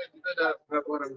Kita ada berapa orang?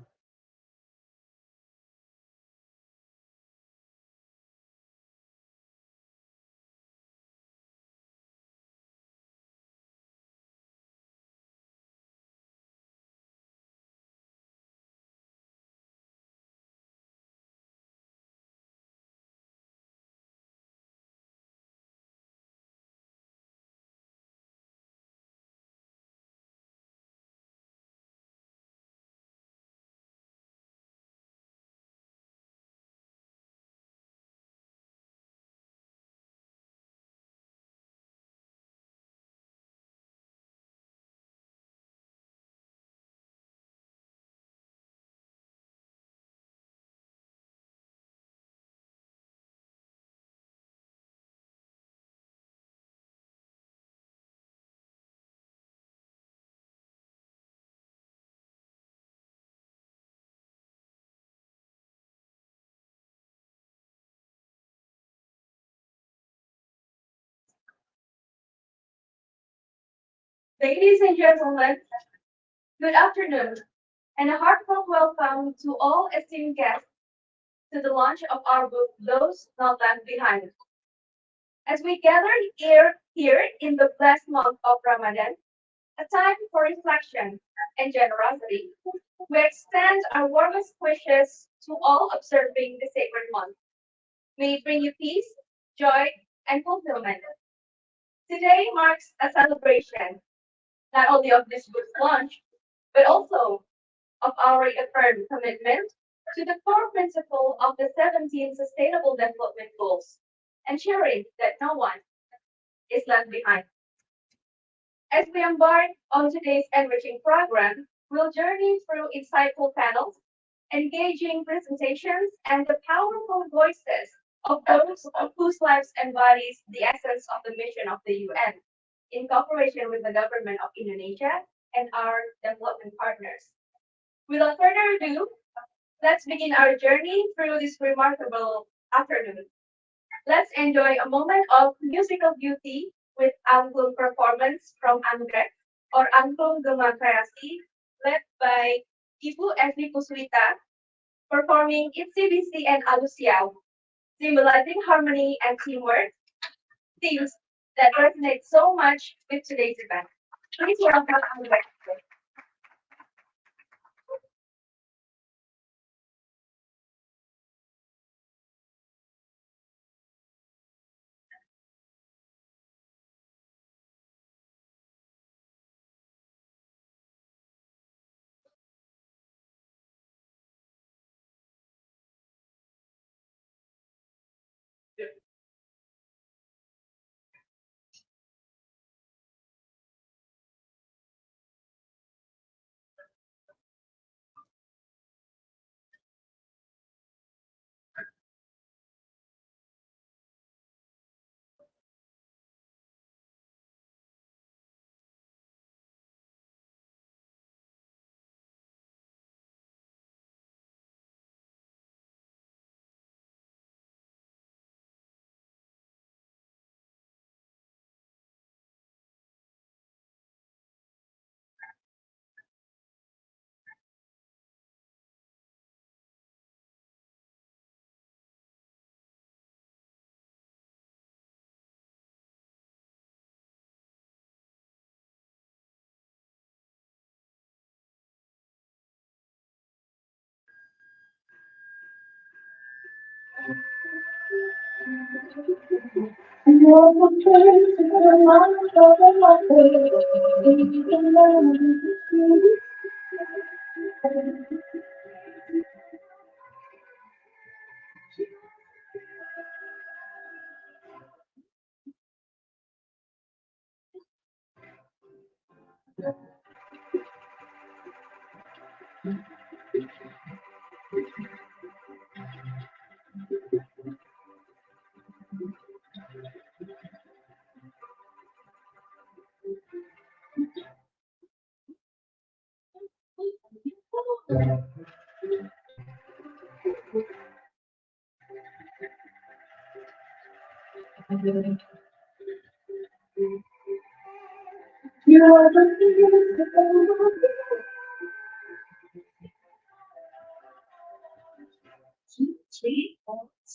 Ladies and gentlemen, good afternoon, and a heartfelt welcome to all esteemed guests to the launch of our book, Those Not Left Behind. As we gather here in the blessed month of Ramadan, a time for reflection and generosity, we extend our warmest wishes to all observing the sacred month. May it bring you peace, joy, and fulfillment. Today marks a celebration not only of this book's launch, but also of our reaffirmed commitment to the core principle of the 17 Sustainable Development Goals, ensuring that no one is left behind. As we embark on today's enriching program, we'll journey through insightful panels, engaging presentations, and the powerful voices of those whose lives embodies the essence of the mission of the UN, in cooperation with the government of Indonesia and our development partners. Without further ado, let's begin our journey through this remarkable afternoon. Let's enjoy a moment of musical beauty with angklung performance from Anggrek or Angklung Gema Kreasi, led by Ibu Esli Puswita, performing Itzy Bisi and Alusiao, symbolizing harmony and teamwork, themes that resonate so much with today's event. Please welcome Anggrek.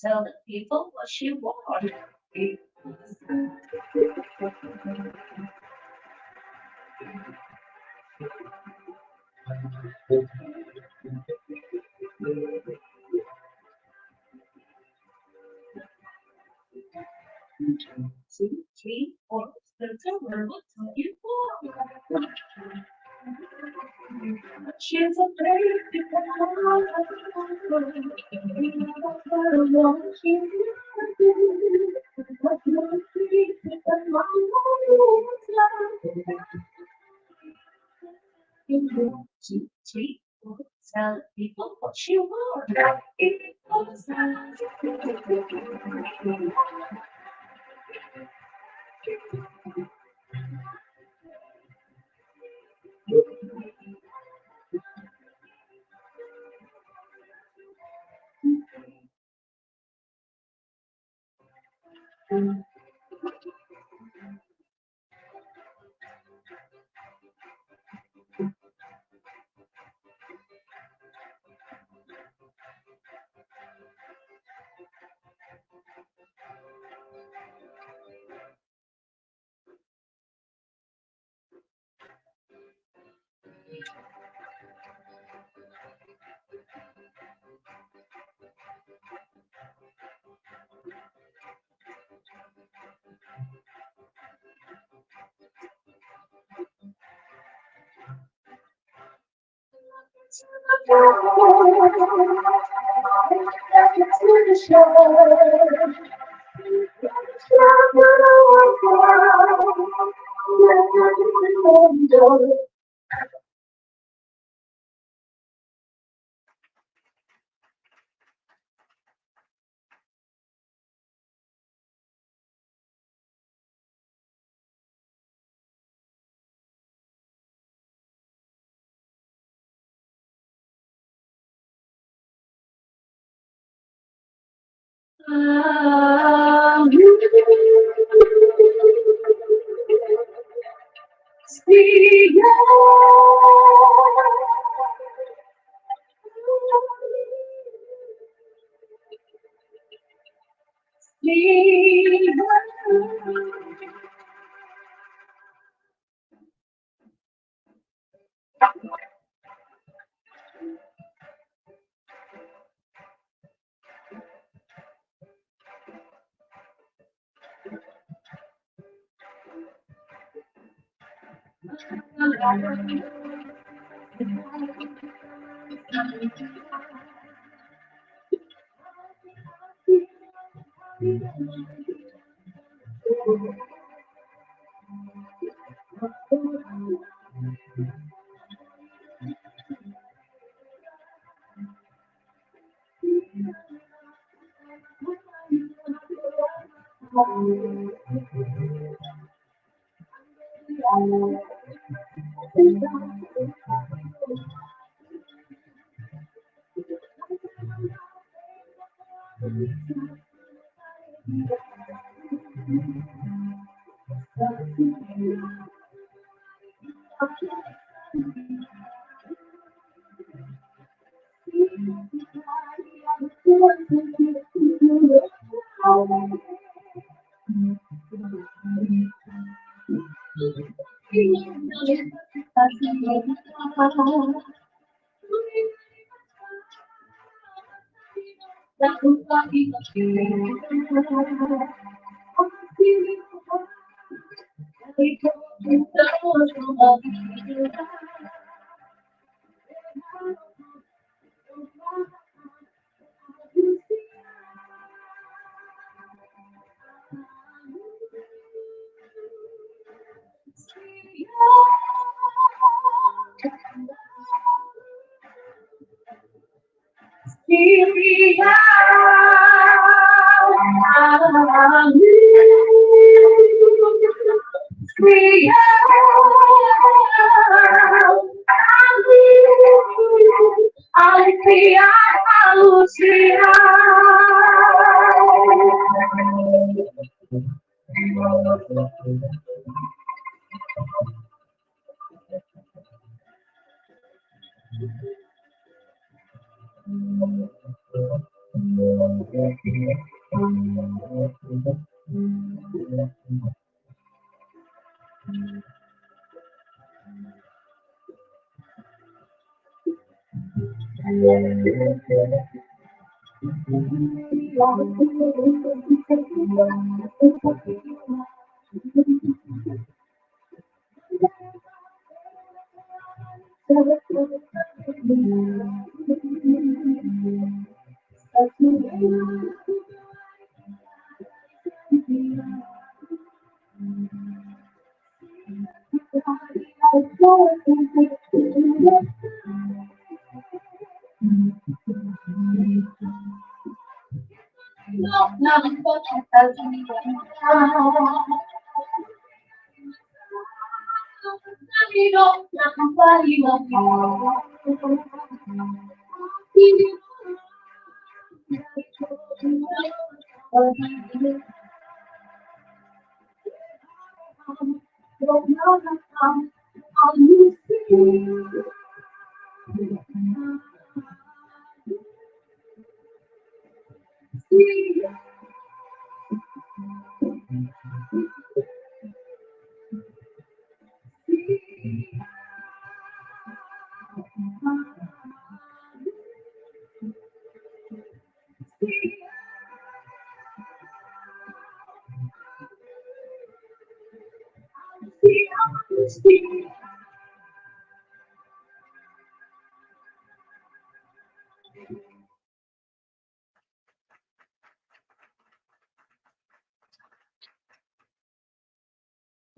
Tell the people what you want. Two, three, four, tell her what you want. She's a pretty girl. Two, three, four, tell people what you want.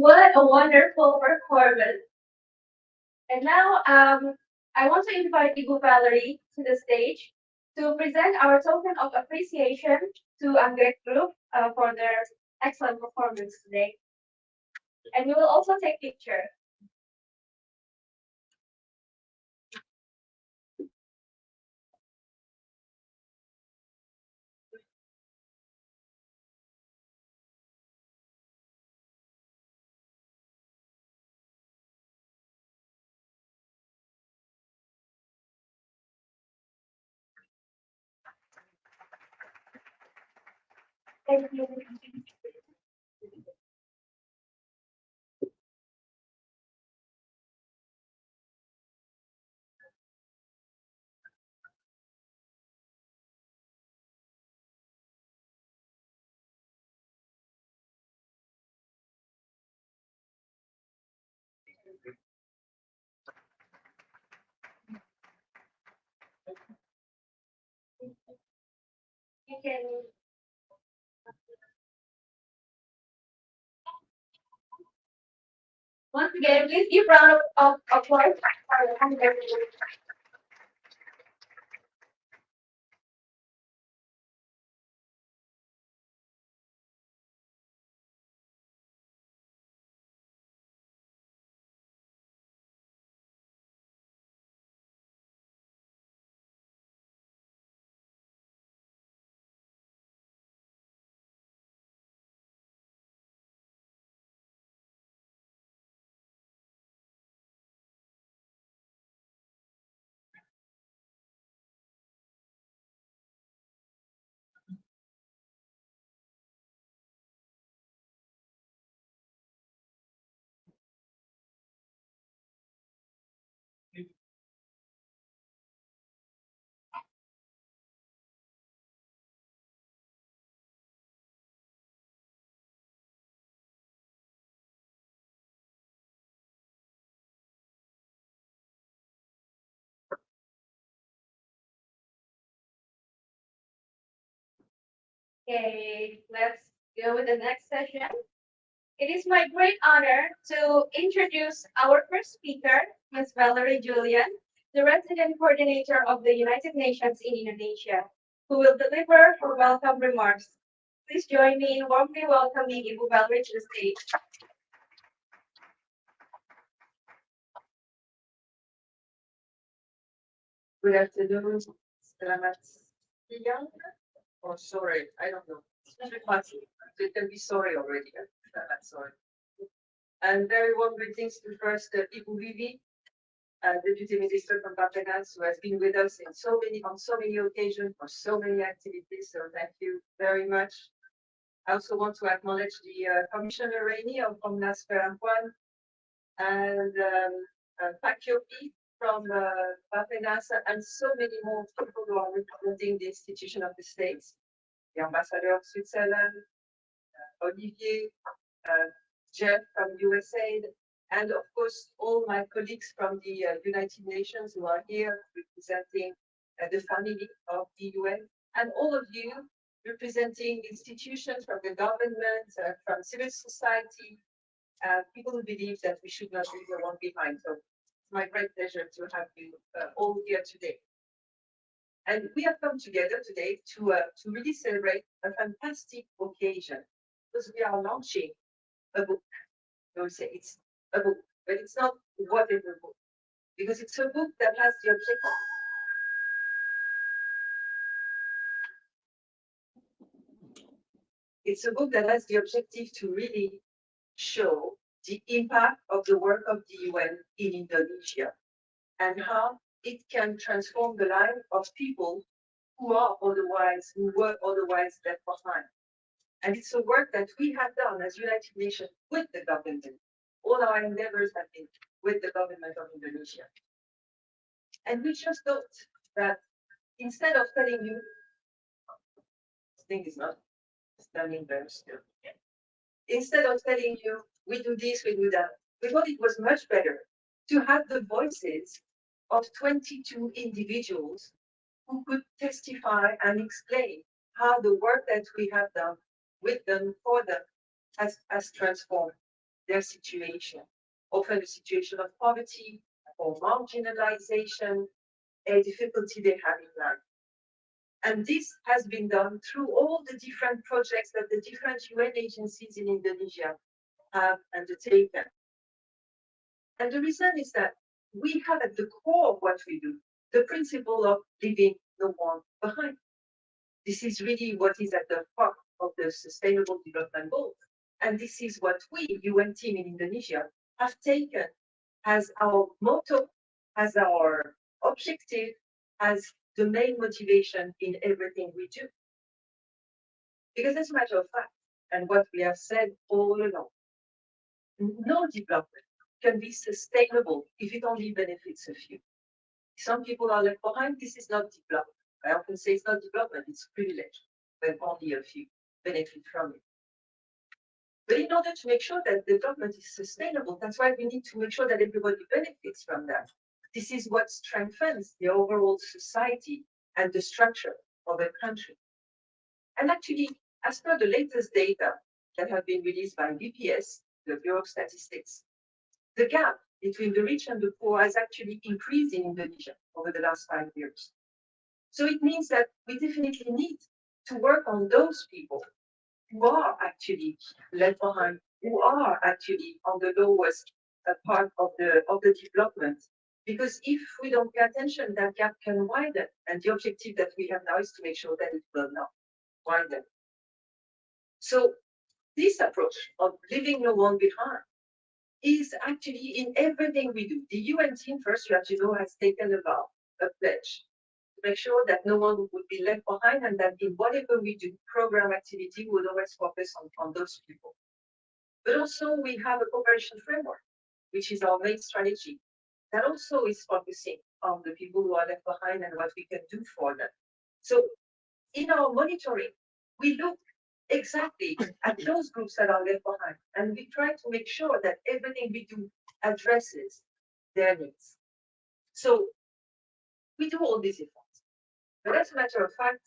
What a wonderful performance. And now I want to invite Ibu Valerie to the stage to present our token of appreciation to Anggrek Group for their excellent performance today. And we will also take picture. Thank you. You can once again please give round of applause for Anggrek Group. Okay, let's go with the next session. It is my great honor to introduce our first speaker, Ms. Valerie Julian, the resident coordinator of the United Nations in Indonesia, who will deliver her welcome remarks. Please join me in warmly welcoming Ibu Valerie to the stage. Good afternoon. Selamat young or sorry, I don't know. It's very fast. So it can be sorry already. Sorry. And very warm greetings to first Ibu Vivi, Deputy Minister from Bangladesh, who has been with us in on so many occasions for so many activities. So thank you very much. I also want to acknowledge the Commissioner Rainey from Nasperampuan and Pakiopi from Bangladesh, and so many more people who are representing the institution of the states, the Ambassador of Switzerland, Olivier, Jeff from USA, and of course all my colleagues from the United Nations who are here representing the family of the UN, and all of you representing institutions from the government, from civil society, people who believe that we should not leave the one behind. So it's my great pleasure to have you all here today. And we have come together today to really celebrate a fantastic occasion, because we are launching a book. I will say it's a book, but it's not whatever book, because it's a book that has the objective. It's a book that has the objective to really show the impact of the work of the UN in Indonesia and how it can transform the life of people who were otherwise left behind. And it's a work that we have done as United Nations with the government. All our endeavors have been with the government of Indonesia. And we just thought that instead of telling you, this thing is not standing very still. Instead of telling you, we do this, we do that, we thought it was much better to have the voices of 22 individuals who could testify and explain how the work that we have done with them, for them, has transformed their situation, often a situation of poverty or marginalization, a difficulty they have in life. And this has been done through all the different projects that the different UN agencies in Indonesia have undertaken. And the reason is that we have at the core of what we do the principle of leaving no one behind. This is really what is at the heart of the Sustainable Development Goals. And this is what we, UN team in Indonesia, have taken as our motto, as our objective, as the main motivation in everything we do. Because as a matter of fact, and what we have said all along, no development can be sustainable if it only benefits a few. Some people are left behind. This is not development. I often say it's not development, it's privilege, when only a few benefit from it. But in order to make sure that development is sustainable, that's why we need to make sure that everybody benefits from that. This is what strengthens the overall society and the structure of a country. And actually, as per the latest data that have been released by BPS, the Bureau of Statistics, the gap between the rich and the poor has actually increased in Indonesia over the last 5 years. So it means that we definitely need to work on those people who are actually left behind, who are actually on the lowest part of the development. Because if we don't pay attention, that gap can widen. And the objective that we have now is to make sure that it will not widen. So this approach of leaving no one behind is actually in everything we do. The UN team, first, you have to know, has taken a vow, a pledge, to make sure that no one would be left behind, and that in whatever we do, program activity, would always focus on those people. But also we have a cooperation framework, which is our main strategy, that also is focusing on the people who are left behind and what we can do for them. So in our monitoring, we look exactly at those groups that are left behind, and we try to make sure that everything we do addresses their needs. So we do all these efforts. But as a matter of fact,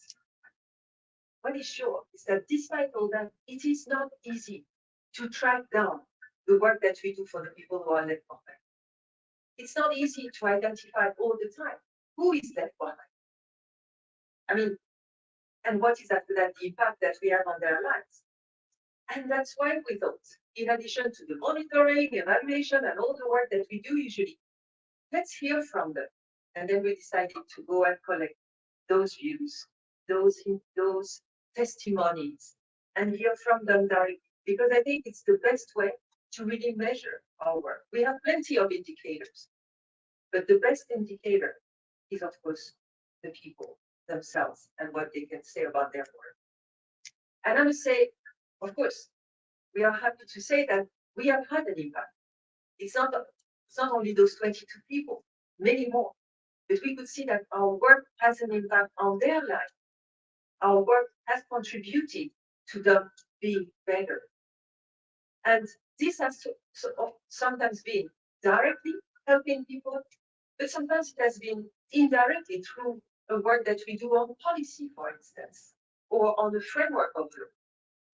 what is sure is that despite all that, it is not easy to track down the work that we do for the people who are left behind. It's not easy to identify all the time who is left behind. I mean, and what is after that the impact that we have on their lives. And that's why we thought, in addition to the monitoring, evaluation, and all the work that we do usually, let's hear from them. And then we decided to go and collect those views those testimonies and hear from them directly, because I think it's the best way to really measure our work. We have plenty of indicators, but the best indicator is, of course, the people themselves and what they can say about their work. And I must say, of course, we are happy to say that we have had an impact. It's not only those 22 people, many more, but we could see that our work has an impact on their life. Our work has contributed to them being better. And this has sometimes been directly helping people, but sometimes it has been indirectly through the work that we do on policy, for instance, or on the framework of law,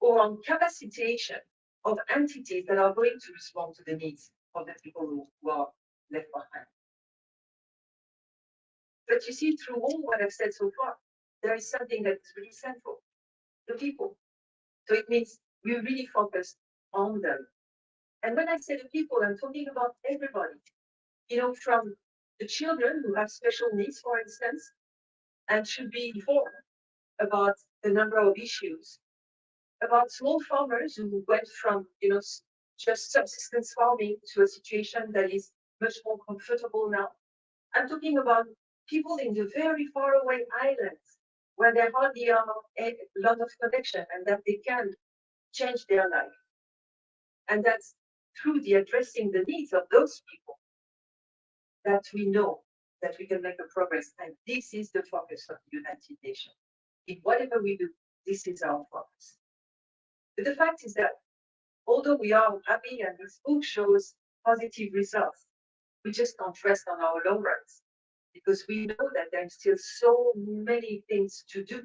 or on capacitation of entities that are going to respond to the needs of the people who are left behind. But you see, through all what I've said so far, there is something that is really central, the people. So it means we really focus on them. And when I say the people, I'm talking about everybody, from the children who have special needs, for instance, and should be informed about the number of issues, about small farmers who went from, just subsistence farming to a situation that is much more comfortable now. I'm talking about people in the very far away islands where there hardly are a lot of connection and that they can change their life. And that's through the addressing the needs of those people that we know that we can make a progress. And this is the focus of the United Nations. In whatever we do, this is our focus. But the fact is that although we are happy and this book shows positive results, we just don't rest on our laurels, because we know that there are still so many things to do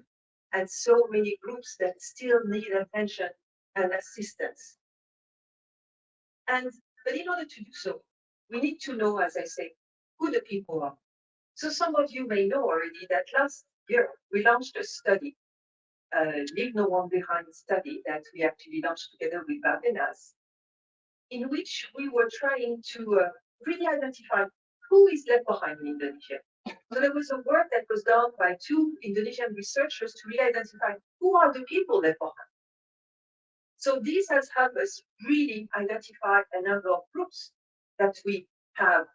and so many groups that still need attention and assistance. But in order to do so, we need to know, as I say, who the people are. So some of you may know already that last year we launched a study, Leave No One Behind study, that we actually launched together with Barbenas, in which we were trying to really identify who is left behind in Indonesia. So there was a work that was done by 2 Indonesian researchers to really identify who are the people left behind. So this has helped us really identify a number of groups that we have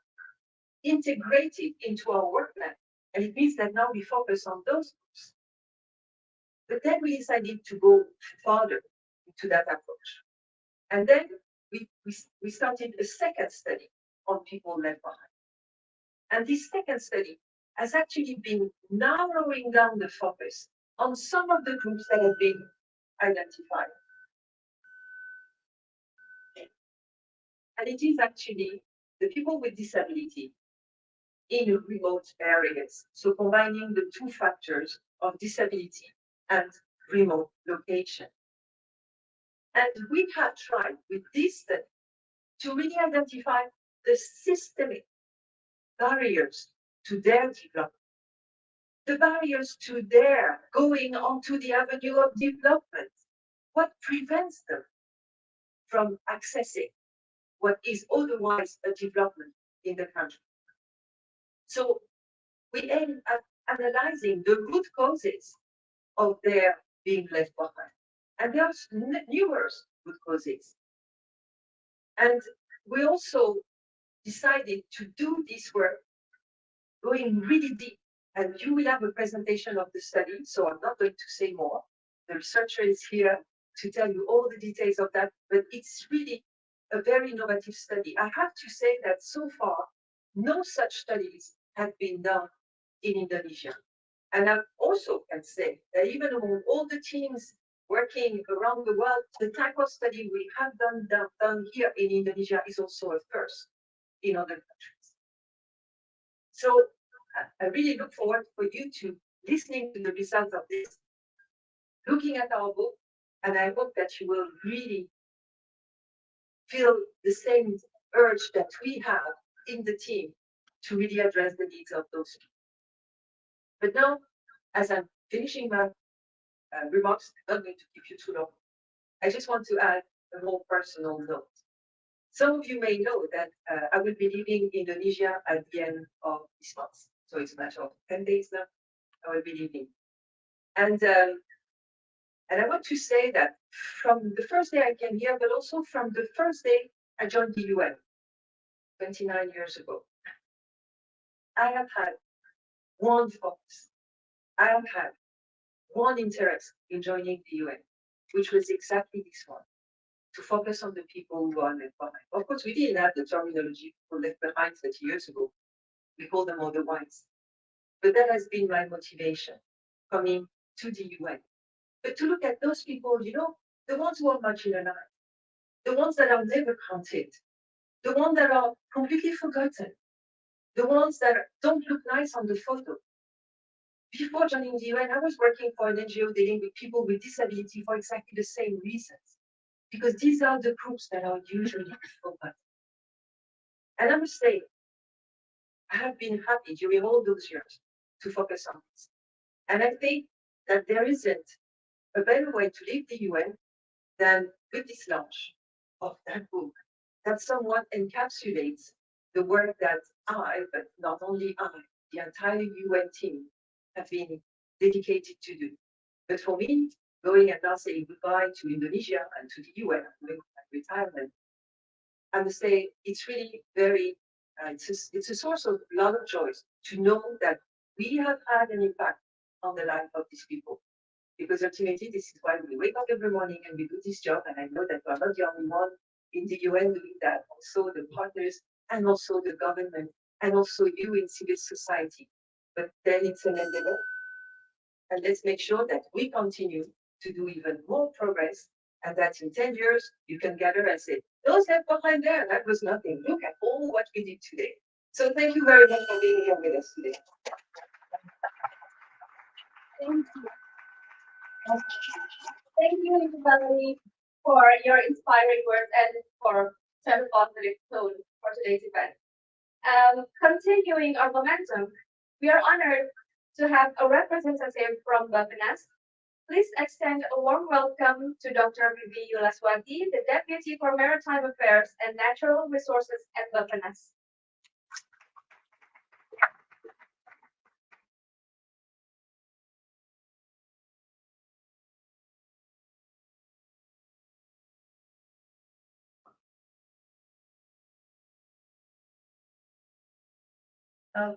integrated into our work plan. And it means that now we focus on those groups. But then we decided to go further into that approach. And then we started a second study on people left behind. And this second study has actually been narrowing down the focus on some of the groups that have been identified. And it is actually the people with disability in remote areas. So combining the 2 factors of disability and remote location. And we have tried with this study to really identify the systemic barriers to their development, the barriers to their going onto the avenue of development. What prevents them from accessing what is otherwise a development in the country? So we aim at analyzing the root causes of their being left behind. And there are numerous root causes. And we also decided to do this work going really deep. And you will have a presentation of the study, so I'm not going to say more. The researcher is here to tell you all the details of that, but it's really a very innovative study. I have to say that so far, no such studies have been done in Indonesia. And I also can say that even among all the teams working around the world, the type of study we have done here in Indonesia is also a first in other countries. So I really look forward for you to listening to the results of this, looking at our book, and I hope that you will really feel the same urge that we have in the team to really address the needs of those people. But now, as I'm finishing my remarks, I'm not going to keep you too long. I just want to add a more personal note. Some of you may know that I will be leaving Indonesia at the end of this month. So it's a matter of 10 days now. I will be leaving. And I want to say that from the first day I came here, but also from the first day I joined the UN 29 years ago, I have had one focus. I have had one interest in joining the UN, which was exactly this one, to focus on the people who are left behind. Of course, we didn't have the terminology people left behind 30 years ago. We call them otherwise. But that has been my motivation coming to the UN. But to look at those people, the ones who are marginalized, the ones that are never counted, the ones that are completely forgotten, the ones that don't look nice on the photo. Before joining the UN, I was working for an NGO dealing with people with disability for exactly the same reasons, because these are the groups that are usually forgotten. And I must say, I have been happy during all those years to focus on this. And I think that there isn't a better way to leave the UN than with this launch of that book, that somewhat encapsulates the work that I, but not only I, the entire UN team have been dedicated to do. But for me, going and now saying goodbye to Indonesia and to the UN, going my retirement, I must say it's really very, it's a source of a lot of joy to know that we have had an impact on the life of these people. Because ultimately, this is why we wake up every morning and we do this job. And I know that we're not the only one in the UN doing that. Also the partners, and also the government, and also you in civil society. But then it's an endeavor. And let's make sure that we continue to do even more progress. And that in 10 years, you can gather and say, those left behind there, that was nothing. Look at all what we did today. So thank you very much for being here with us today. Thank you. Thank you, Valerie, for your inspiring words and for such a positive tone for today's event. Continuing our momentum, we are honored to have a representative from Bappenas. Please extend a warm welcome to Dr. Bibi Yulaswati, the Deputy for Maritime Affairs and Natural Resources at Bappenas.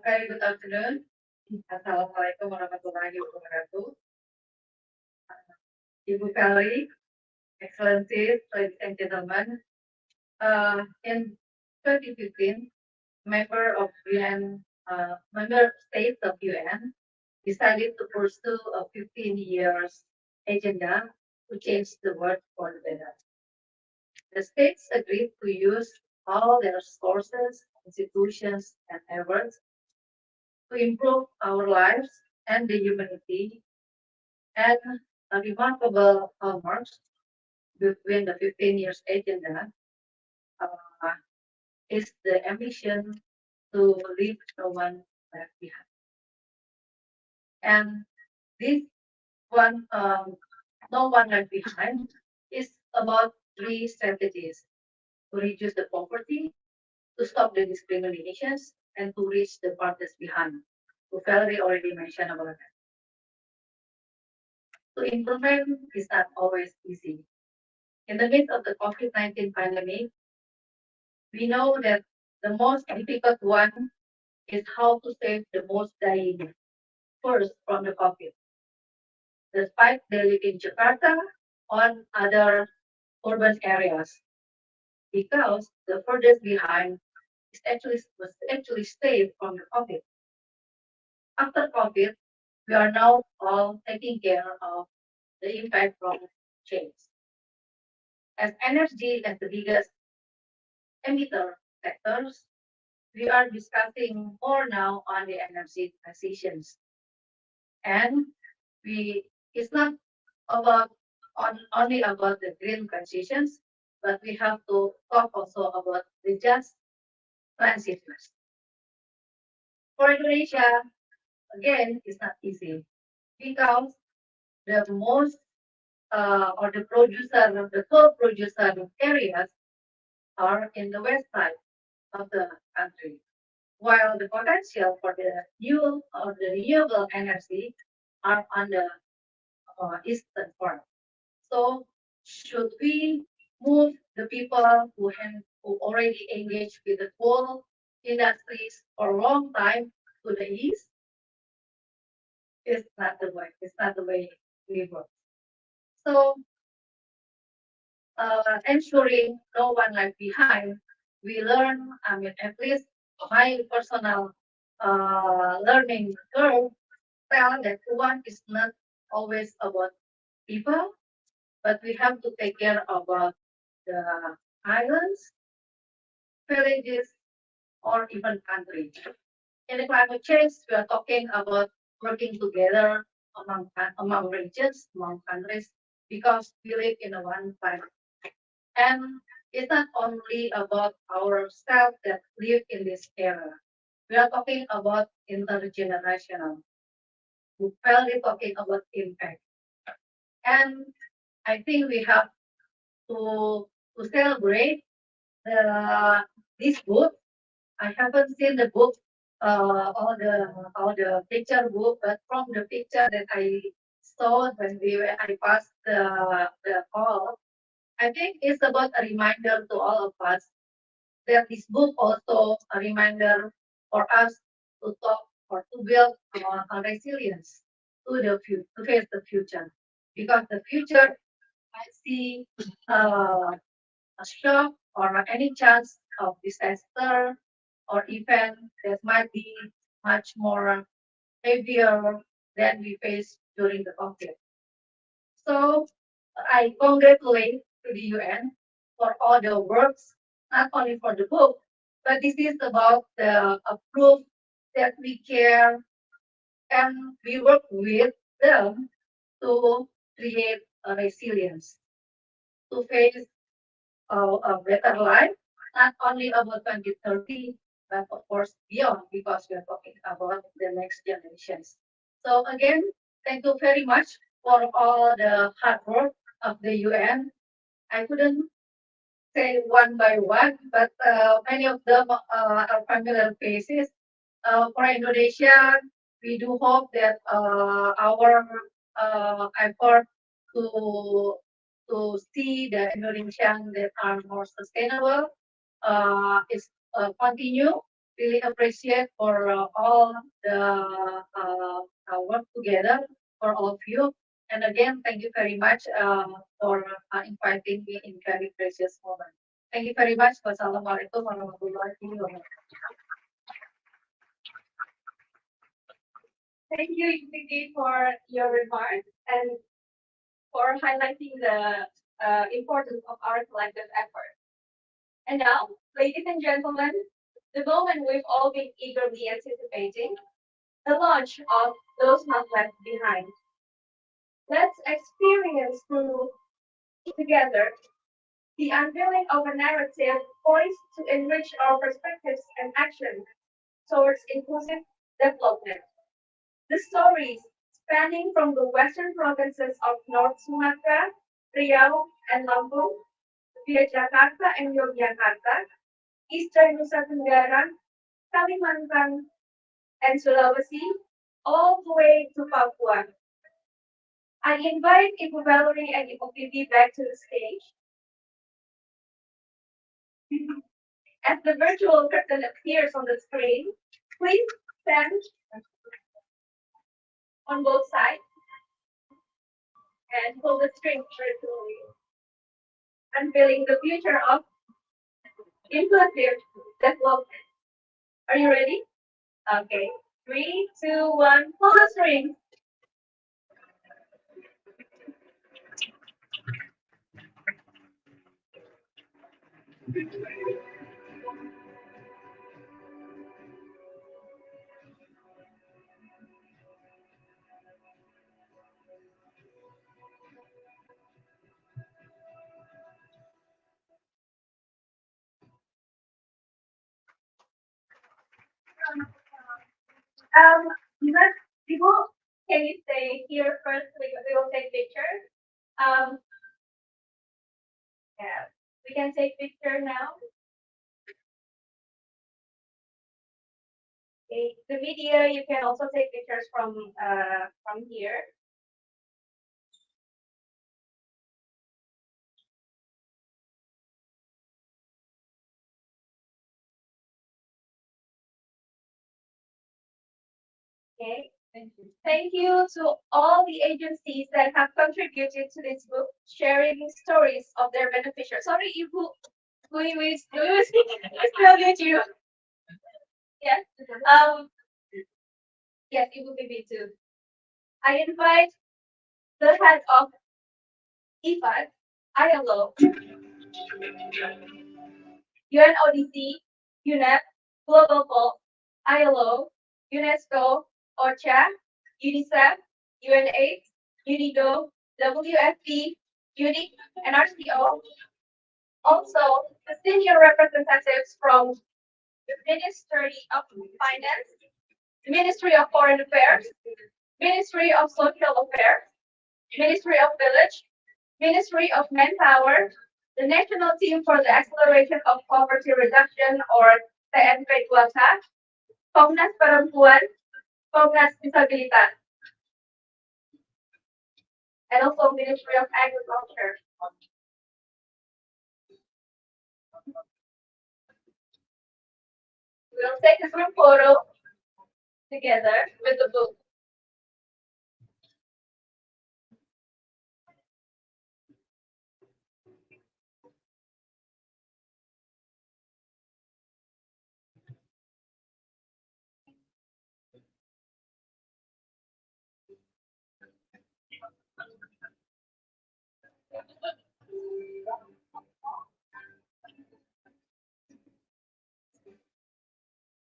Very good afternoon. Assalamualaikum warahmatullahi wabarakatuh. Ibu Kali, Excellencies, ladies and gentlemen, in 2015, member states of UN decided to pursue a 15 years agenda to change the world for the better. The states agreed to use all their resources, institutions, and efforts to improve our lives and the humanity, and a remarkable hallmarks between the 15 years agenda is the ambition to leave no one left behind. And this one, no one left behind, is about 3 strategies: to reduce the poverty, to stop the discriminations, and to reach the farthest behind. Valerie already mentioned about that. To implement is not always easy. In the midst of the COVID-19 pandemic, we know that the most difficult one is how to save the most dying first from the COVID. Despite they live in Jakarta or other urban areas, because the furthest behind was actually saved from the COVID. After COVID, we are now all taking care of the impact from change. As energy as the biggest emitter sectors, we are discussing more now on the energy transitions. And it's not only about the green transitions, but we have to talk also about the just transitions. For Indonesia, again, it's not easy because the most or the coal producer areas are in the west side of the country, while the potential for the new or the renewable energy are on the Eastern part. So should we move the people who already engaged with the coal industries for a long time to the east? It's not the way. It's not the way we work. So ensuring no one left behind, we learn. I mean, at least my personal learning curve tell that one is not always about people, but we have to take care about the islands, villages, or even countries. In the climate change, we are talking about working together among regions, among countries, because we live in a one planet. And it's not only about ourselves that live in this era. We are talking about intergenerational. We're really talking about impact. And I think we have to celebrate this book. I haven't seen the book, all the picture book, but from the picture that I saw I passed the call, I think it's about a reminder to all of us that this book also a reminder for us to talk or to build a resilience to face the future, because the future I see a shock or any chance of disaster or event that might be much more heavier than we faced during the conflict. So I congratulate to the UN for all the works, not only for the book, but this is about the proof that we care and we work with them to create a resilience to face a better life, not only about 2030, but of course beyond, because we are talking about the next generations. So again, thank you very much for all the hard work of the UN. I couldn't say one by one, but many of them are familiar faces. For Indonesia, we do hope that our effort to see the Indonesian that are more sustainable is continue. Really appreciate for all the work together for all of you. And again, thank you very much for inviting me in very precious moment. Thank you very much. Wassalamualaikum warahmatullahi wabarakatuh. Thank you, Yukiki, for your remarks and for highlighting the importance of our collective effort. And now, ladies and gentlemen, the moment we've all been eagerly anticipating, the launch of Those Not Left Behind. Let's experience through together the unveiling of a narrative poised to enrich our perspectives and actions towards inclusive development. The stories spanning from the western provinces of North Sumatra, Riau, and Lampung, via Jakarta and Yogyakarta, Eastern Nusa Tenggara, Kalimantan, and Sulawesi, all the way to Papua. I invite Ibu Valerie and Ibu Vivi back to the stage. As the virtual curtain appears on the screen, please stand on both sides and pull the string virtually, unveiling the future of inclusive development. Are you ready? Okay. 3, 2, 1, pull the string. Next, people, can you stay here first? We will take pictures. Yeah, we can take picture now. Okay, the media, you can also take pictures from here. Okay. Thank you to all the agencies that have contributed to this book, sharing stories of their beneficiaries. Sorry, Ibu, we still need you. Yes. Yes, Ibu Bibi too. I invite the head of IFAD, ILO, UNODC, UNEP, Global Pulse, ILO, UNESCO, OCHA, UNICEF, UNAIDS, UNIDO, WFP, UNIC, and RCO. Also, the senior representatives from the Ministry of Finance, the Ministry of Foreign Affairs, Ministry of Social Affairs, Ministry of Village, Ministry of Manpower, the National Team for the Acceleration of Poverty Reduction or TNP2, Komnas Perempuan, Komnas Disabilitas, and also Ministry of Agriculture. We'll take a group photo together with the book.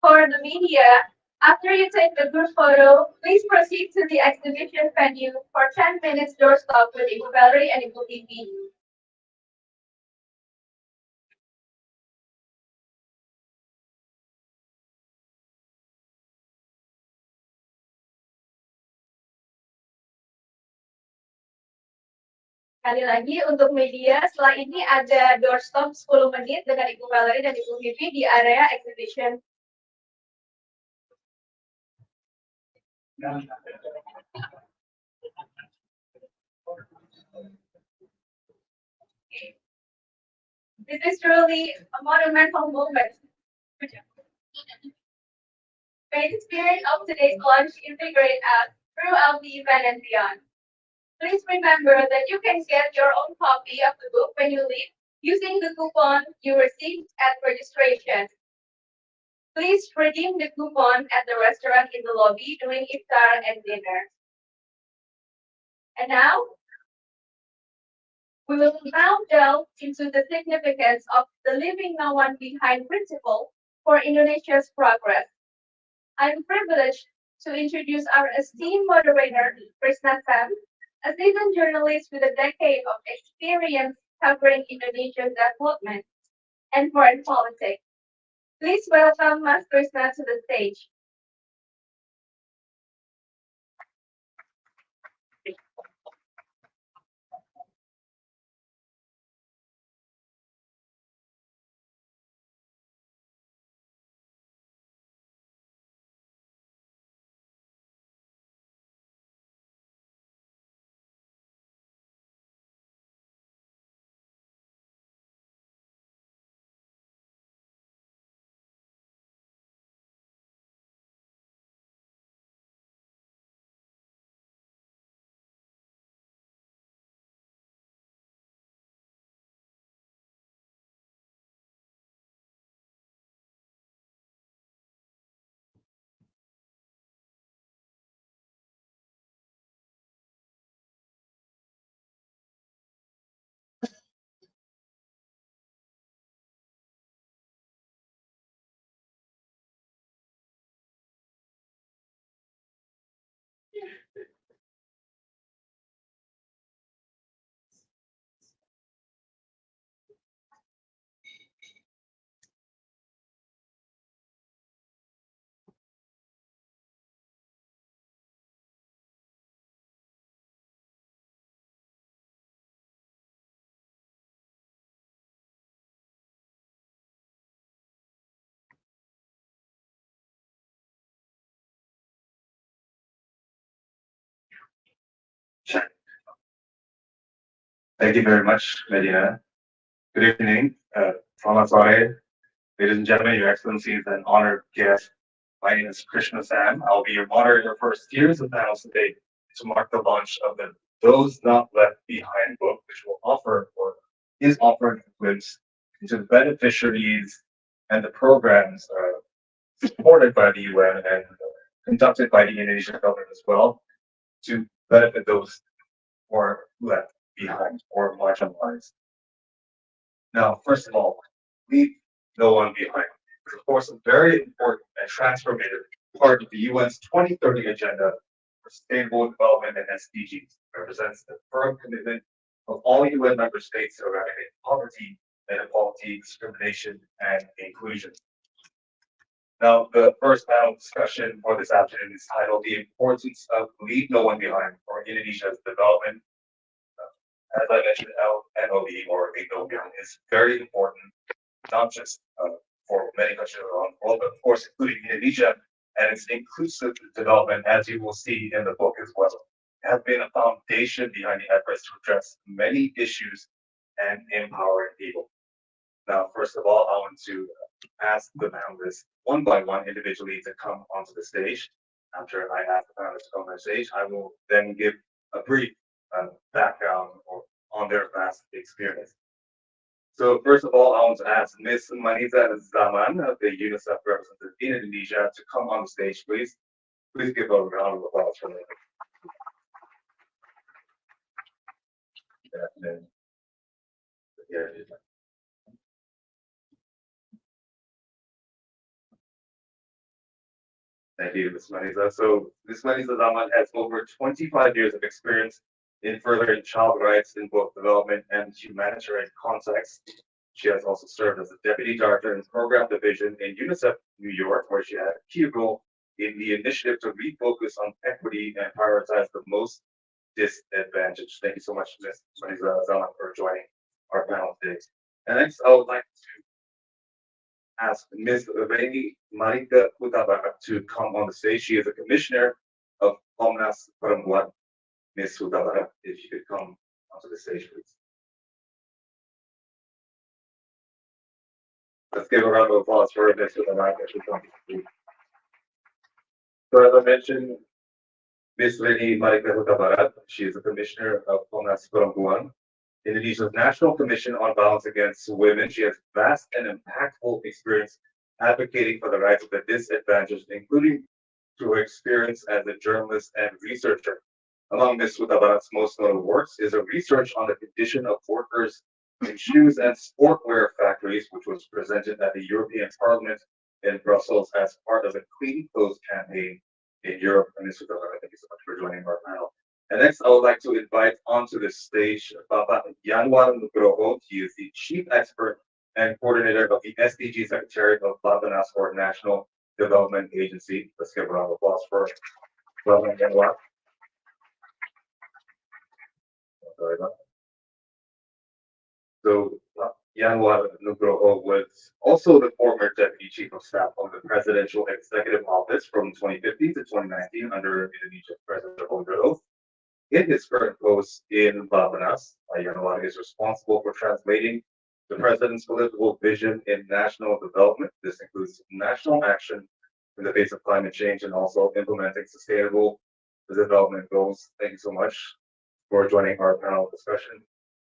For the media, after you take the group photo, please proceed to the exhibition venue for 10 minutes doorstop with Ibu Valerie and Ibu Bibi. Sekali lagi untuk media, setelah ini ada doorstop 10 menit dengan Ibu Valerie dan Ibu Bibi di area exhibition. This is truly a monumental moment. May the spirit of today's launch invigorate us throughout the event and beyond. Please remember that you can get your own copy of the book when you leave using the coupon you received at registration. Please redeem the coupon at the restaurant in the lobby during iftar and dinner. And now, we will now delve into the significance of the Leaving No One Behind principle for Indonesia's progress. I'm privileged to introduce our esteemed moderator, Krishna Sam, a seasoned journalist with a decade of experience covering Indonesia's development and foreign politics. Please welcome Mas Krishna to the stage. Thank you very much, Medina. Good evening. Selamat sore, ladies and gentlemen, Your Excellencies, and honored guests My name is Krishna Sam. I'll be your moderator for a series of panels today to mark the launch of the Those Not Left Behind book, which will offer or is offering a glimpse into the beneficiaries and the programs supported by the UN and conducted by the Indonesian government as well to benefit those who are left behind or marginalized. Now, first of all, leave no one behind. It's of course a very important and transformative part of the UN's 2030 agenda for sustainable development and SDGs. It represents the firm commitment of all UN member states to eradicate poverty, inequality, discrimination, and inclusion. Now, the first panel discussion for this afternoon is titled The Importance of Leave No One Behind for Indonesia's Development. As I mentioned, LNOB, or Leave No One Behind, is very important, not just for many countries around the world, but of course, including Indonesia, and its inclusive development, as you will see in the book as well, has been a foundation behind the efforts to address many issues and empowering people. Now, first of all, I want to ask the panelists one by one individually to come onto the stage. After I ask the panelists to come on the stage, I will then give a brief background on their past experience. So first of all, I want to ask Ms. Maniza Zaman of the UNICEF representative in Indonesia to come on the stage, please. Please give a round of applause for her. Thank you, Ms. Maniza. So Ms. Maniza Zaman has over 25 years of experience in furthering child rights in both development and humanitarian contexts. She has also served as a deputy director in program division in UNICEF New York, where she had a key role in the initiative to refocus on equity and prioritize the most disadvantaged. Thank you so much, Ms. Maniza Zaman, for joining our panel today. And next, I would like to ask Ms. Reni Marika Hutabara to come on the stage. She is a commissioner of Komnas Perempuan. Ms. Hutabara, if you could come onto the stage, please. Let's give a round of applause for Ms. Hutabara. So as I mentioned, Ms. Reni Marika Hutabara, she is a commissioner of Komnas Perempuan, Indonesia's National Commission on Violence Against Women. She has vast and impactful experience advocating for the rights of the disadvantaged, including through her experience as a journalist and researcher. Among Ms. Hutabara's most notable works is a research on the condition of workers in shoes and sportwear factories, which was presented at the European Parliament in Brussels as part of the Clean Clothes campaign in Europe. And Ms. Hutabara, thank you so much for joining our panel. And next, I would like to invite onto the stage Bapak Yanwar Nugroho. He is the chief expert and coordinator of the SDG Secretariat of Bappenas, or National Development Agency. Let's give a round of applause for Bapak Yanwar. Sorry about that. So Yanwar Nugroho was also the former deputy chief of staff of the Presidential Executive Office from 2015 to 2019 under Indonesian President Joko Widodo. In his current post in Bappenas, Yanwar is responsible for translating the president's political vision in national development. This includes national action in the face of climate change and also implementing sustainable development goals. Thank you so much for joining our panel discussion.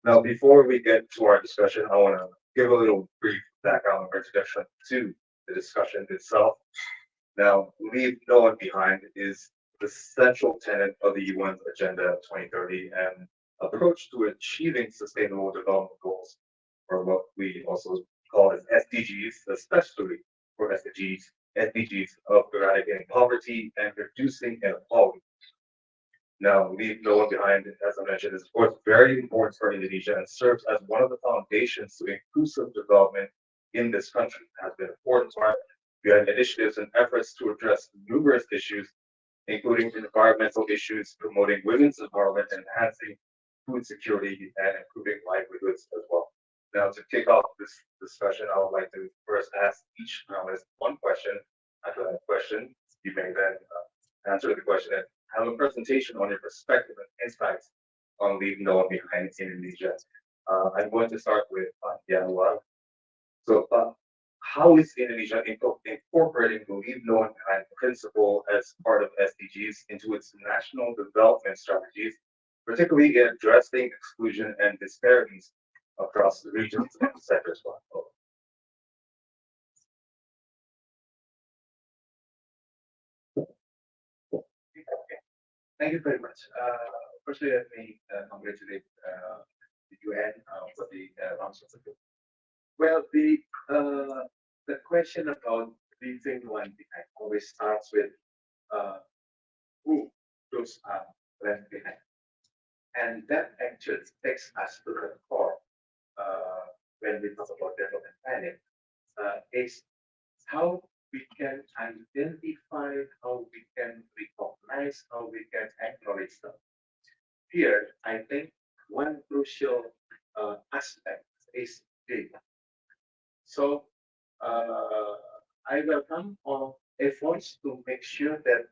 Now, before we get to our discussion, I want to give a little brief background or introduction to the discussion itself. Now, leave no one behind is the central tenet of the UN's Agenda 2030 and approach to achieving sustainable development goals, or what we also call as SDGs, especially for SDGs of eradicating poverty and reducing inequality. Now, leave no one behind, as I mentioned, is of course very important for Indonesia and serves as one of the foundations to inclusive development in this country. It has been important part behind initiatives and efforts to address numerous issues, including environmental issues, promoting women's empowerment, enhancing food security, and improving livelihoods as well. Now, to kick off this discussion, I would like to first ask each panelist one question. After that question, you may then answer the question and have a presentation on your perspective and insights on leaving no one behind in Indonesia. I'm going to start with Yanwar. So, how is Indonesia incorporating the leave no one behind principle as part of SDGs into its national development strategies, particularly in addressing exclusion and disparities across the regions and sectors? Thank you very much. Firstly, let me congratulate the UN for the launch of the book. Well, the question about leaving one behind always starts with who those are left behind, and that actually takes us to the core when we talk about development planning. Is how we can identify, how we can recognize, how we can acknowledge them. Here, I think one crucial aspect is data. So I welcome all efforts to make sure that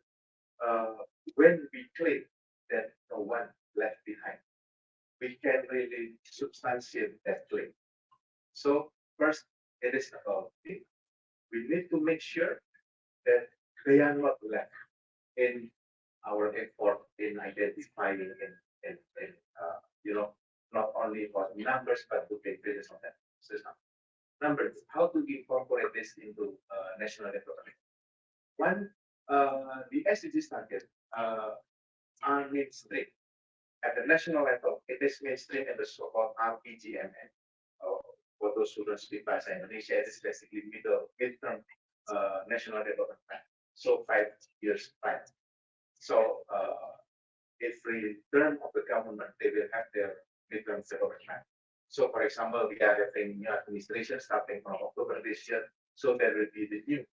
when we claim that no one left behind, we can really substantiate that claim. So first, it is about data. We need to make sure that they are not left in our effort in identifying and not only about numbers, but to take business on that system. Numbers, how to incorporate this into national development. One, the SDGs target are mainstream. At the national level, it is mainstream in the so-called RPGMN. For those who don't speak Bahasa Indonesia, it is basically midterm national development plan. So 5 years plan. So every term of the government, they will have their midterm development plan. So for example, we are having new administration starting from October this year. So there will be the new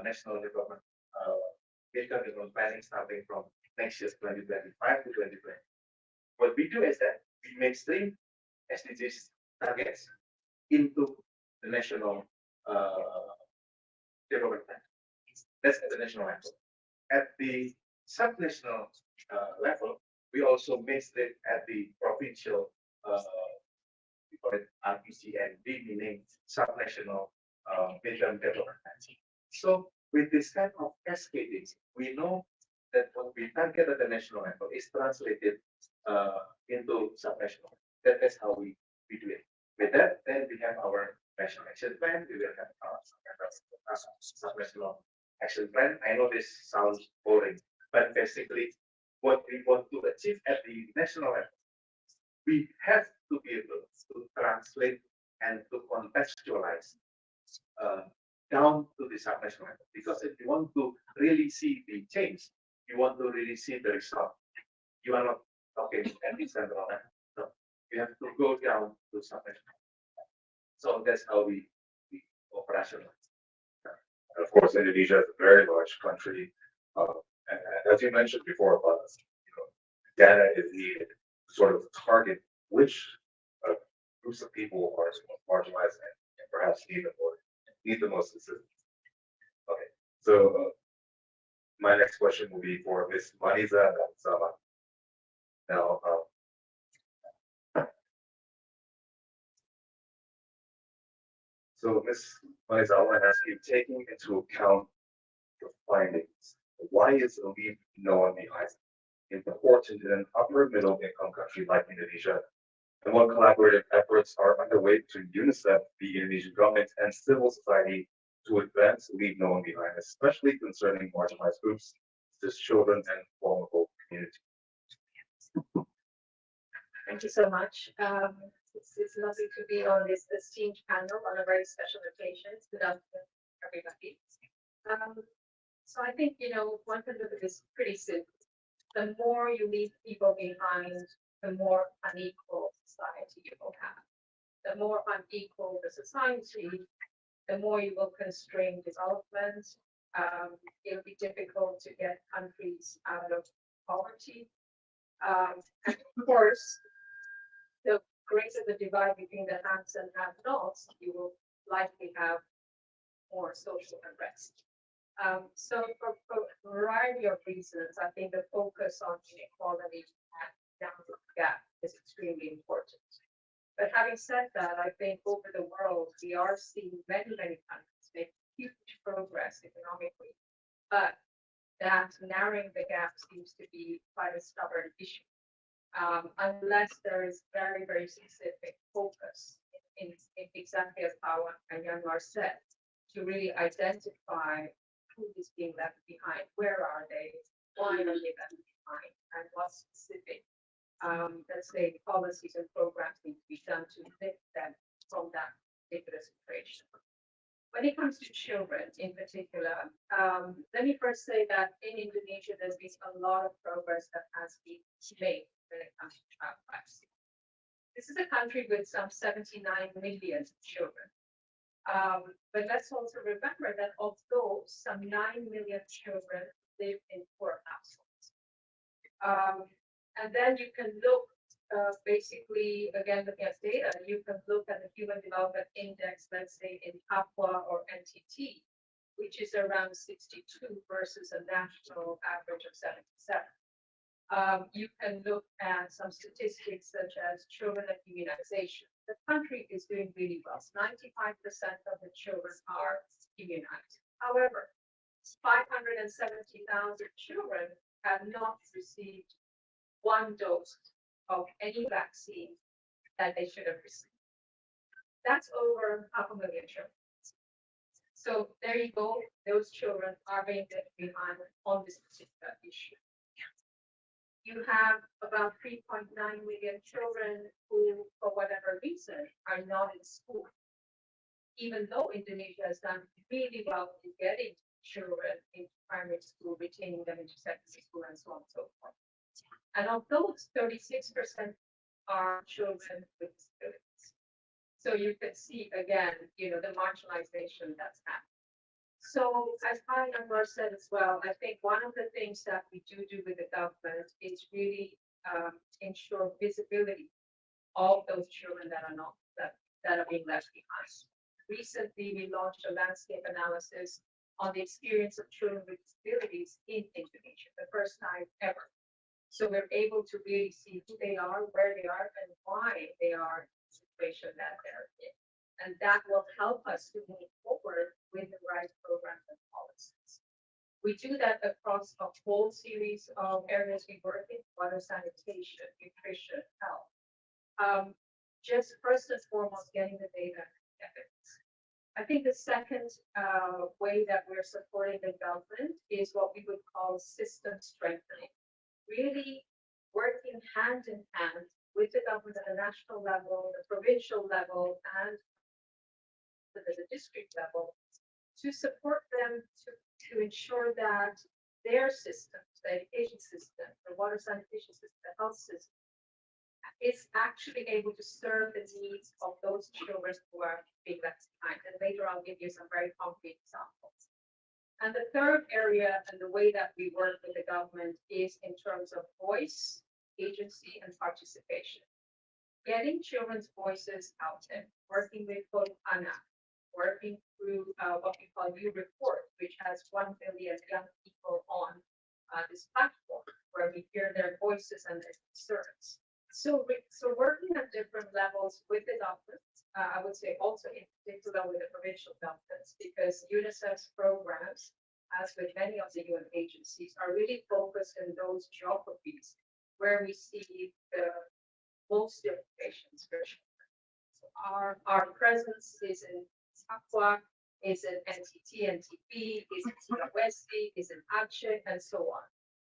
national development midterm development planning starting from next year 2025 to 2020. What we do is that we mainstream SDGs targets into the national development plan. That's at the national level. At the subnational level, we also mainstream at the provincial, we call it RPCND, meaning subnational midterm development plan. So with this kind of cascading, we know that what we target at the national level is translated into subnational. That's how we do it. With that, then we have our national action plan. We will have our subnational action plan. I know this sounds boring, but basically, what we want to achieve at the national level, we have to be able to translate and to contextualize down to the subnational level. Because if you want to really see the change, you want to really see the result. You are not talking at the central level. No, you have to go down to subnational. So that's how we operationalize. And of course, Indonesia is a very large country. And as you mentioned before, data is needed to sort of target which groups of people are marginalized and perhaps need the most assistance. Okay, so my next question will be for Ms. Maniza Sama. Now, so Ms. Maniza, I want to ask you, taking into account the findings, why is leave no one behind important in an upper middle income country like Indonesia? And what collaborative efforts are underway between UNICEF, the Indonesian government, and civil society to advance leave no one behind, especially concerning marginalized groups, such as children and vulnerable communities? Thank you so much. It's lovely to be on this esteemed panel on a very special occasion. Good afternoon, everybody. So I think, one can look at this pretty simple. The more you leave people behind, the more unequal society you will have. The more unequal the society, the more you will constrain development. It'll be difficult to get countries out of poverty. And of course, the greater the divide between the haves and have-nots, you will likely have more social unrest. So for a variety of reasons, I think the focus on inequality and down the gap is extremely important. But having said that, I think over the world, we are seeing many, many countries make huge progress economically, but that narrowing the gap seems to be quite a stubborn issue. Unless there is very, very specific focus in exactly as Pawan and Yanmar said, to really identify who is being left behind, where are they, why are they left behind, and what specific, let's say, policies and programs need to be done to lift them from that particular situation. When it comes to children in particular, let me first say that in Indonesia, there's been a lot of progress that has been made when it comes to child privacy. This is a country with some 79 million children. But let's also remember that of those, some 9 million children live in poor households. And then you can look, basically, again, looking at data, you can look at the Human Development Index, let's say in Papua or NTT, which is around 62 versus a national average of 77. You can look at some statistics such as children and immunization. The country is doing really well. 95% of the children are immunized. However, 570,000 children have not received one dose of any vaccine that they should have received. That's over 500,000 children. So there you go. Those children are being left behind on this particular issue. You have about 3.9 million children who, for whatever reason, are not in school. Even though Indonesia has done really well in getting children into primary school, retaining them into secondary school, and so on and so forth. And of those, 36% are children with disabilities. So you can see again, the marginalization that's happening. So as Yanmar said as well, I think one of the things that we do with the government is really ensure visibility of those children that are being left behind. Recently, we launched a landscape analysis on the experience of children with disabilities in Indonesia, the first time ever. So we're able to really see who they are, where they are, and why they are in the situation that they're in. And that will help us to move forward with the right programs and policies. We do that across a whole series of areas we work in: water, sanitation, nutrition, health. Just first and foremost, getting the data and evidence. I think the second way that we're supporting the government is what we would call system strengthening. Really working hand in hand with the government at the national level, the provincial level, and the district level to support them to ensure that their systems, the education system, the water sanitation system, the health system, is actually able to serve the needs of those children who are being left behind. And later I'll give you some very concrete examples. And the third area and the way that we work with the government is in terms of voice, agency, and participation. Getting children's voices out there, working with Anda, working through what we call New Report, which has 1 million young people on this platform, where we hear their voices and their concerns. So working at different levels with the government, I would say also in particular with the provincial governments, because UNICEF's programs, as with many of the UN agencies, are really focused in those geographies where we see the most implications for children. So our presence is in Papua, is in NTT, NTP, is in Sulawesi, is in Aceh, and so on.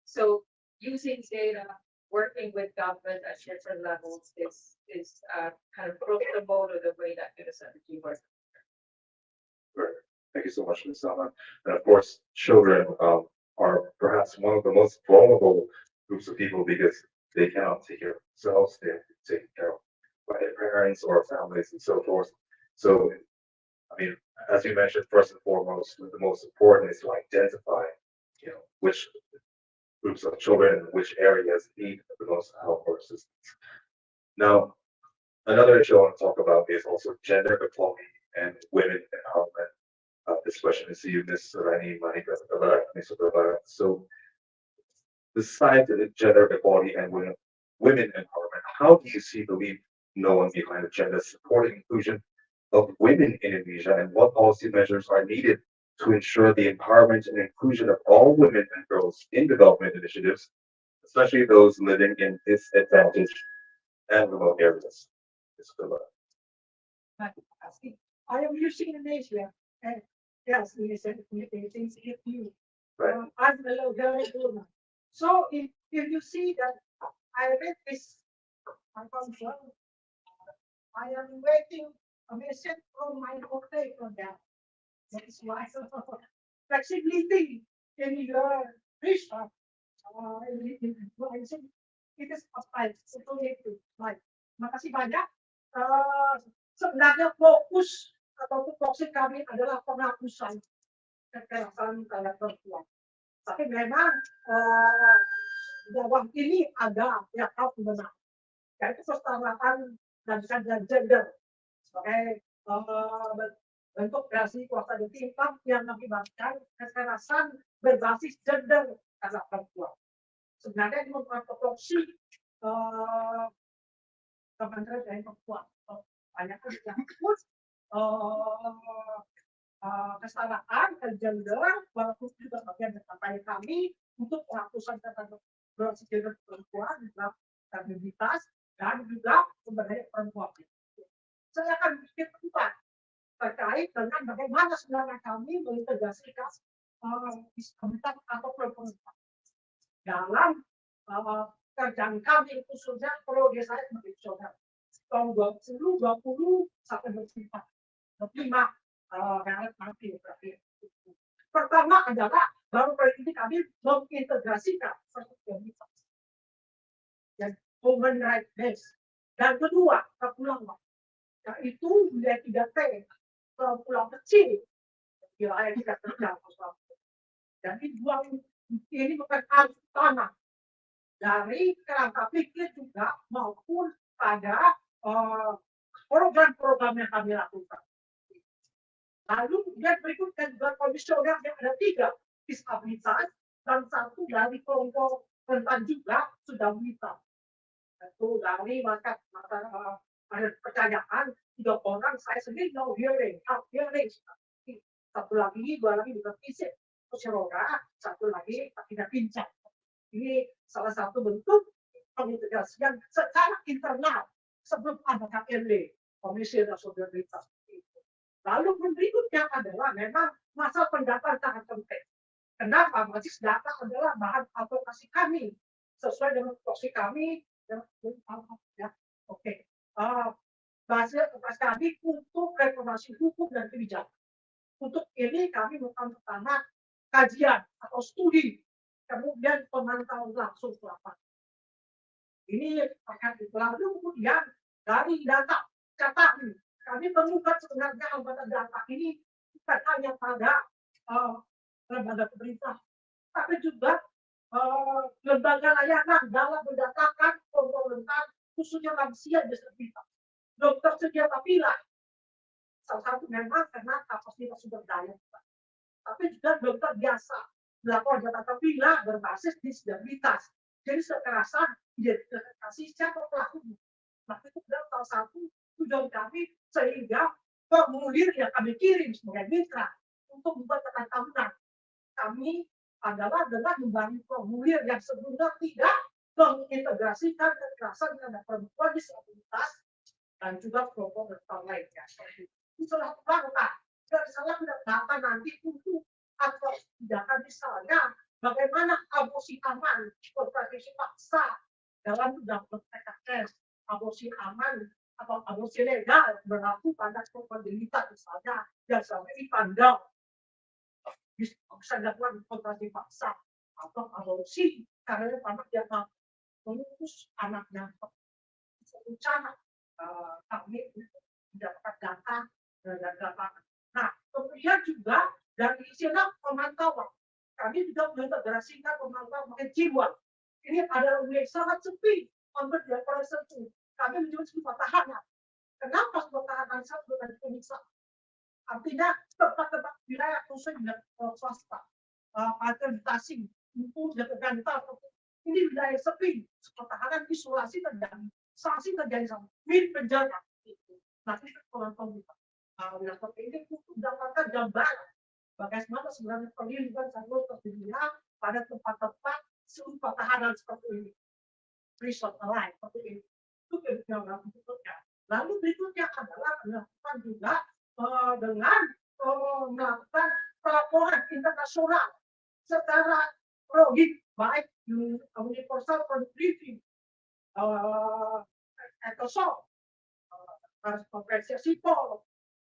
So using data, working with government at different levels is kind of the mode of the way that UNICEF works. Thank you so much, Ms. Salman. And of course, children are perhaps one of the most vulnerable groups of people because they cannot take care of themselves. They have to be taken care of by their parents or families and so forth. So, I mean, as you mentioned, first and foremost, the most important is to identify, which groups of children and which areas need the most help or assistance. Now, another issue I want to talk about is also gender equality and women empowerment. This question is to you, Ms. Rani Manika. So, besides gender equality and women empowerment, how do you see the no one behind the agenda supporting inclusion of women in Indonesia, and what policy measures are needed to ensure the empowerment and inclusion of all women and girls in development initiatives, especially those living in disadvantaged and remote areas. Ms. Philip. I am using Indonesia, and yes, it is if you. Right. I'm a very good one. So if you see that I read this, I found I am waiting a message from my hotel for that. That is why flexibility in your research, it is applied itu baik. Makasih banyak. Sebenarnya fokus atau fokus kami adalah penghapusan kekerasan terhadap perempuan. Tapi memang bawah ini ada yang harus benar, yaitu kesetaraan dan gender sebagai bentuk kreasi kuasa dan timpang yang mengakibatkan kekerasan berbasis gender terhadap perempuan. Sebenarnya ini merupakan proporsi Kementerian dari Perempuan. Banyak yang ikut kesetaraan dan gender, walaupun juga bagian dari kampanye kami untuk penghapusan berbasis gender perempuan dalam komunitas dan juga sumber daya perempuan. Saya akan bikin empat terkait dengan bagaimana sebenarnya kami mengintegrasikan komunitas atau perempuan dalam kerjaan kami khususnya periode saya sebagai saudara tahun 2020 sampai 2025 nanti berakhir. Pertama adalah baru kali ini kami mengintegrasikan satu komunitas dan human rights base. Dan kedua, kepulauan, yaitu wilayah 3T, pulau kecil, wilayah tidak terjangkau. Jadi dua ini bukan arus utama dari kerangka pikir juga maupun pada program-program yang kami lakukan. Lalu yang berikutnya juga komisioner yang ada 3 disabilitas dan 1 dari kelompok rentan juga sudah minta. Itu dari maka ada percayaan 3 orang, saya sendiri no hearing, hearing. 1 lagi, 2 lagi juga fisik, roda, 1 lagi tidak pincang. Ini salah satu bentuk pengintegrasian secara internal sebelum ada KLD, Komisi Nasional Solidaritas. Lalu berikutnya adalah memang masalah pendataan sangat penting. Kenapa? Basis data adalah bahan advokasi kami sesuai dengan tupoksi kami. Ya, oke. Basis advokasi kami untuk reformasi hukum dan kebijakan. Untuk ini kami melakukan pertama kajian atau studi, kemudian pemantauan langsung ke lapangan. Ini akan lalu kemudian dari data catatan kami temukan sebenarnya anggota data ini bukan hanya pada lembaga pemerintah, tapi juga lembaga layanan dalam mendatakan kelompok rentan khususnya lansia disabilitas. Dokter senjata pilah, salah satu memang karena kapasitas sumber daya, tapi juga dokter biasa melakukan data pilah berbasis disabilitas. Jadi kekerasan identifikasi siapa pelakunya. Maka itu adalah salah satu tujuan kami sehingga formulir yang kami kirim sebagai mitra untuk membuat tahunan kami adalah dengan membangun formulir yang sebelumnya tidak mengintegrasikan kekerasan terhadap perempuan disabilitas dan juga kelompok rentan lainnya. Itu salah satu langkah. Dan salah data nanti untuk atau tindakan misalnya bagaimana aborsi aman, kontrasepsi paksa dalam undang-undang PKS, aborsi aman atau aborsi legal berlaku pada perempuan dewasa misalnya yang sampai dipandang bisa dilakukan kontrasepsi paksa atau aborsi karena anak yang memutus anaknya. Secara kami mendapatkan data dan lapangan. Nah, kemudian juga dari istilah pemantauan, kami juga mengintegrasikan pemantauan makin jiwa. Ini adalah wilayah sangat sepi, hampir 2%. Kami menyebut sebuah tahanan. Kenapa sebuah tahanan sangat bukan pemeriksaan? Artinya tempat-tempat wilayah khususnya swasta, akreditasi, untuk jaga ini wilayah sepi, sebuah tahanan isolasi terjadi. sanksi terjadi sama, penjara. Nanti orang pemerintah. Yang seperti ini untuk mendapatkan gambaran bagaimana sebenarnya perlindungan satwa dunia pada tempat-tempat serupa tahanan seperti ini. Resort lain seperti ini. Itu yang berikutnya. Lalu berikutnya adalah melakukan juga dengan melakukan pelaporan internasional secara logik, baik universal contributing atau konferensi sipol,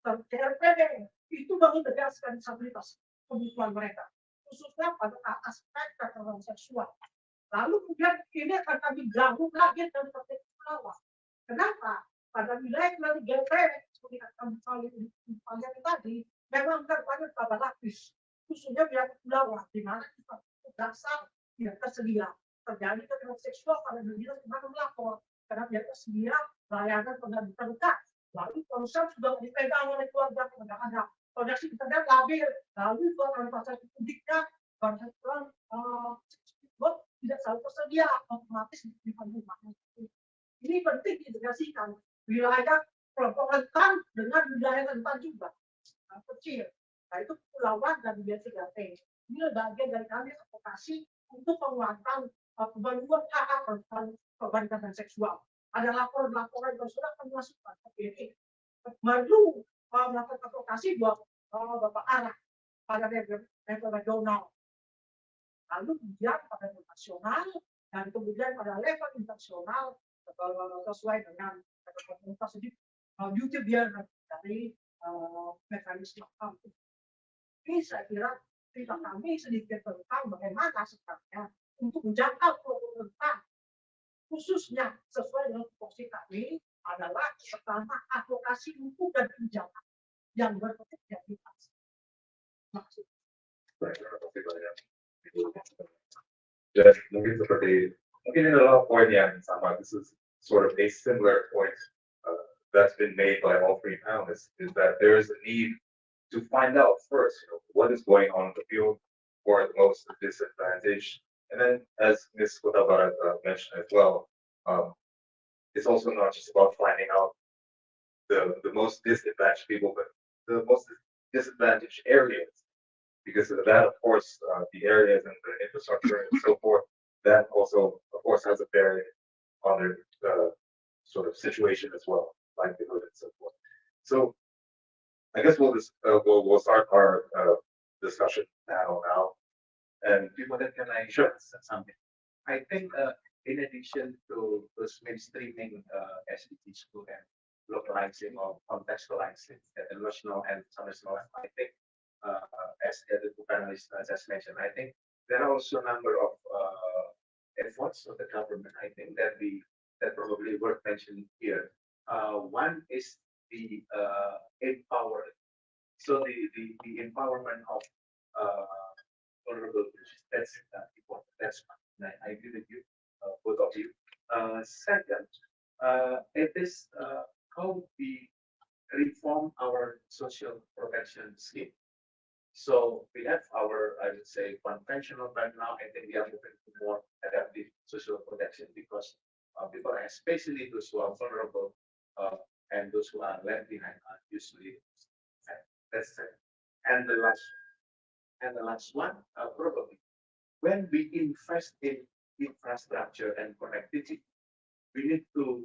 CRPD, itu baru menegaskan disabilitas kebutuhan mereka, khususnya pada aspek kekerasan seksual. Lalu kemudian ini akan kami gabung lagi dengan perspektif awal. Kenapa? Pada wilayah seperti kami kalian tadi, memang terbanyak pada lapis, khususnya wilayah kepulauan, di mana kita dasar tidak tersedia. Terjadi kekerasan seksual pada dunia kemana melapor, karena tidak tersedia layanan pendampingan terdekat. Lalu ponsel sudah dipegang oleh keluarga, tidak ada koneksi internet labil, lalu transportasi publiknya, bantuan tidak selalu tersedia, otomatis di rumah. Ini penting diintegrasikan wilayah kelompok rentan dengan wilayah rentan juga kecil. Nah itu kepulauan dan wilayah 3T. Ini bagian dari kami advokasi untuk penguatan kemajuan hak korban kekerasan seksual. Ada laporan-laporan yang sudah kami masukkan ke ini. Baru melakukan advokasi buat Bapak Arah pada level regional. Lalu kemudian pada level nasional dan kemudian pada level internasional sesuai dengan komunitas di YouTube dia dari mekanisme kampus. Ini saya kira cerita kami sedikit tentang bagaimana sebenarnya untuk menjangkau kelompok rentan, khususnya sesuai dengan tupoksi kami adalah pertama advokasi hukum dan kebijakan yang berintegritas. Maksud. Terima kasih banyak. Dan mungkin ini adalah poin yang sama. This is sort of a similar point that's been made by all three panelists, is that there is a need to find out first, what is going on in the field for the most disadvantaged. And then, as Ms. Kutabarat mentioned as well, it's also not just about finding out the most disadvantaged people, but the most disadvantaged areas. Because of that, of course, the areas and the infrastructure and so forth, that also, of course, has a bearing on their sort of situation as well, livelihood and so forth. So, I guess we'll start our discussion panel now. And Before that, can I Sure. say something? I think in addition to those mainstreaming SDGs and localizing or contextualizing at the national and international level, I think as the other two panelists just mentioned, I think there are also a number of efforts of the government, I think, that probably worth mentioning here. One is the empower. So the empowerment of vulnerable groups. That's important. That's fine. I agree with you, both of you. Second, it is how we reform our social protection scheme. So we have our, I would say, conventional right now. I think we are moving to more adaptive social protection because people, especially those who are vulnerable and those who are left behind, are usually that's it. And the last one, probably when we invest in infrastructure and connectivity, we need to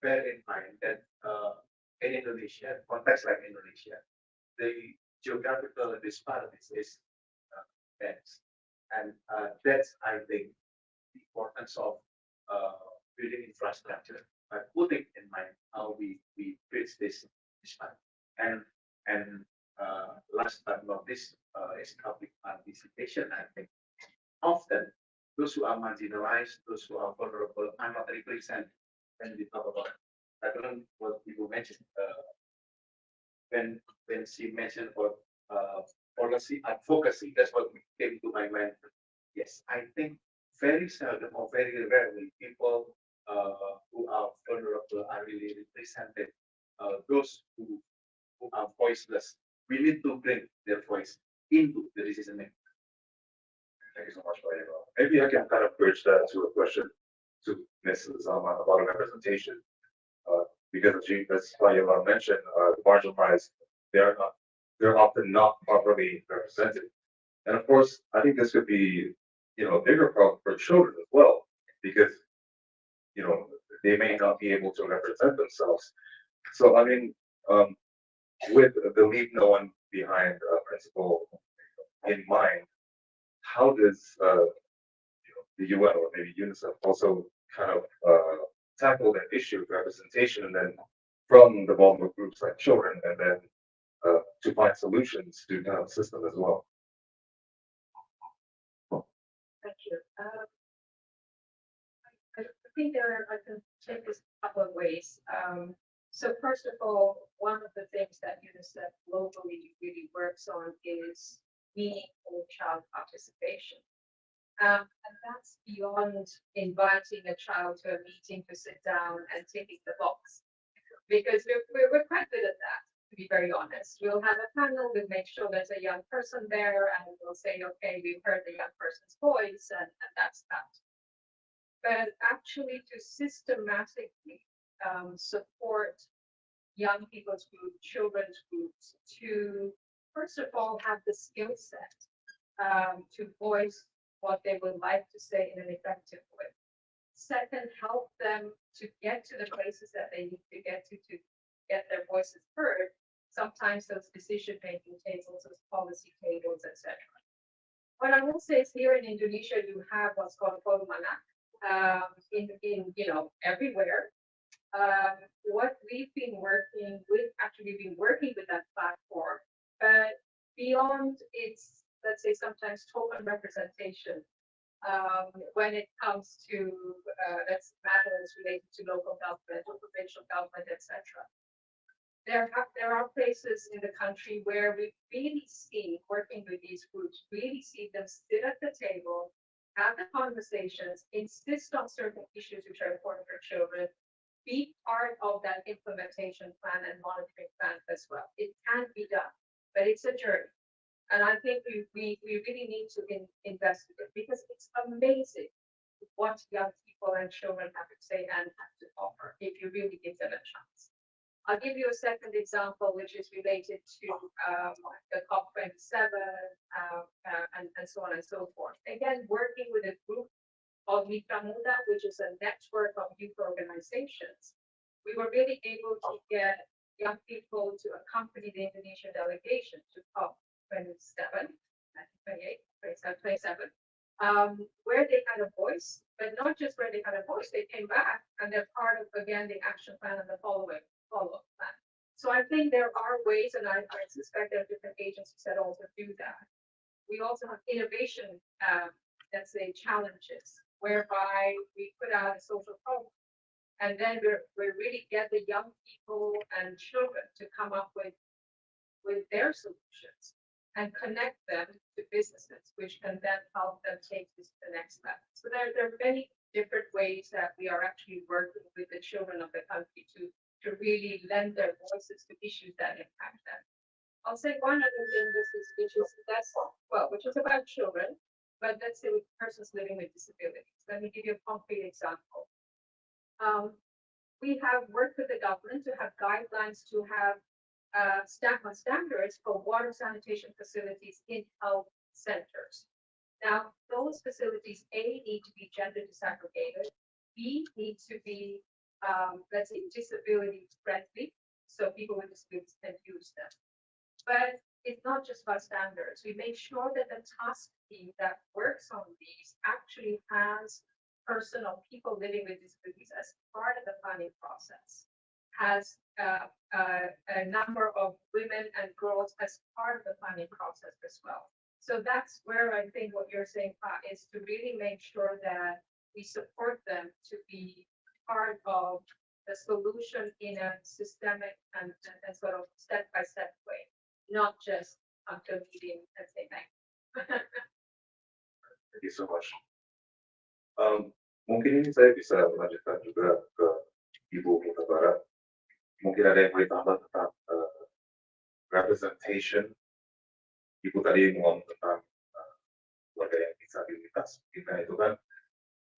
bear in mind that in Indonesia, context like Indonesia, the geographical disparities is dense, and that's, I think, the importance of building infrastructure, but putting in mind how we bridge this disparity. And last but not least is public participation. I think often those who are marginalized, those who are vulnerable, are not represented when we talk about. I don't know what people mentioned when she mentioned about policy advocacy. That's what came to my mind. Yes, I think very seldom or very rarely people who are vulnerable are really represented. Those who are voiceless, we need to bring their voice into the decision making. Thank you so much, Vaibhav. Maybe I can kind of bridge that to a question. to miss about representation. Because as Fayela mentioned, marginalized, they're often not properly represented. And of course, I think this could be, a bigger problem for children as well, because, they may not be able to represent themselves. So, I mean, with the leave no one behind principle in mind, how does the UN or maybe UNICEF also kind of tackle that issue of representation, and then from the vulnerable groups like children, and then to find solutions to kind of system as well? Thank you. I think I can take this a couple of ways. So first of all, one of the things that UNICEF globally really works on is meaningful child participation. And that's beyond inviting a child to a meeting to sit down and ticking the box, because we're quite good at that, to be very honest. We'll have a panel, we'll make sure there's a young person there, and we'll say, okay, we've heard the young person's voice, and that's that. But actually to systematically support young people's groups, children's groups, to first of all have the skill set to voice what they would like to say in an effective way. Second, help them to get to the places that they need to get get their voices heard. Sometimes those decision-making tables, those policy tables, etc. What I will say is here in Indonesia, you have what's called pemahaman in everywhere. What we've been working with, actually we've been working with that platform, but beyond its, let's say, sometimes token representation, when it comes to matters related to local government or provincial government, etc. There are places in the country where we really see, working with these groups, really see them sit at the table, have the conversations, insist on certain issues which are important for children, be part of that implementation plan and monitoring plan as well. It can be done, but it's a journey. And I think we really need to invest in it, because it's amazing what young people and children have to say and have to offer if you really give them a chance. I'll give you a second example, which is related to the COP27 and so on and so forth. Again, working with a group of Mitra Muda, which is a network of youth organizations, we were really able to get young people to accompany the Indonesian delegation to COP27, 27, where they had a voice, but not just where they had a voice, they came back and they're part of, again, the action plan and the follow-up plan. So I think there are ways, and I suspect there are different agencies that also do that. We also have innovation, let's say, challenges, whereby we put out a social program, and then we really get the young people and children to come up with their solutions and connect them to businesses, which can then help them take this to the next level. So there are many different ways that we are actually working with the children of the country to really lend their voices to issues that impact them. I'll say one other thing, which is about children, but let's say with persons living with disabilities. Let me give you a concrete example. We have worked with the government to have guidelines to have standards for water sanitation facilities in health centers. Now, those facilities, A, need to be gender disaggregated, B, need to be, let's say, disability friendly, so people with disabilities can use them. But it's not just about standards. We make sure that the task team that works on these actually has people living with disabilities as part of the planning process, has a number of women and girls as part of the planning process as well. So that's where I think what you're saying, Pa, is to really make sure that we support them to be part of the solution in a systemic and sort of step-by-step way, not just after meeting and say thank you. Thank you so much. Mungkin ini saya bisa melanjutkan juga ke Ibu Mita Barat. Mungkin ada yang boleh tambah tentang representation. Ibu tadi ngomong tentang warga yang disabilitas, kita itu kan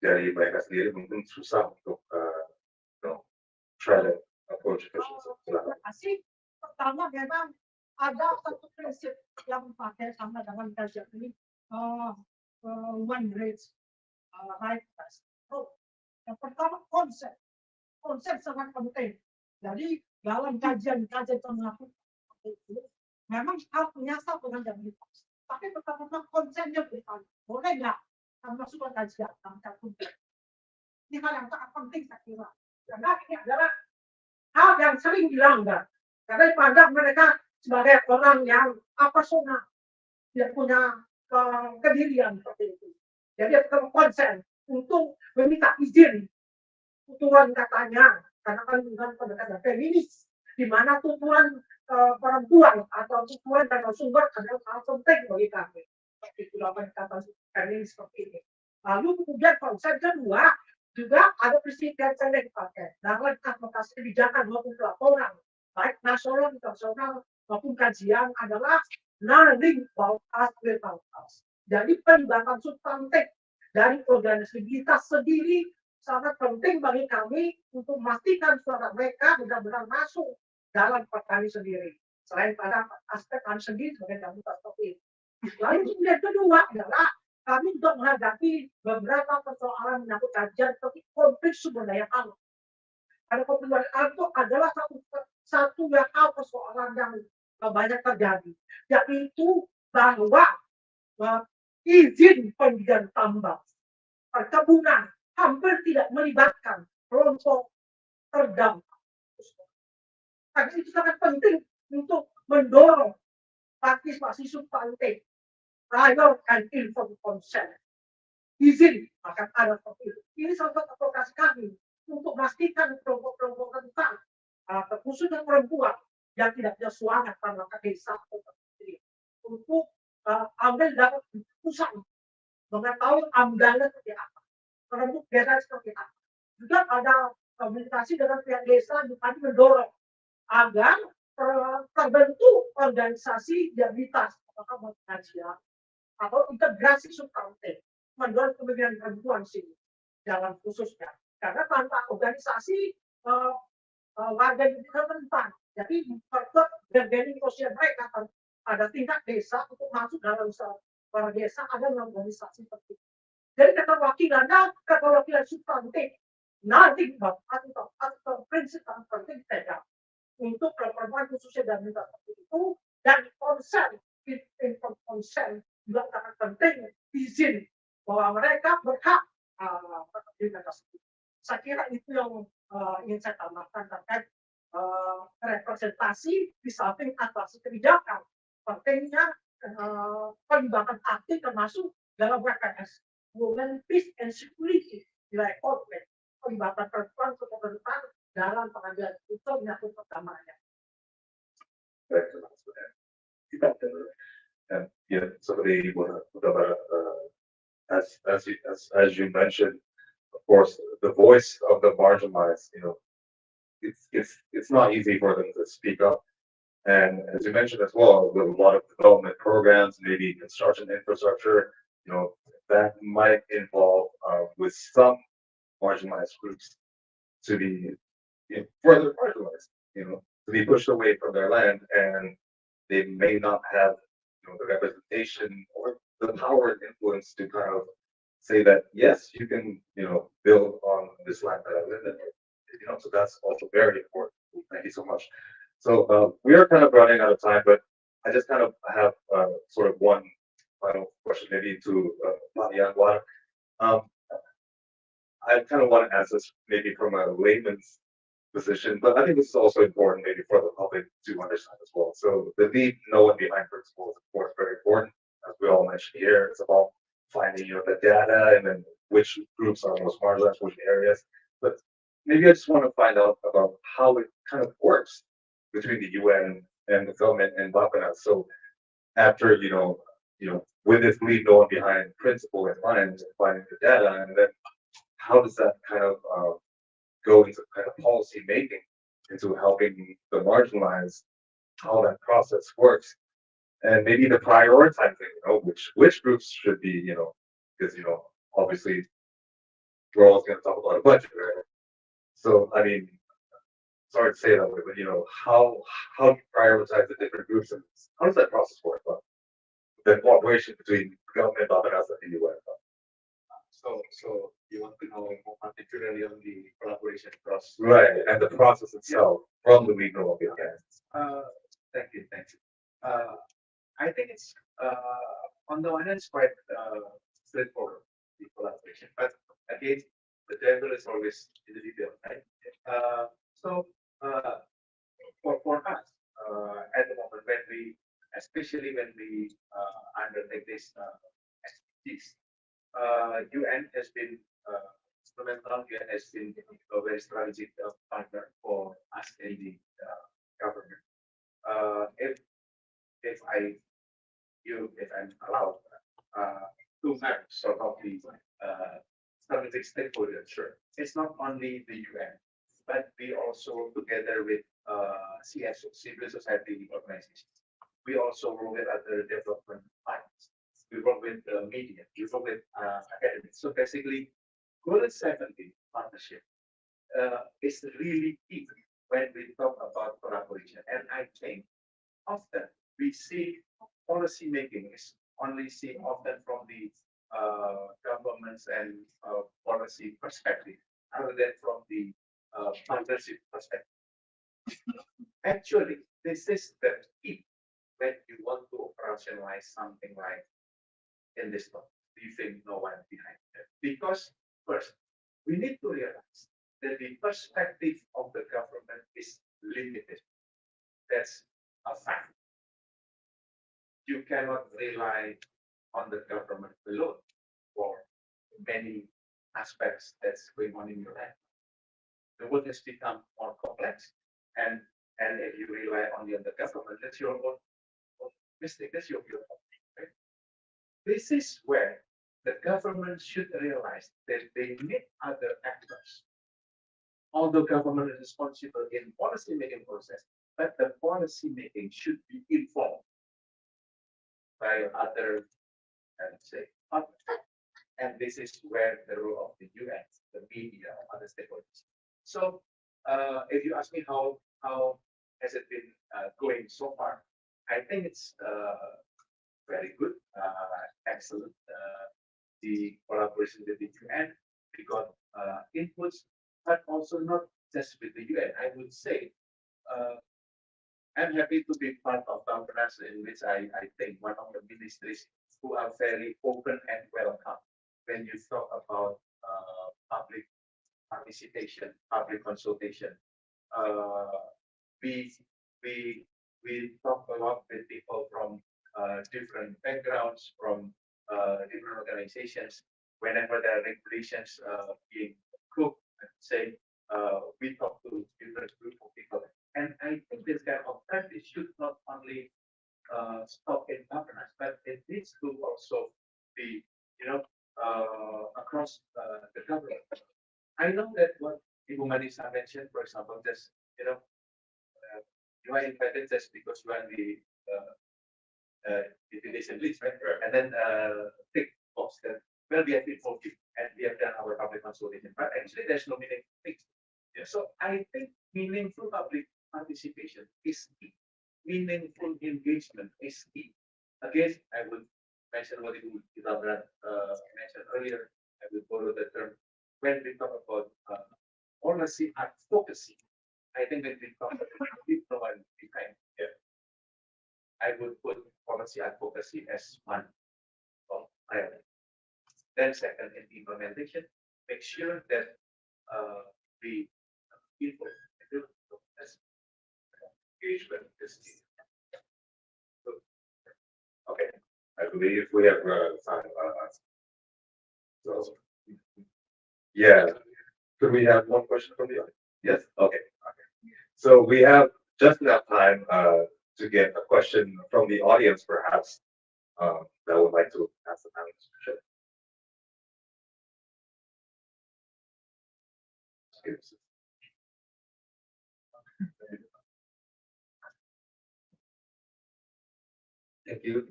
dari mereka sendiri mungkin susah untuk try to approach efficiency. Terima kasih. Pertama memang ada satu prinsip yang dipakai sama dengan kajian ini, one race, right test. Yang pertama konsep sangat penting. Jadi dalam kajian terlaku itu memang harus menyasar dengan identitas. Tapi pertama konsepnya bukan boleh nggak masuk ke kajian angka tujuh. Ini hal yang sangat penting saya kira. Karena ini adalah hal yang sering dilanggar. Karena dipandang mereka sebagai orang yang personal, tidak punya kedirian seperti itu. Jadi perlu konsen untuk meminta izin tuturan katanya, karena kan bukan pendekatan feminis, di mana tuturan perempuan atau tuturan dan sumber adalah hal penting bagi kami. Itu pendekatan feminis seperti ini. Lalu kemudian konsep kedua juga ada prinsip yang sering dipakai dalam advokasi kebijakan maupun pelaporan, baik nasional, internasional maupun kajian adalah learning about us without us. Jadi pelibatan substantif dari organisasitas sendiri sangat penting bagi kami untuk memastikan suara mereka benar-benar masuk dalam kami sendiri. Selain pada aspek kami sendiri sebagai komunitas seperti itu. Lalu kemudian kedua adalah kami juga menghadapi beberapa persoalan menyangkut kajian seperti konflik sumber daya alam. Ada konflik sumber daya alam itu adalah satu hal persoalan yang banyak terjadi, yaitu bahwa izin pendidikan tambang, perkebunan hampir tidak melibatkan kelompok terdampak. Karena itu sangat penting untuk mendorong partisipasi substantif, prior and informed consent. Izin akan ada seperti itu. Ini salah satu advokasi kami untuk memastikan kelompok-kelompok rentan, khususnya perempuan yang tidak punya suara pada desa untuk ambil dapat keputusan mengetahui amdalnya seperti apa, merembuk desa seperti apa. Juga ada komunikasi dengan pihak desa juga mendorong agar terbentuk organisasi disabilitas apakah kajian atau integrasi substantif mendorong pemilihan perempuan sini dalam khususnya karena tanpa organisasi warga itu rentan. Jadi memperkuat bargaining sosial mereka pada tingkat desa untuk masuk dalam para desa ada organisasi seperti itu. Jadi keterwakilan substantif nanti atau prinsip yang penting pegang untuk perempuan khususnya dan minta seperti itu dan konsen juga sangat penting izin bahwa mereka berhak di tersebut. Saya kira itu yang ingin saya tambahkan terkait representasi di samping atrasi kebijakan. Pentingnya pelibatan aktif termasuk dalam WPS, Women, Peace and Security, wilayah konflik, pelibatan perempuan kepemerintah dalam pengambilan keputusan menyangkut perdamaian. Baik, terima kasih. And yeah, somebody as you mentioned, of course, the voice of the marginalized, it's not easy for them to speak up. And as you mentioned as well, with a lot of development programs, maybe construction infrastructure, that might involve with some marginalized groups to be further marginalized, to be pushed away from their land, and they may not have the representation or the power and influence to kind of say that yes, you can build on this land that I live in. So that's also very important. Thank you so much. So we are kind of running out of time, but I just kind of have sort of one final question, maybe to Marian. I kind of want to ask this maybe from a layman's position, but I think this is also important maybe for the public to understand as well. So the leave no one behind principle is of course very important, as we all mentioned here. It's about finding the data and then which groups are most marginalized, which areas. But maybe I just want to find out about how it kind of works between the UN and the government in Bangladesh. So after with this leave no one behind principle in mind, finding the data, and then how does that kind of go into kind of policy making, into helping the marginalized, how that process works, and maybe the prioritizing, which groups should be, because obviously we're always going to talk about a budget, right? So, I mean, sorry to say that way, but how do you prioritize the different groups, and how does that process work? The cooperation between government, Bapanas, and the UN. So you want to know more particularly on the collaboration process? Right, and the process itself from the regional of the Thank you, thank you. I think it's on the one hand it's quite straightforward, the collaboration, but again, the devil is always in the detail, right? So for us, at the moment when we, especially when we undertake this SDGs, UN has been instrumental. UN has been a very strategic partner for us in the government. If I'm allowed to match sort of the strategic stakeholders, sure. It's not only the UN, but we also together with CSO, civil society organizations. We also work with other development funds. We work with media. We work with academics. So basically, Golden 70 partnership is really key when we talk about collaboration. And I think often we see policy making is only seen often from the governments and policy perspective, rather than from the partnership perspective. Actually, this is the key when you want to operationalize something like in this talk, leaving no one behind. Because first, we need to realize that the perspective of the government is limited. That's a fact. You cannot rely on the government alone for many aspects that's going on in your life. The world has become more complex, and if you rely only on the government, that's your own mistake. That's your fault. Right? This is where the government should realize that they need other actors. Although government is responsible in policy making process, but the policy making should be informed by other, let's say, partners. And this is where the role of the UN, the media, other stakeholders. So, if you ask me how has it been going so far, I think it's very good, excellent. The collaboration with the UN, we got inputs, but also not just with the UN. I would say I'm happy to be part of Bapanas, in which I think one of the ministries who are very open and welcome when you talk about public participation, public consultation. We talk a lot with people from different backgrounds, from different organizations. Whenever there are regulations being cooked, say we talk to different group of people. And I think this kind of practice should not only stop in governance, but it needs to also be, across the government. I know that what Ibu Manisa mentioned, for example, just you are invited just because you are in the invitation list, right? And then tick box that well, we have informed you and we have done our public consultation, but actually there's no meaningful things. Yeah. So I think meaningful public participation is key. Meaningful engagement is key. Again, I would mention what Ibu mentioned earlier. I will borrow the term when we talk about policy advocacy. I think when we talk about no one behind. Yeah. I would put policy advocacy as one of priority. Then second, in implementation, make sure that the people as engagement is key. Okay, I believe we have time. So, yeah, could we have one question from the audience? Yes. Okay. So we have just enough time to get a question from the audience, perhaps, that would like to ask the panelists. Sure. Thank you.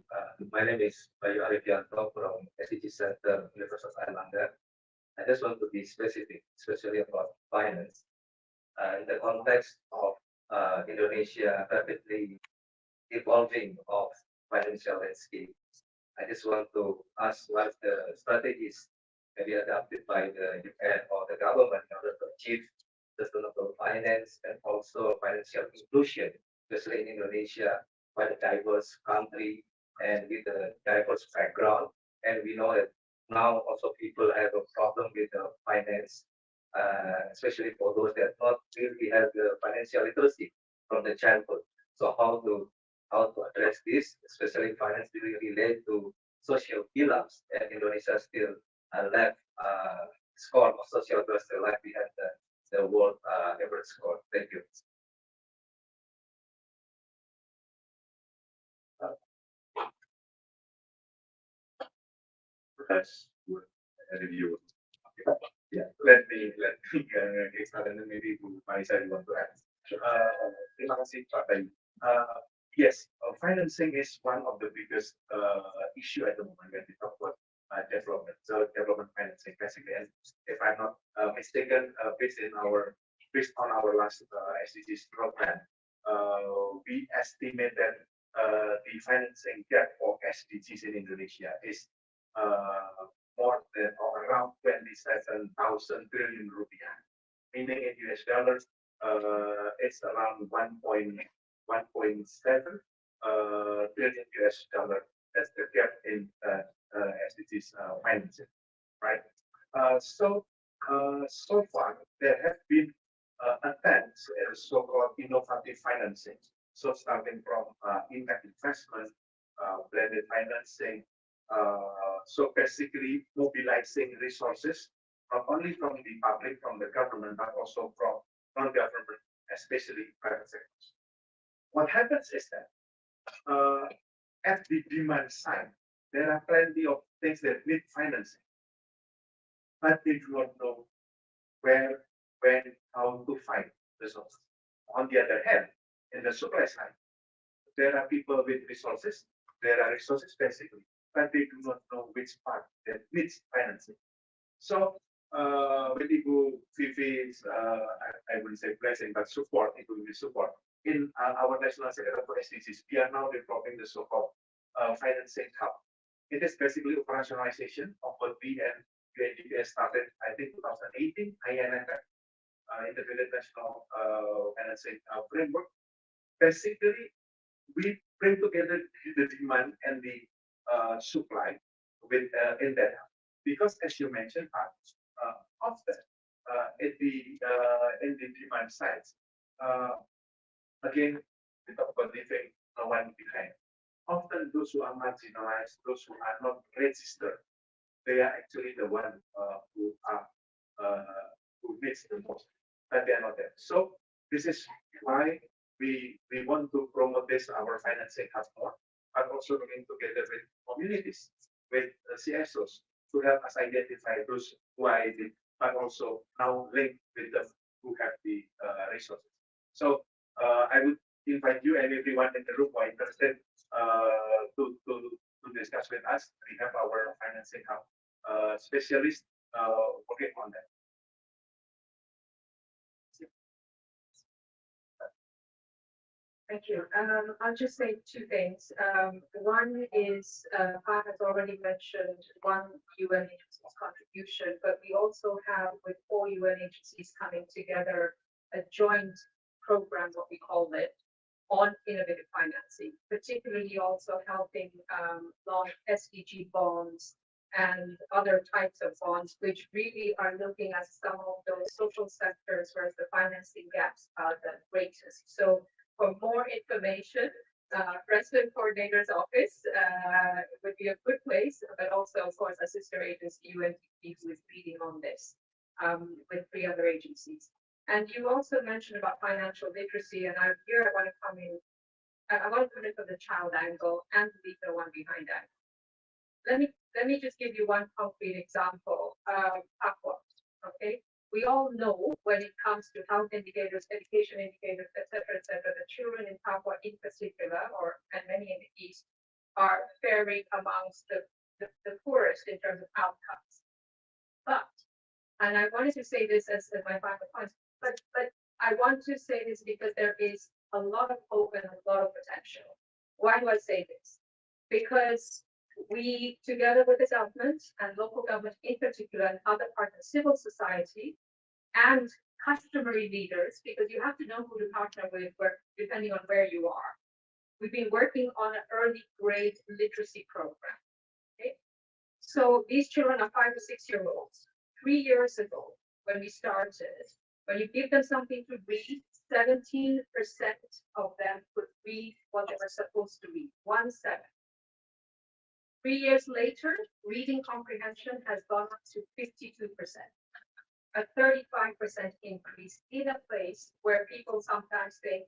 My name is Bayu Arifianto from SDG Center, Universitas Anda. I just want to be specific, especially about finance. In the context of Indonesia rapidly evolving of financial landscape, I just want to ask what the strategies can be adopted by the UN or the government in order to achieve sustainable finance and also financial inclusion, especially in Indonesia, quite a diverse country and with a diverse background. And we know that now also people have a problem with the finance, especially for those that not really have the financial literacy from the childhood. So how to address this, especially finance really relate to social pillars, and Indonesia still left score of social pillars still left behind the world average score. Thank you. That's good review. Okay. Yeah, let me get started and then maybe Marisa you want to add. Terima kasih Pak Bayu. Yes, financing is one of the biggest issue at the moment when we talk about development. So development financing basically, and if I'm not mistaken, based on our last SDGs program, we estimate that the financing gap for SDGs in Indonesia is more than or around 27,000 billion rupiah, meaning in US dollars, it's around 1.7 billion US dollar. That's the gap in SDGs financing, right? So far there have been attempts at so-called innovative financing. So starting from impact investment, blended financing, so basically mobilizing resources, not only from the public, from the government, but also from non-government, especially private sectors. What happens is that at the demand side, there are plenty of things that need financing, but they do not know where, when, how to find resources. On the other hand, in the supply side, there are people with resources, there are resources basically, but they do not know which part that needs financing. So with Ibu Vivi's, I wouldn't say blessing, but support, it will be support. In our National Secretary for SDGs, we are now developing the so-called financing hub. It is basically operationalization of what we and UNDP started, I think, 2018, INF, Integrated National Financing Framework. Basically, we bring together the demand and the supply with in that hub. Because as you mentioned, often in the demand sides, again, we talk about leaving no one behind. Often those who are marginalized, those who are not registered, they are actually the one who needs the most, but they are not there. So this is why we want to promote this our financing hub more, but also looking together with communities, with CSOs to help us identify those who are in it, but also now link with them who have the resources. So I would invite you and everyone in the room who are interested to discuss with us. We have our financing hub specialist working on that. Thank you. I'll just say two things. One is, Pat has already mentioned one UN agency's contribution, but we also have with 4 UN agencies coming together a joint program, what we call it, on innovative financing, particularly also helping launch SDG bonds and other types of bonds, which really are looking at some of those social sectors where the financing gaps are the greatest. So for more information, President Coordinator's Office would be a good place, but also, of course, a sister agency, UNDP, who is leading on this with 3 other agencies. And you also mentioned about financial literacy, and here I want to come in. I want to come in from the child angle and the legal one behind that. Let me just give you one concrete example. Papua, okay. We all know when it comes to health indicators, education indicators, etc., the children in Papua in particular, and many in the East, are faring amongst the poorest in terms of outcomes. But And I wanted to say this as my final point, but I want to say this because there is a lot of hope and a lot of potential. Why do I say this? Because we, together with the government and local government in particular, and other partners, civil society, and customary leaders, because you have to know who to partner with, depending on where you are. We've been working on an early grade literacy program. Okay, so these children are 5 to 6 year olds. 3 years ago, when we started, when you give them something to read, 17% of them could read what they were supposed to read. 1-7. 3 years later, reading comprehension has gone up to 52%. A 35% increase in a place where people sometimes think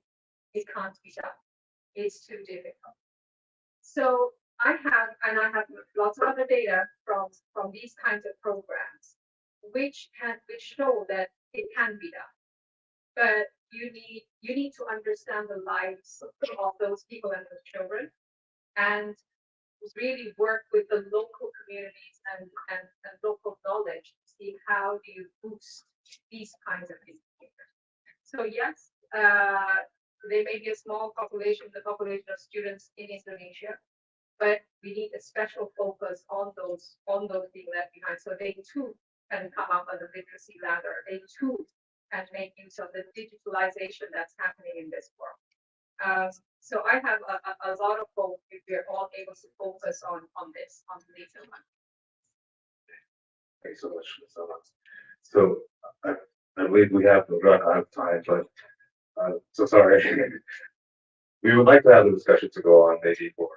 it can't be done. It's too difficult. So I have lots of other data from these kinds of programs, which show that it can be done. But you need to understand the lives of those people and those children, and really work with the local communities and local knowledge to see how do you boost these kinds of things. So yes, there may be a small population, the population of students in Indonesia, but we need a special focus on those being left behind, so they too can come up on the literacy ladder. They too can make use of the digitalization that's happening in this world. So I have a lot of hope if we're all able to focus on this, on the later one. Thanks so much, Ms. Amas. So I believe we have run out of time, but so sorry. We would like to have the discussion to go on maybe for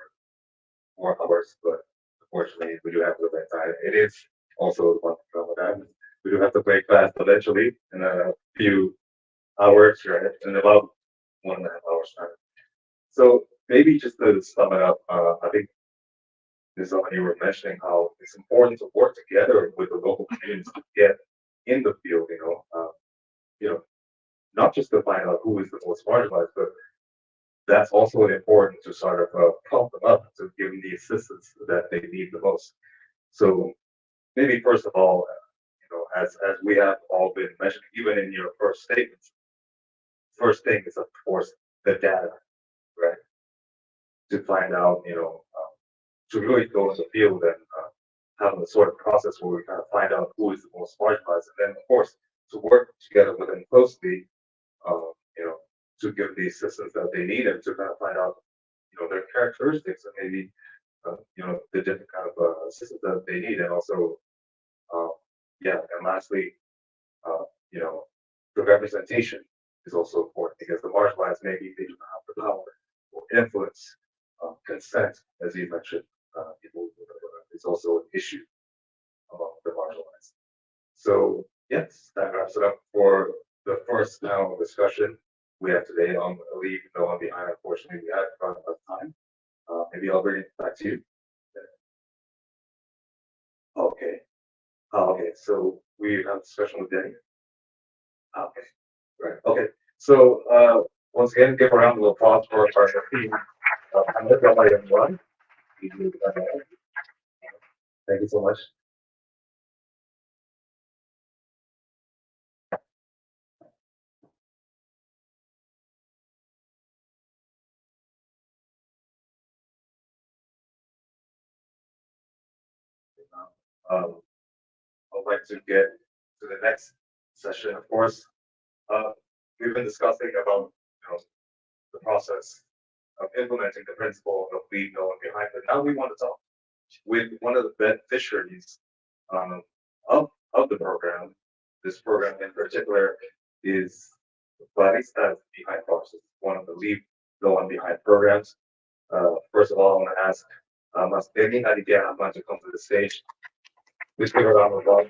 more hours, but unfortunately we do have to limit time. It is also the month of Ramadan. We do have to break fast eventually in a few hours, right? In about 1.5 hours time. So maybe just to sum it up, I think this is you were mentioning how it's important to work together with the local communities to get in the field, not just to find out who is the most marginalized, but that's also important to sort of prompt them up to give them the assistance that they need the most. So maybe first of all, as we have all been mentioning, even in your first statements, first thing is of course the data, right? To find out, to really go in the field and have a sort of process where we kind of find out who is the most marginalized, and then of course to work together with them closely, to give the assistance that they need and to kind of find out, their characteristics and maybe, the different kind of assistance that they need, and also, and lastly, the representation is also important because the marginalized maybe they do not have the power or influence, consent, as you mentioned, is also an issue among the marginalized. So yes, that wraps it up for the first panel discussion we have today on Leave No One Behind. Unfortunately, we had run out of time. Maybe I'll bring it back to you. Okay. Okay, so we have a discussion with Danny. Okay, right. Okay, so once again, give a round of applause for our team. Everyone. Thank you so much. I'd like to get to the next session. Of course, we've been discussing about the process of implementing the principle of leave no one behind. But now we want to talk with one of the beneficiaries of the program. This program in particular is Baristas Behind Bars, one of the Leave No One Behind programs. First of all, I want to ask Mas Denny Aditya Ahmad to come to the stage. Please give a round of applause.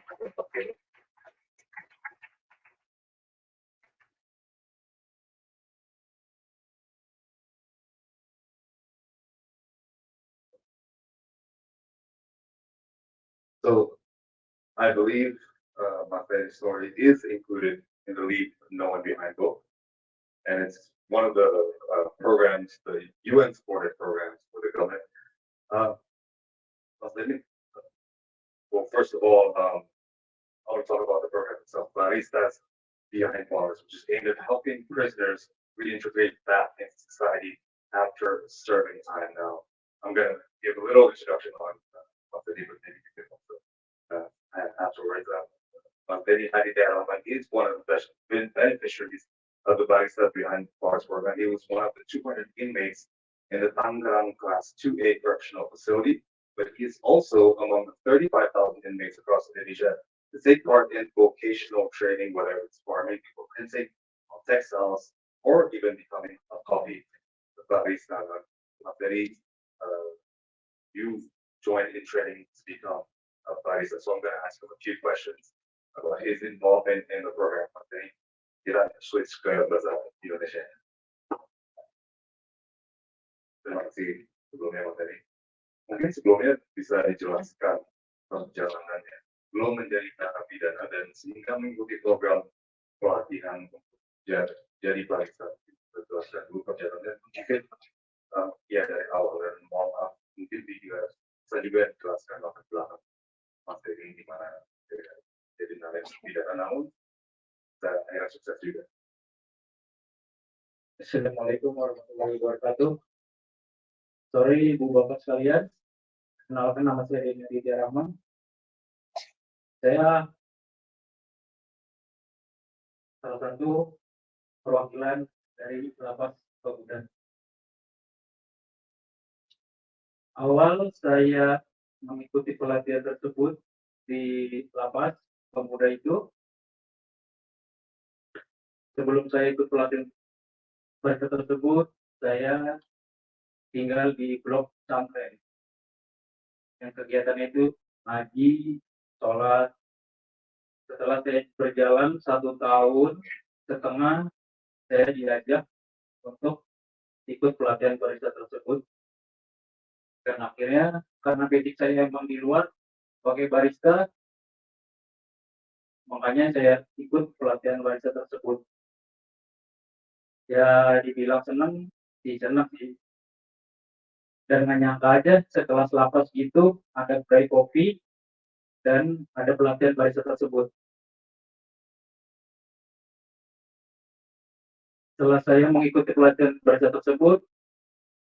So I believe my family story is included in the Leave No One Behind book, and it's one of the programs, the UN supported programs for the government. Well, first of all, I want to talk about the program itself. Baristas Behind Bars, which is aimed at helping prisoners reintegrate back into society after serving time. Now, I'm going to give a little introduction on what the neighborhood maybe you can also afterwards. Benny Hadidaraman is one of the beneficiaries of the Baristas Behind Bars program. He was one of the 200 inmates in the Tangerang Class 2A correctional facility, but he is also among the 35,000 inmates across Indonesia to take part in vocational training, whether it's farming, people printing, textiles, or even becoming a coffee barista. Benny, you joined in training to become a barista, so I'm going to ask him a few questions about his involvement in the program. Benny, kita switch ke bahasa Indonesia. Terima kasih sebelumnya, Mas Benny. Mungkin sebelumnya bisa dijelaskan perjalanannya belum menjadi narapidana dan sehingga mengikuti program pelatihan untuk jadi barista. Jelaskan dulu perjalanannya mungkin ya dari awal dan mohon maaf mungkin bisa juga jelaskan latar belakang Mas Benny di mana jadi narapidana namun dan akhirnya sukses juga. Assalamualaikum warahmatullahi wabarakatuh. Sore Ibu Bapak sekalian, kenalkan nama saya Keikutsertaan Anda. Saya salah satu perwakilan dari lapas Kebudan. Awal saya mengikuti pelatihan tersebut di lapas pemuda itu, sebelum saya ikut pelatihan tersebut, saya tinggal di blok pesantren. Yang kegiatannya itu ngaji, sholat. Setelah saya berjalan 1 tahun setengah, saya diajak untuk ikut pelatihan barista tersebut. Dan akhirnya karena basic saya memang di luar sebagai barista, makanya saya ikut pelatihan barista tersebut. Ya dibilang senang, senang sih. Dan nggak nyangka aja setelah lapas gitu ada kedai kopi dan ada pelatihan barista tersebut. Setelah saya mengikuti pelatihan barista tersebut,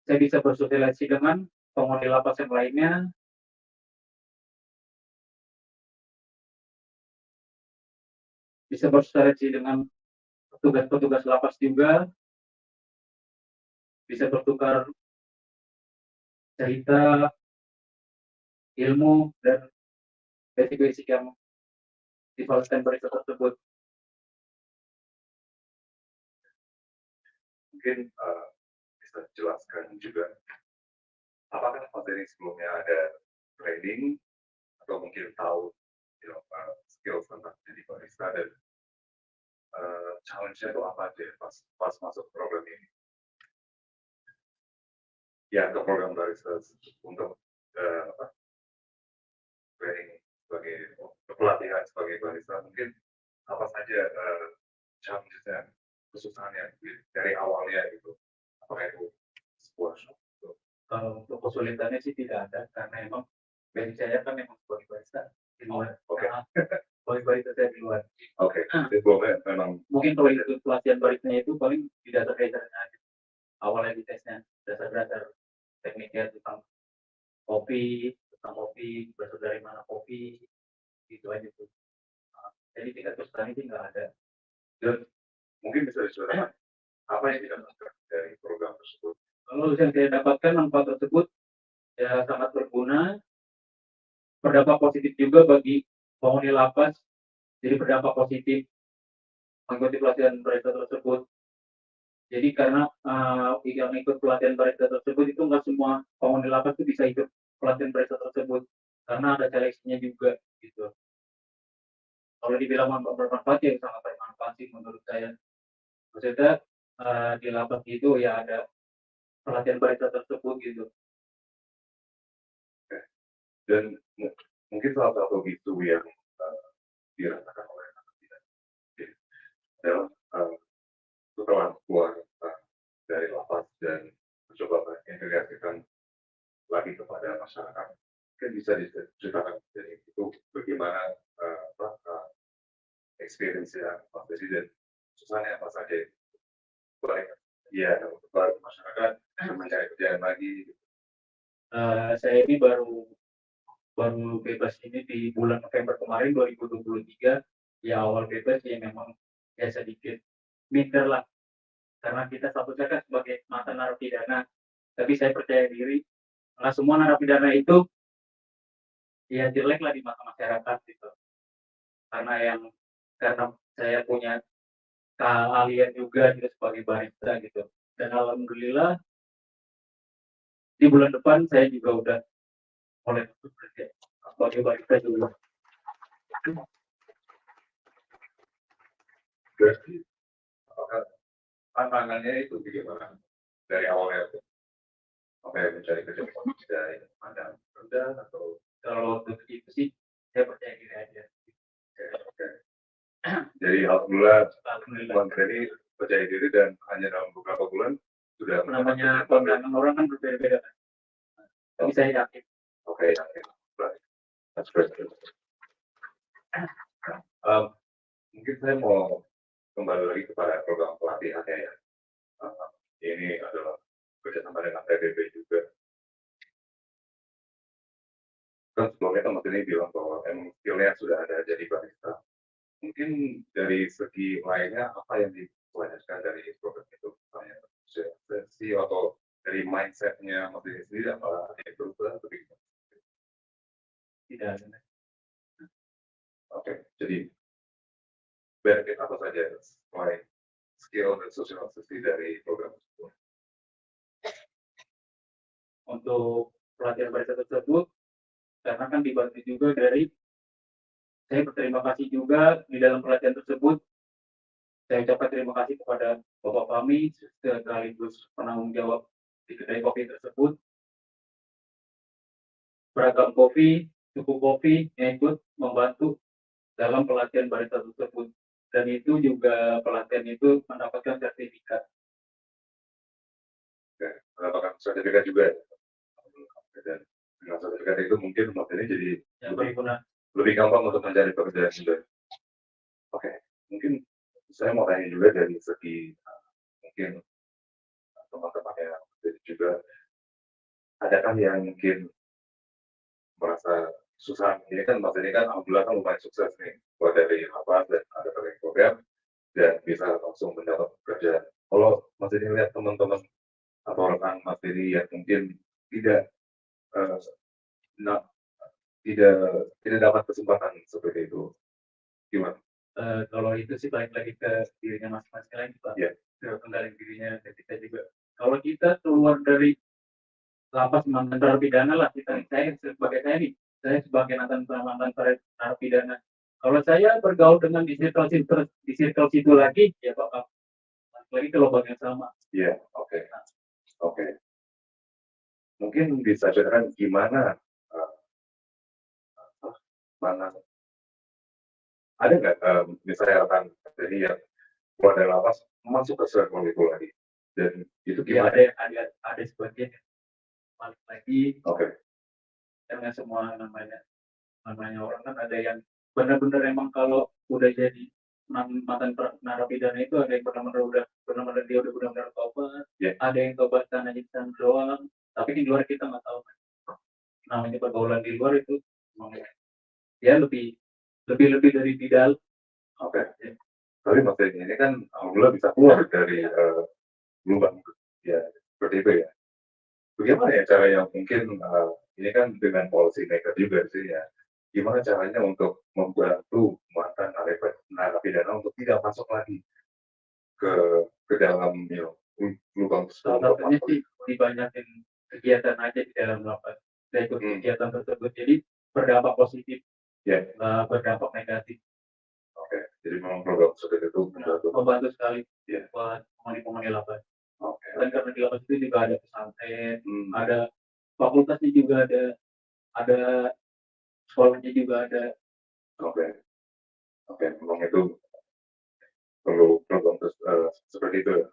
saya bisa bersosialisasi dengan penghuni lapas yang lainnya. Bisa bersosialisasi dengan petugas-petugas lapas juga. Bisa bertukar cerita, ilmu, dan basic-basic yang di pelatihan barista tersebut. Mungkin bisa jelaskan juga apakah Mas Benny sebelumnya ada training atau mungkin tahu skills tentang jadi barista dan challenge-nya itu apa aja pas masuk program ini? Ya, ke program barista untuk training sebagai pelatihan sebagai barista, mungkin apa saja challenge-nya, kesusahannya dari awalnya gitu? Apakah itu sebuah shock? Kalau untuk kesulitannya sih tidak ada, karena emang basic saya kan memang sebagai barista di luar. Oke. Sebagai barista saya di luar. Oke, sebelumnya memang Mungkin kalau ikut pelatihan baristanya itu paling di dasar-dasarnya aja. Awalnya di tesnya, dasar-dasar tekniknya tentang kopi, berasal dari mana kopi, gitu aja tuh. Jadi tingkat kesulitan itu nggak ada. dan mungkin bisa diceritakan apa yang didapatkan dari program tersebut. Kalau yang saya dapatkan manfaat tersebut ya sangat berguna, berdampak positif juga bagi penghuni lapas. Jadi berdampak positif mengikuti pelatihan barista tersebut. Jadi karena yang ikut pelatihan barista tersebut itu nggak semua penghuni lapas itu bisa ikut pelatihan barista tersebut karena ada seleksinya juga gitu. Kalau dibilang bermanfaat ya sangat bermanfaat sih menurut saya. Maksudnya di lapas itu ya ada pelatihan barista tersebut gitu. Dan mungkin salah satu isu yang dirasakan oleh anak-anak adalah setelah keluar dari lapas dan mencoba mengintegrasikan lagi kepada masyarakat, mungkin bisa diceritakan dari itu bagaimana experience ya Pak Presiden, susahnya apa saja? Baik, ya untuk masyarakat mencari kerjaan lagi. Saya ini baru bebas ini di bulan November kemarin 2023. Ya awal bebas ya memang ya sedikit minder lah, karena kita statusnya kan sebagai mantan narapidana. Tapi saya percaya diri, karena semua narapidana itu ya jelek lah di mata masyarakat gitu. Karena saya punya keahlian juga gitu sebagai barista gitu. Dan alhamdulillah di bulan depan saya juga udah mulai bekerja sebagai barista juga. Berarti apakah tantangannya itu bagaimana dari awalnya? Apa yang mencari kerja tidak ada rendah atau Kalau untuk itu sih saya percaya diri aja. oke. Jadi alhamdulillah Alhamdulillah. Bang Kredit percaya diri dan hanya dalam beberapa bulan sudah Namanya pandangan orang kan berbeda-beda kan. Tapi saya yakin. Oke, yakin. Baik. That's great. Mungkin saya mau kembali lagi kepada program pelatihannya ya. Ini adalah kerjasama dengan PBB juga. Kan sebelumnya kan Mas ini bilang bahwa emang skillnya sudah ada jadi barista. Mungkin dari segi lainnya apa yang dipelajari dari program itu? Misalnya sesi atau dari mindsetnya Mas ini sendiri apa yang berubah atau bagaimana? Tidak ada. Oke, jadi benefit apa saja selain skill dan sosialisasi dari program tersebut? Untuk pelatihan barista tersebut, karena kan dibantu juga dari, saya berterima kasih juga di dalam pelatihan tersebut. Saya ucapkan terima kasih kepada Bapak kami sekaligus penanggung jawab di kedai kopi tersebut. Beragam kopi, suku kopi yang ikut membantu dalam pelatihan barista tersebut. Dan itu juga pelatihan itu mendapatkan sertifikat. Oke, mendapatkan sertifikat juga. Dan dengan sertifikat itu mungkin Mas ini jadi Yang berguna. lebih gampang untuk mencari pekerjaan juga. Oke, mungkin saya mau tanya juga dari segi mungkin teman-teman yang jadi juga, adakah yang mungkin merasa susah? Ini kan Mas ini kan alhamdulillah kan lumayan sukses nih, buat dari apa dan ada dari program dan bisa langsung mendapat pekerjaan. Kalau Mas ini lihat teman-teman atau rekan Mas ini yang mungkin tidak tidak dapat kesempatan seperti itu, gimana? Kalau itu sih balik lagi ke dirinya masing-masing lagi Pak. Iya. Ke kendali dirinya dan kita juga. Kalau kita keluar dari lapas mantan narapidana lah, saya sebagai mantan narapidana. Kalau saya bergaul dengan di circle situ lagi, ya Pak, lagi ke lubang yang sama. Iya, oke. Oke. Mungkin bisa ceritakan gimana mana ada nggak misalnya rekan jadi yang keluar dari lapas masuk ke circle itu lagi dan itu Ya, gimana? ada sebagian yang balik lagi. Oke. Karena semua namanya orang kan ada yang benar-benar emang kalau udah jadi mantan narapidana itu ada yang benar-benar dia udah benar-benar tobat. Yeah. Ada yang tobat karena jinsan doang. Tapi di luar kita nggak tahu. Namanya pergaulan di luar itu emang ya lebih dari bidal. Oke. Tapi maksudnya ini kan alhamdulillah bisa keluar dari lubang ya seperti itu ya. Bagaimana ya cara yang mungkin ini kan dengan policy maker juga sih ya. Gimana caranya untuk membantu mantan narapidana untuk tidak masuk lagi ke dalam lubang Salah satunya sih dibanyakin kegiatan aja di dalam lapas. Saya ikut kegiatan tersebut jadi berdampak positif, berdampak negatif. Oke, jadi memang program seperti itu membantu sekali buat penghuni lapas. Dan karena di lapas itu juga ada pesantren, ada fakultasnya juga ada sekolahnya juga ada. Oke, memang itu perlu program seperti itu.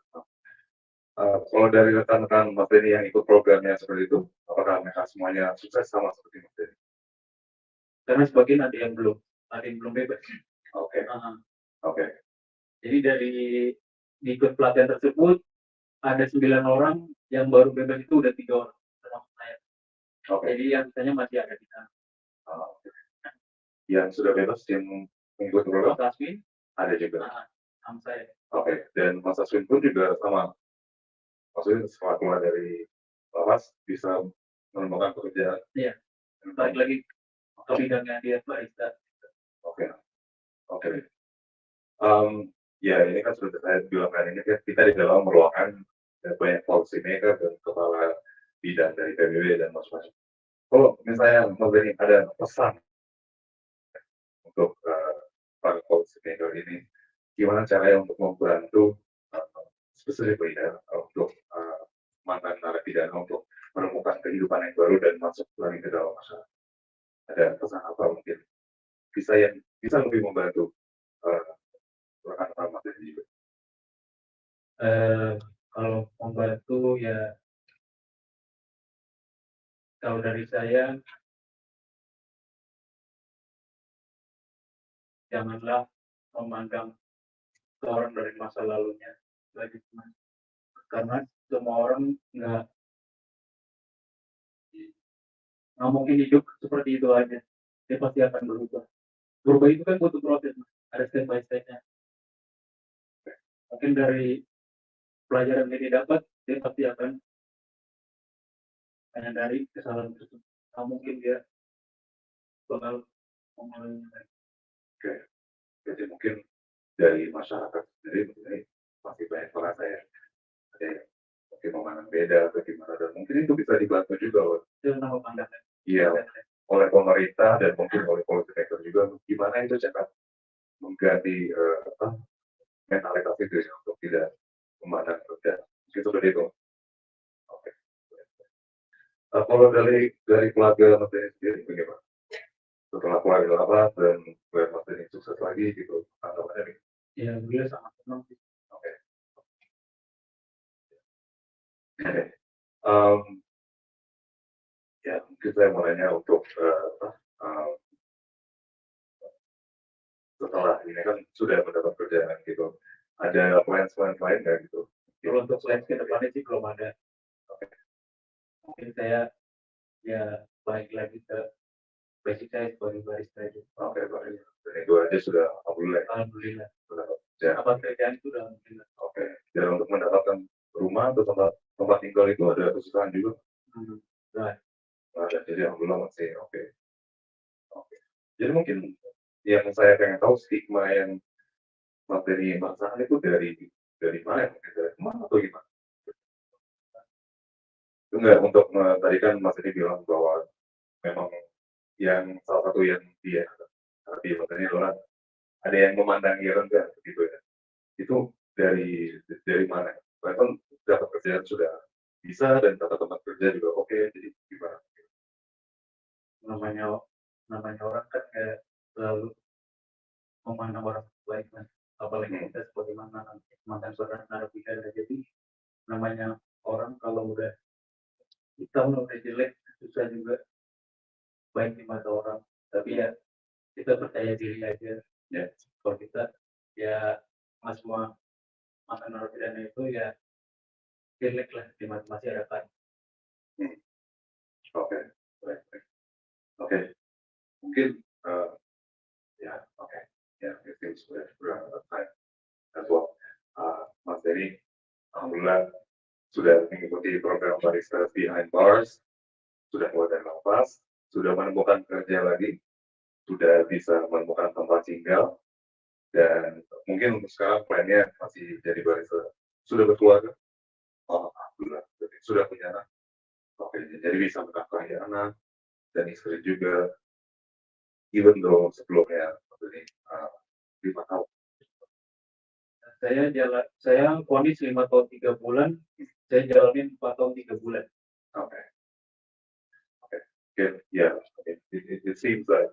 Kalau dari rekan-rekan Mas Denny yang ikut programnya seperti itu, apakah mereka semuanya sukses sama seperti Mas Denny? Karena sebagian ada yang belum bebas. Oke. Oke. Jadi dari di ikut pelatihan tersebut ada 9 orang, yang baru bebas itu udah 3 orang termasuk saya. Oke. Jadi yang sisanya masih ada di sana. Oke. Yang sudah bebas yang mengikuti program Mas Aswin, ada juga. sama saya. Oke. Dan Mas Aswin pun juga sama. Maksudnya setelah keluar dari lapas bisa menemukan pekerjaan. Iya. Balik lagi ke bidangnya dia barista. Oke. Oke. Ya ini kan sudah saya bilang kan ini kan kita di dalam meruangkan banyak policy maker dan kepala bidang dari PBB dan macam-macam. Kalau misalnya Mas Benny ada pesan untuk para policy maker ini, gimana caranya untuk membantu specifically ya untuk mantan narapidana untuk menemukan kehidupan yang baru dan masuk lagi ke dalam masyarakat? Ada pesan apa mungkin yang bisa lebih membantu rekan-rekan Mas Benny juga? Kalau membantu ya, kalau dari saya, janganlah memandang orang dari masa lalunya lagi, karena semua orang nggak mungkin hidup seperti itu aja. Dia pasti akan berubah. Berubah itu kan butuh proses, ada step by stepnya. Mungkin dari pelajaran yang dia dapat, dia pasti akan menyadari kesalahan tersebut. Nah, mungkin dia bakal mengulanginya lagi. Oke, jadi mungkin dari masyarakat sendiri mungkin masih banyak merasa ya ada yang mungkin memandang beda bagaimana, dan mungkin itu bisa dibantu juga Itu nama pandangan. iya oleh pemerintah dan mungkin oleh policy maker juga, gimana itu cara mengganti mentalitas itu ya, untuk tidak memandang rendah itu seperti itu. Oke. Kalau dari keluarga Mas Denny sendiri bagaimana setelah keluarga lapas dan keluarga Mas Denny sukses lagi gitu tanggapannya nih? Ya, beliau sangat senang sih. Oke. Um, ya mungkin saya mau nanya untuk setelah ini kan sudah mendapat kerjaan gitu, ada plans lain nggak gitu? Kalau untuk plans ke depannya sih belum ada. Mungkin saya ya balik lagi ke basic saya sebagai barista aja. Oke, baik. Dan itu aja sudah alhamdulillah. Alhamdulillah. Ya. Apa kerjaan itu udah alhamdulillah. Oke. Dan untuk mendapatkan rumah atau tempat tinggal itu ada kesusahan juga? Nah, Ada. Jadi alhamdulillah masih oke. Oke. Jadi mungkin yang saya pengen tahu stigma yang materi masalah itu dari mana? Mungkin dari mana atau gimana? Enggak, untuk tadi kan Mas ini bilang bahwa memang yang salah satu yang dia tapi materi adalah ada yang memandangi rendah begitu ya. Itu dari mana? Bahkan dapat kerjaan sudah bisa dan dapat tempat kerja juga oke, jadi gimana? namanya orang kan kayak selalu memandang orang baik kan. Apalagi kita sebagai mantan seorang narapidana, jadi namanya orang kalau udah hitam udah jelek susah juga baik di mata orang. Tapi ya kita percaya diri aja ya, kalau kita ya semua mantan narapidana itu ya jelek lah di mata masyarakat. Oke, baik. Oke, mungkin ya oke, ya mungkin sudah time as well. Mas Denny, alhamdulillah sudah mengikuti program barista behind bars, sudah keluar dari lapas, sudah menemukan kerja lagi, sudah bisa menemukan tempat tinggal, dan mungkin untuk sekarang plannya masih jadi barista. Sudah berkeluarga? Oh, alhamdulillah, sudah punya anak. Oke, jadi bisa menafkahi anak dan istri juga, even though sebelumnya ini 5 tahun. Saya vonis 5 tahun 3 bulan, saya jalanin 4 tahun 3 bulan. Okay. Okay. Yeah. It seems like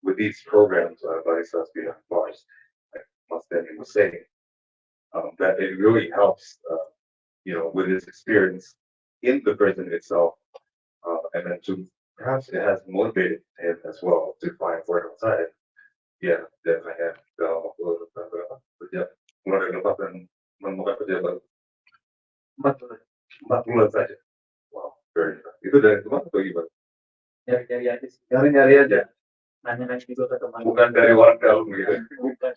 with these programs by Saksikan bars, like Mas Denny was saying, that it really helps, with his experience in the prison itself, and then to perhaps it has motivated him as well to find work outside. ya dan hanya dalam waktu kerja mulai lepas dan menemukan kerja baru 4 bulan. 4 bulan saja. Wow, very nice. Itu dari teman atau gimana? Nyari-nyari aja sih. Nyari-nyari aja, Nanya-nanya juga ke teman. bukan dari orang dalam gitu. Bukan.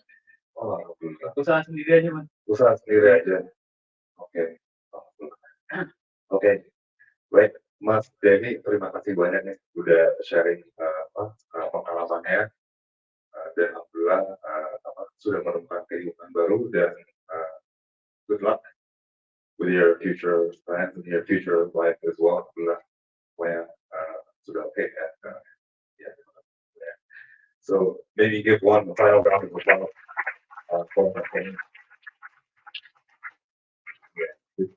Oh, alhamdulillah. Usaha sendiri aja, Mas. Usaha sendiri aja. Oke. Oke. Baik, Mas Denny, terima kasih banyak nih udah sharing pengalamannya. Dan alhamdulillah sudah menemukan kehidupan baru dan good luck with your future plans and your future life as well. Alhamdulillah semuanya sudah oke ya. Yeah. So maybe give one final round of applause for my team. Yeah, it's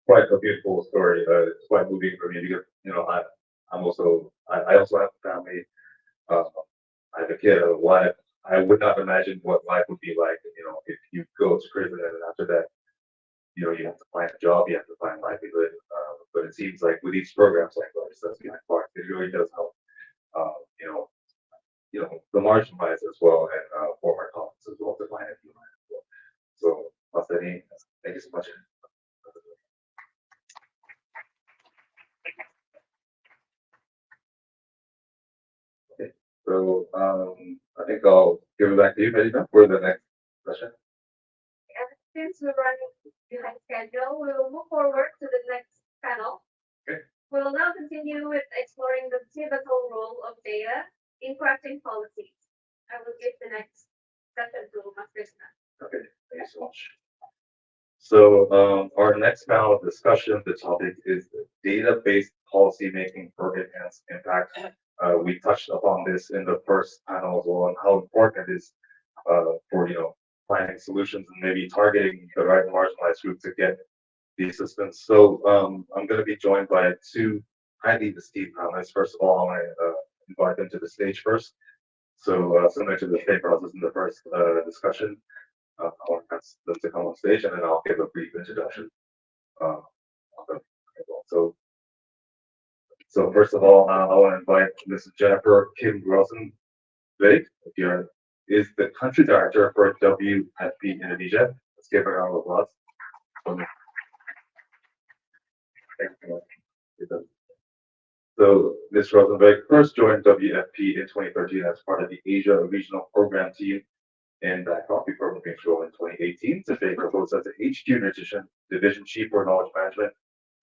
quite a beautiful story. It's quite moving for me because I also have a family. I have a kid, a wife. I would not imagine what life would be like, if you go to prison and after that, you have to find a job, you have to find livelihood. But it seems like with these programs like That's Behind Bars, it really does help, the marginalized as well and former colonists as well to find a new life as well. So, Masani, thank you so much. Okay, so I think I'll give it back to you, Medina, for the next session. And since we're running behind schedule, we will move forward to the next panel. Okay. We will now continue with exploring the pivotal role of data in crafting policies. I will give the next session to Mas Krishna. Okay, thank you so much. So our next panel of discussion, the topic is data-based policymaking for enhanced impact. We touched upon this in the first panel as well, and how important it is for finding solutions and maybe targeting the right marginalized group to get the assistance. So I'm going to be joined by two highly esteemed panelists. First of all, I want to invite them to the stage first. So similar to the same process in the first discussion, I want to ask them to come on stage, and then I'll give a brief introduction. Of them as well. So first of all, I want to invite Mrs. Jennifer Kim Rosenvig, is the country director for WFP Indonesia. Let's give her a round of applause. Thank you. So Ms. Rosenberg first joined WFP in 2013 as part of the Asia Regional Program Team in Bangkok before moving to role in 2018 to take her post as the HQ Nutrition Division Chief for Knowledge Management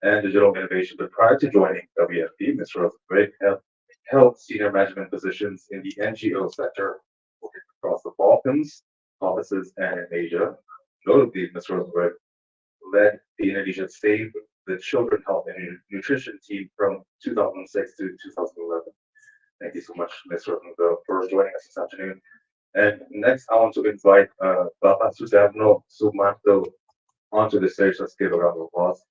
and Digital Innovation. But prior to joining WFP, Ms. Rosenberg held senior management positions in the NGO sector working across the Balkans, Caucasus, and in Asia. Notably, Ms. Rosenberg led the Indonesia Save the Children Health and Nutrition team from 2006 to 2011. Thank you so much, Ms. Rosenberg, for joining us this afternoon. And next, I want to invite Bapak Sudarno Sumanto onto the stage. Let's give a round of applause.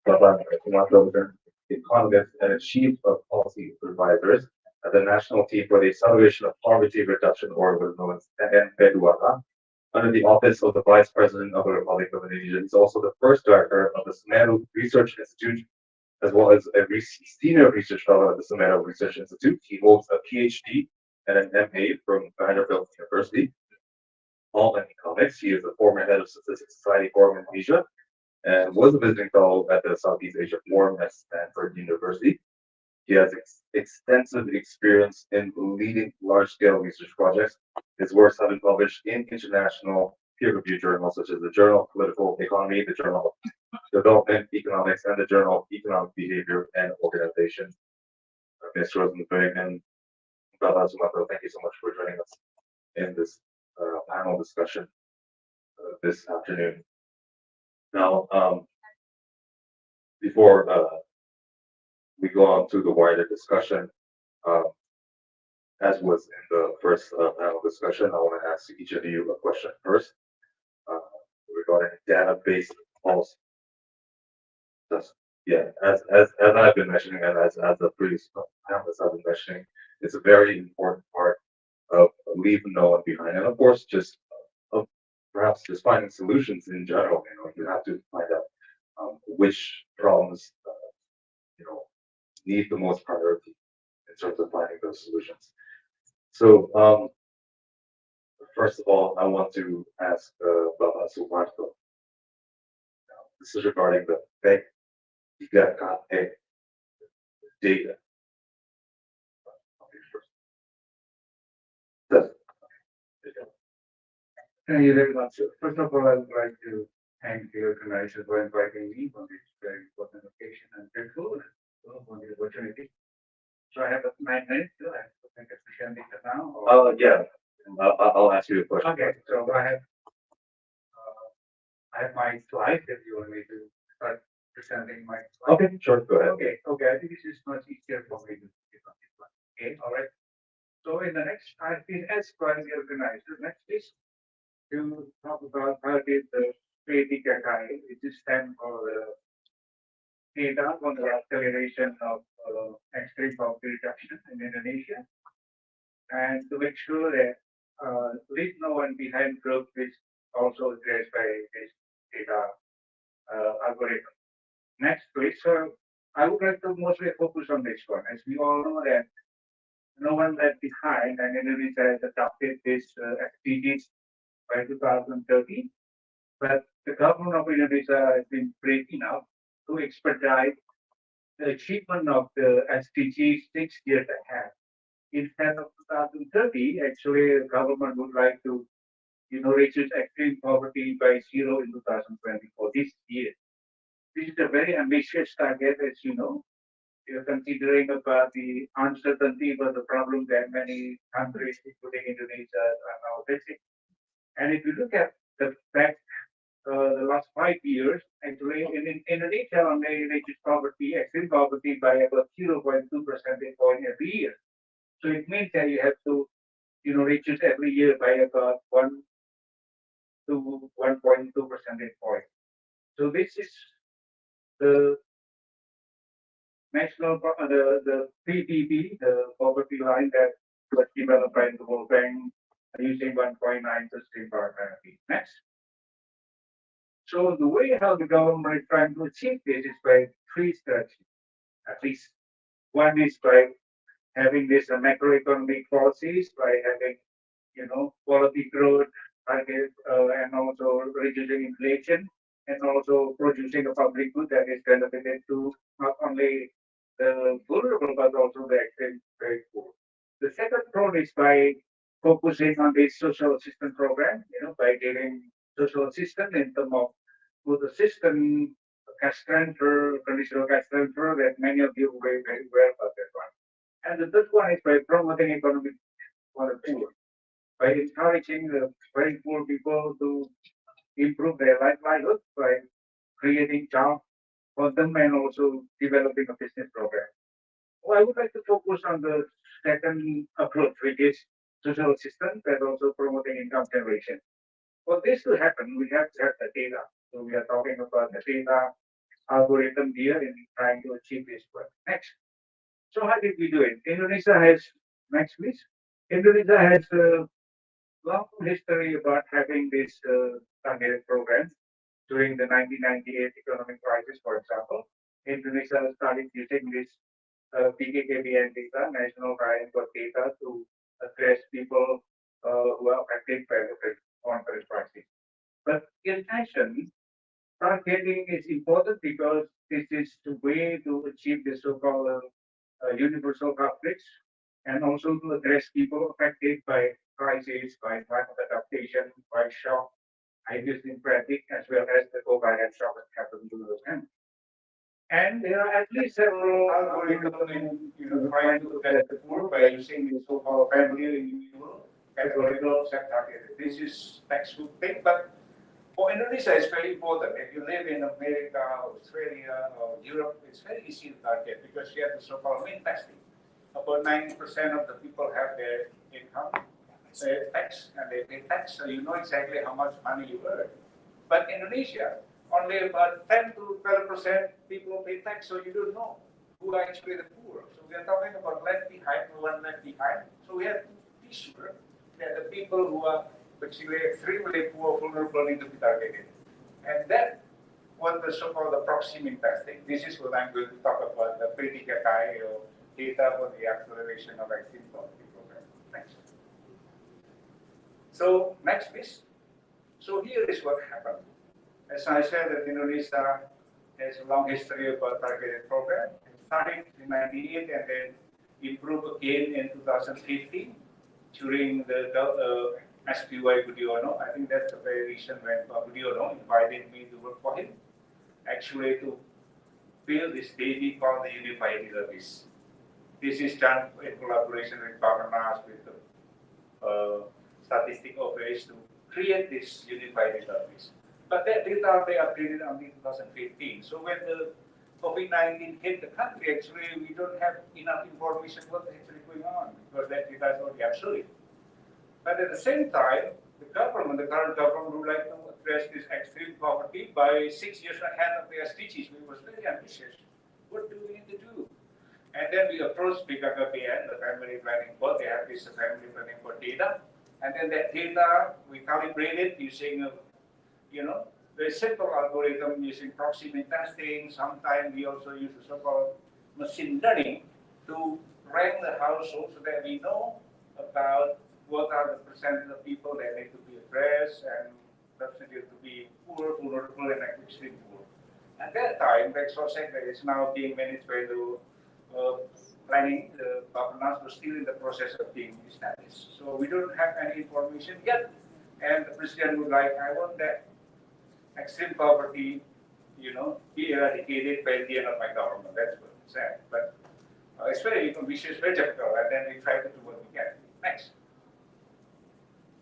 Bapak Sumanto, economist and chief of policy advisors at the National Team for the Acceleration of Poverty Reduction, or what is known as Kedua, under the office of the Vice President of the Republic of Indonesia. He's also the first director of the Semeru Research Institute, as well as a senior research fellow at the Semeru Research Institute. He holds a PhD and an MA from Vanderbilt University, all in economics. He is the former head of Statistics Society Forum in Asia and was a visiting fellow at the Southeast Asia Forum at Stanford University. He has extensive experience in leading large-scale research projects. His works have been published in international peer-reviewed journals such as the Journal of Political Economy, the Journal of Development Economics, and the Journal of Economic Behavior and Organization. Ms. Rosenberg and Baba Sumato, thank you so much for joining us in this panel discussion this afternoon. Now, before we go on to the wider discussion, as was in the first panel discussion, I want to ask each of you a question first regarding data-based policy. As I've been mentioning, and as the previous panelists have been mentioning, it's a very important part of leaving no one behind, and of course, just perhaps just finding solutions in general. You have to find out which problems need the most priority in terms of finding those solutions. So, first of all, I want to ask Bapak Sumarto. This is regarding the PKKE data. Thank you very much. First of all, I would like to thank the organizer for inviting me on this very important occasion and grateful for the opportunity. So I have 9 minutes. Do I have to make a presentation now? Or? Yeah, I'll ask you a question. Okay, so I have my slides if you want me to start presenting my slides. Okay, sure, go ahead. Okay, I think this is much easier for me to get on this one. Okay, all right. So in the next, I've been asked by the organizer, next is to talk about how did the PKKI, which is stand for data on the acceleration of extreme poverty reduction in Indonesia, and to make sure that leave no one behind group is also addressed by this data algorithm. Next, please. So I would like to mostly focus on this one, as we all know that no one left behind, and Indonesia has adopted this SDGs by 2030. But the government of Indonesia has been brave enough to expedite the achievement of the SDGs 6 years ahead. Instead of 2030, actually, the government would like to, reduce extreme poverty by 0 in 2024, this year. This is a very ambitious target, as you know. You're considering about the uncertainty about the problem that many countries, including Indonesia, are now facing. And if you look at the fact, the last 5 years, actually, in Indonesia, only reduced poverty, extreme poverty, by about 0.2 percentage point every year. So it means that you have to, reduce every year by about 1 to 1.2 percentage point. So this is the the PPP, the poverty line that was developed by the World Bank using 1.9 sustainable poverty. Next. So the way how the government is trying to achieve this is by 3 strategies, at least. One is by having this macroeconomic policies, by having, quality growth target, and also reducing inflation, and also producing a public good that is benefited to not only the vulnerable but also the extreme very poor. The second front is by focusing on the social assistance program, by giving social assistance in terms of good system, cash transfer, conditional cash transfer that many of you very, very well about that one. And the third one is by promoting economic for the poor, by encouraging the very poor people to improve their livelihood by creating jobs for them and also developing a business program. Well, I would like to focus on the second approach, which is social assistance and also promoting income generation. For this to happen, we have to have the data. So we are talking about the data algorithm here in trying to achieve this one. Next. So how did we do it? Indonesia has, next please. Indonesia has a long history about having this targeted program. During the 1998 economic crisis, for example, Indonesia started using this PKKBN data, National Crime data, to address people who are affected by the monetary crisis. But in addition, targeting is important because this is the way to achieve the so-called universal coverage and also to address people affected by crisis, by climate adaptation, by shock, idiosyncratic, as well as the covariant shock that happened to those countries. And there are at least several algorithms in trying to address the poor by using the so-called family renewal algorithms and targeted. This is textbook thing, but for Indonesia, it's very important. If you live in America, Australia, or Europe, it's very easy to target because you have the so-called mean testing. About 90% of the people have their income tax, and they pay tax, so you know exactly how much money you earn. But Indonesia, only about 10 to 12% people pay tax, so you don't know who are actually the poor. So we are talking about left behind, no one left behind. So we have to be sure that the people who are basically extremely poor, vulnerable need to be targeted. And that what the so-called the proximity testing. This is what I'm going to talk about, the PKKI or data for the acceleration of extreme poverty program. Thanks. So next please. So here is what happened. As I said, that Indonesia has a long history of a targeted program. It started in 1998 and then improved again in 2015 during the SPY Budiono. I think that's the very reason when Budiono invited me to work for him, actually to build this baby called the Unified Database. This is done in collaboration with Bagaimana, with the statistic office to create this unified database. But that data they updated only 2015. So when the COVID-19 hit the country, actually we don't have enough information what is actually going on because that data is already obsolete. But at the same time, the government, the current government would like to address this extreme poverty by 6 years ahead of the SDGs. We were very ambitious. What do we need to do? And then we approached BKKBN, the family planning board. They have this family planning board data. And then that data, we calibrated using a, very simple algorithm using proximity testing. Sometimes we also use a so-called machine learning to rank the households so that we know about what are the percentage of people that need to be addressed and percentage to be poor, vulnerable, and extreme poor. At that time, the sector is now being managed by the planning. The governance was still in the process of being established. So we don't have any information yet. And the president would like, I want that extreme poverty, be eradicated by the end of my government. That's what he said. But it's very ambitious, very difficult. And then we try to do what we can. Next.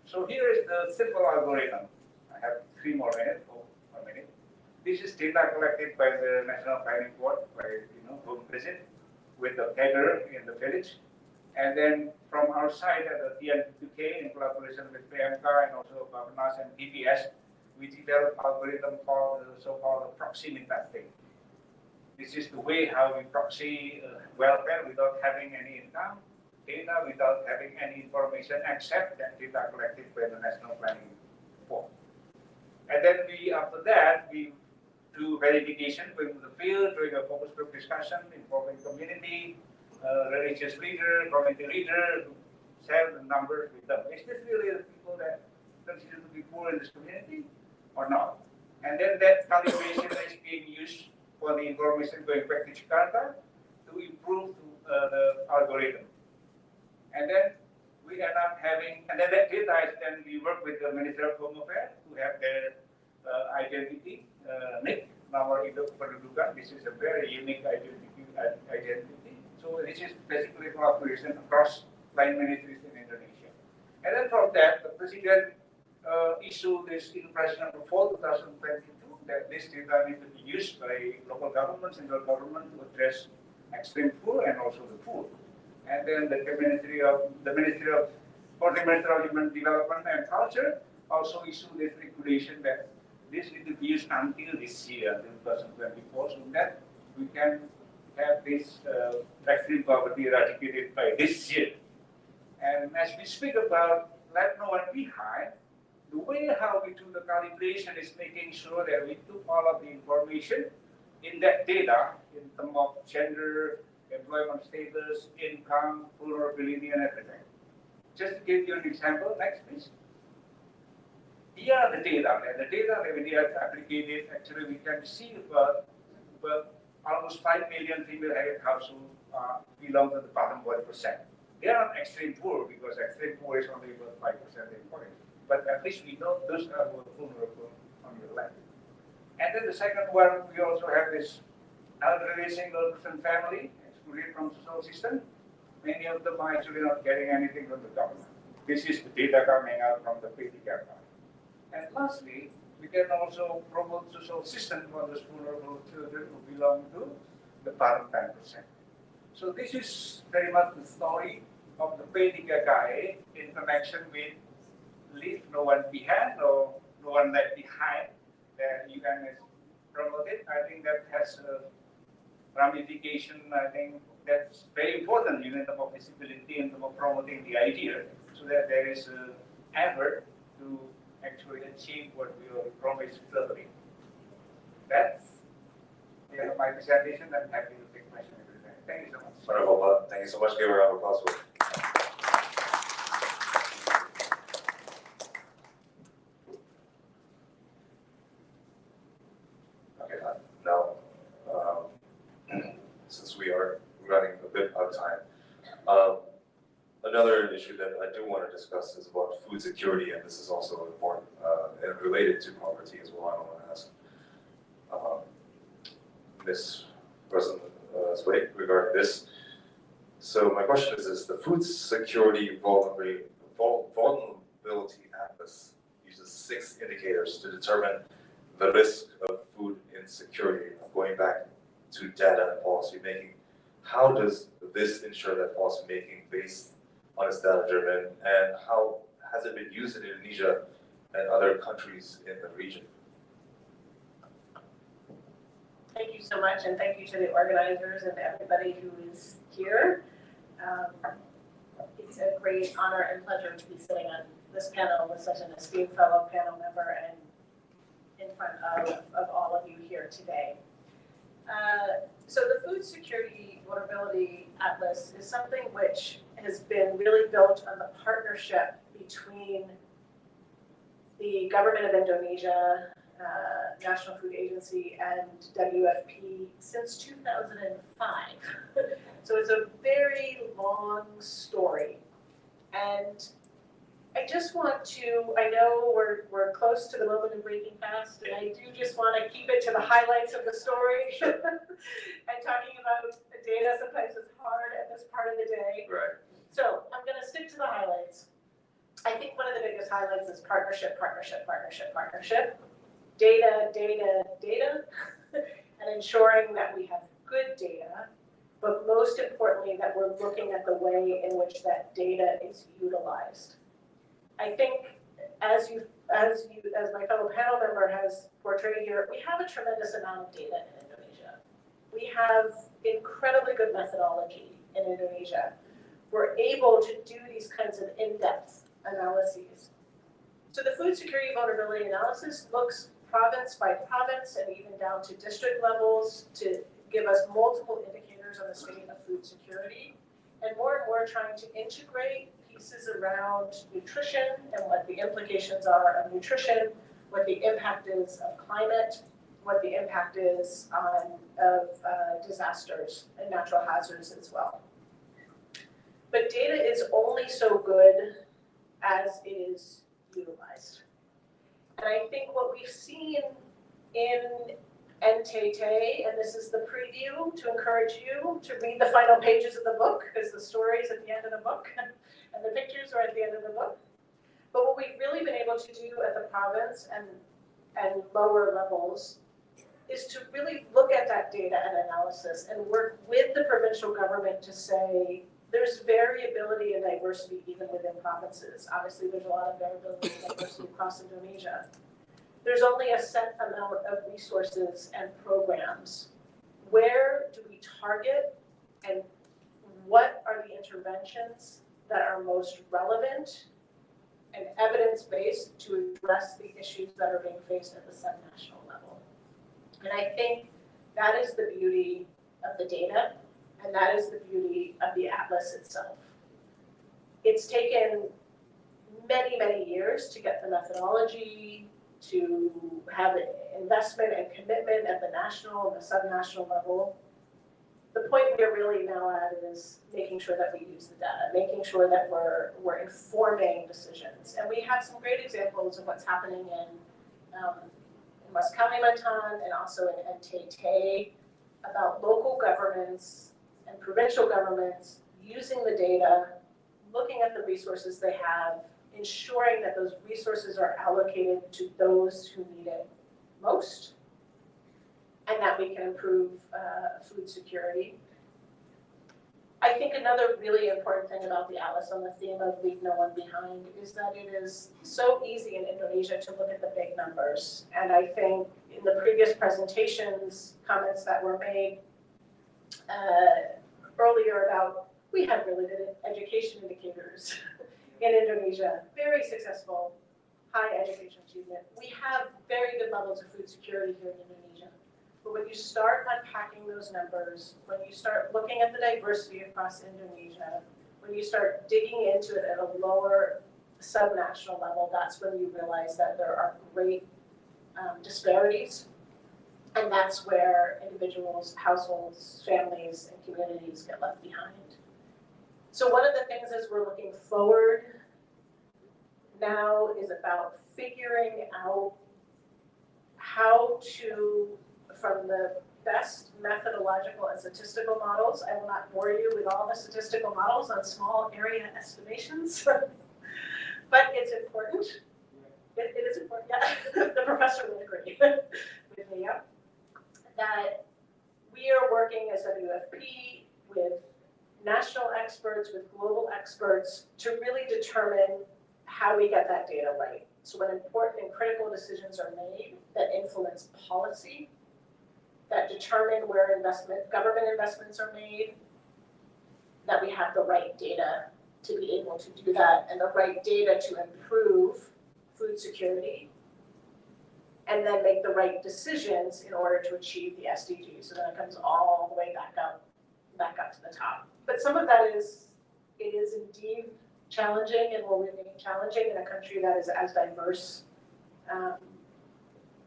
So here is the simple algorithm. I have 3 more minutes, or 1 minute. This is data collected by the National Planning Board, by home visit, with the header in the village. And then from our side at the TNPK in collaboration with PMK and also Bagaimana and PPS, we developed algorithm called the so-called proximity testing. This is the way how we proxy welfare without having any income, data without having any information except that data collected by the National Planning Board. And then after that, we do verification, going to the field, doing a focus group discussion, involving community, religious leader, community leader, to share the numbers with them. Is this really the people that consider to be poor in this community or not? And then that calibration is being used for the information going back to Jakarta to improve the algorithm. And then we end up having, and then that data is then we work with the Ministry of Home Affairs to have their identity, NIC, Nomor Induk Kependudukan. This is a very unique identity. So this is basically collaboration across line ministries in Indonesia. And then from that, the President issued this Impression number 4, 2022, that this data needs to be used by local governments, central government to address extreme poor and also the poor. And then the Ministry of Human Development and Culture also issued this regulation that this needs to be used until this year, 2024, so that we can have this extreme poverty eradicated by this year. And as we speak about left no one behind, the way how we do the calibration is making sure that we took all of the information in that data in terms of gender, employment status, income, vulnerability, and everything. Just to give you an example, next please. Here are the data, and the data that we have aggregated, actually we can see about almost 5 million female-headed households belong to the bottom 1%. They are not extreme poor because extreme poor is only about 5% important. But at least we know those are vulnerable on the left. And then the second one, we also have this elderly single-person family excluded from social system. Many of them are actually not getting anything from the government. This is the data coming out from the P3K. And lastly, we can also promote social system for those vulnerable children who belong to the bottom 10%. So this is very much the story of the P3K in connection with leave no one behind or no one left behind that you can promote it. I think that has a ramification. I think that's very important in terms of visibility and of promoting the idea so that there is an effort to actually achieve what we will promise globally. That's the end of my presentation. I'm happy to take questions every time. Thank you so much. Wonderful. Thank you so much. Give a round of applause. do want to discuss is about food security, and this is also important and related to poverty as well. I want to ask Ms. President Sway regarding this. So my question is the food security vulnerability atlas uses 6 indicators to determine the risk of food insecurity. Going back to data and policy making, how does this ensure that policy making based on its data driven, and how has it been used in Indonesia and other countries in the region? Thank you so much, and thank you to the organizers and everybody who is here. It's a great honor and pleasure to be sitting on this panel with such an esteemed fellow panel member and in front of all of you here today. So the Food Security Vulnerability Atlas is something which has been really built on the partnership between the government of Indonesia, National Food Agency, and WFP since 2005. So it's a very long story. And I just want to, I know we're close to the moment of breaking fast, and I do just want to keep it to the highlights of the story. And talking about the data sometimes is hard at this part of the day. Right. So I'm going to stick to the highlights. I think one of the biggest highlights is partnership, partnership, partnership, partnership. Data, data, data, and ensuring that we have good data, but most importantly, that we're looking at the way in which that data is utilized. I think as my fellow panel member has portrayed here, we have a tremendous amount of data in Indonesia. We have incredibly good methodology in Indonesia. We're able to do these kinds of in-depth analyses. So the food security vulnerability analysis looks province by province and even down to district levels to give us multiple indicators on the state of food security, and more trying to integrate pieces around nutrition and what the implications are of nutrition, what the impact is of climate, what the impact is of disasters and natural hazards as well. But data is only so good as it is utilized. And I think what we've seen in NTT, and this is the preview to encourage you to read the final pages of the book, because the story is at the end of the book and the pictures are at the end of the book. But what we've really been able to do at the province and lower levels is to really look at that data and analysis and work with the provincial government to say, there's variability and diversity even within provinces. Obviously, there's a lot of variability and diversity across Indonesia. There's only a set amount of resources and programs. Where do we target, and what are the interventions that are most relevant and evidence-based to address the issues that are being faced at the subnational level? And I think that is the beauty of the data. And that is the beauty of the atlas itself. It's taken many, many years to get the methodology, to have investment and commitment at the national and the subnational level. The point we're really now at is making sure that we use the data, making sure that we're informing decisions. And we have some great examples of what's happening in West Kalimantan and also in NTT about local governments and provincial governments using the data, looking at the resources they have, ensuring that those resources are allocated to those who need it most, and that we can improve food security. I think another really important thing about the atlas on the theme of leave no one behind is that it is so easy in Indonesia to look at the big numbers. And I think in the previous presentations, comments that were made earlier about, we have really good education indicators in Indonesia, very successful, high education achievement. We have very good levels of food security here in Indonesia. But when you start unpacking those numbers, when you start looking at the diversity across Indonesia, when you start digging into it at a lower subnational level, that's when you realize that there are great disparities. And that's where individuals, households, families, and communities get left behind. So one of the things as we're looking forward now is about figuring out how to, from the best methodological and statistical models, I will not bore you with all the statistical models on small area estimations, but it's important. It is important, yeah. The professor will agree with me, yeah. That we are working as WFP with national experts, with global experts to really determine how we get that data right. So when important and critical decisions are made that influence policy, that determine where government investments are made, that we have the right data to be able to do that and the right data to improve food security, and then make the right decisions in order to achieve the SDGs. So then it comes all the way back up to the top. But some of that it is indeed challenging and will remain challenging in a country that is as diverse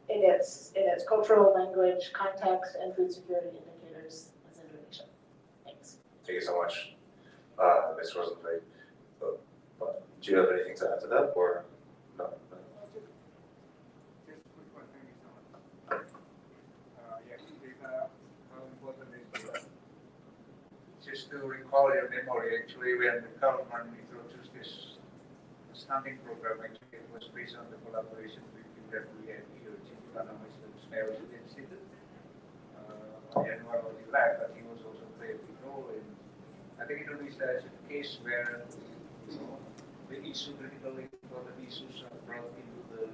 in its cultural, language, context, and food security indicators as Indonesia. Thanks. Thank you so much, Ms. Rosenfeld. Do you have anything to add to that, or no? Just a quick one, thank you so much. Yes, data, how important is data? Just to recall your memory, actually, when the government introduced this stunting program, actually it was based on the collaboration between WFP, which is Economics and Smells Institute, and one of the lab, but he was also played a big role in. I think Indonesia is a case where the issue, critically important issues are brought into the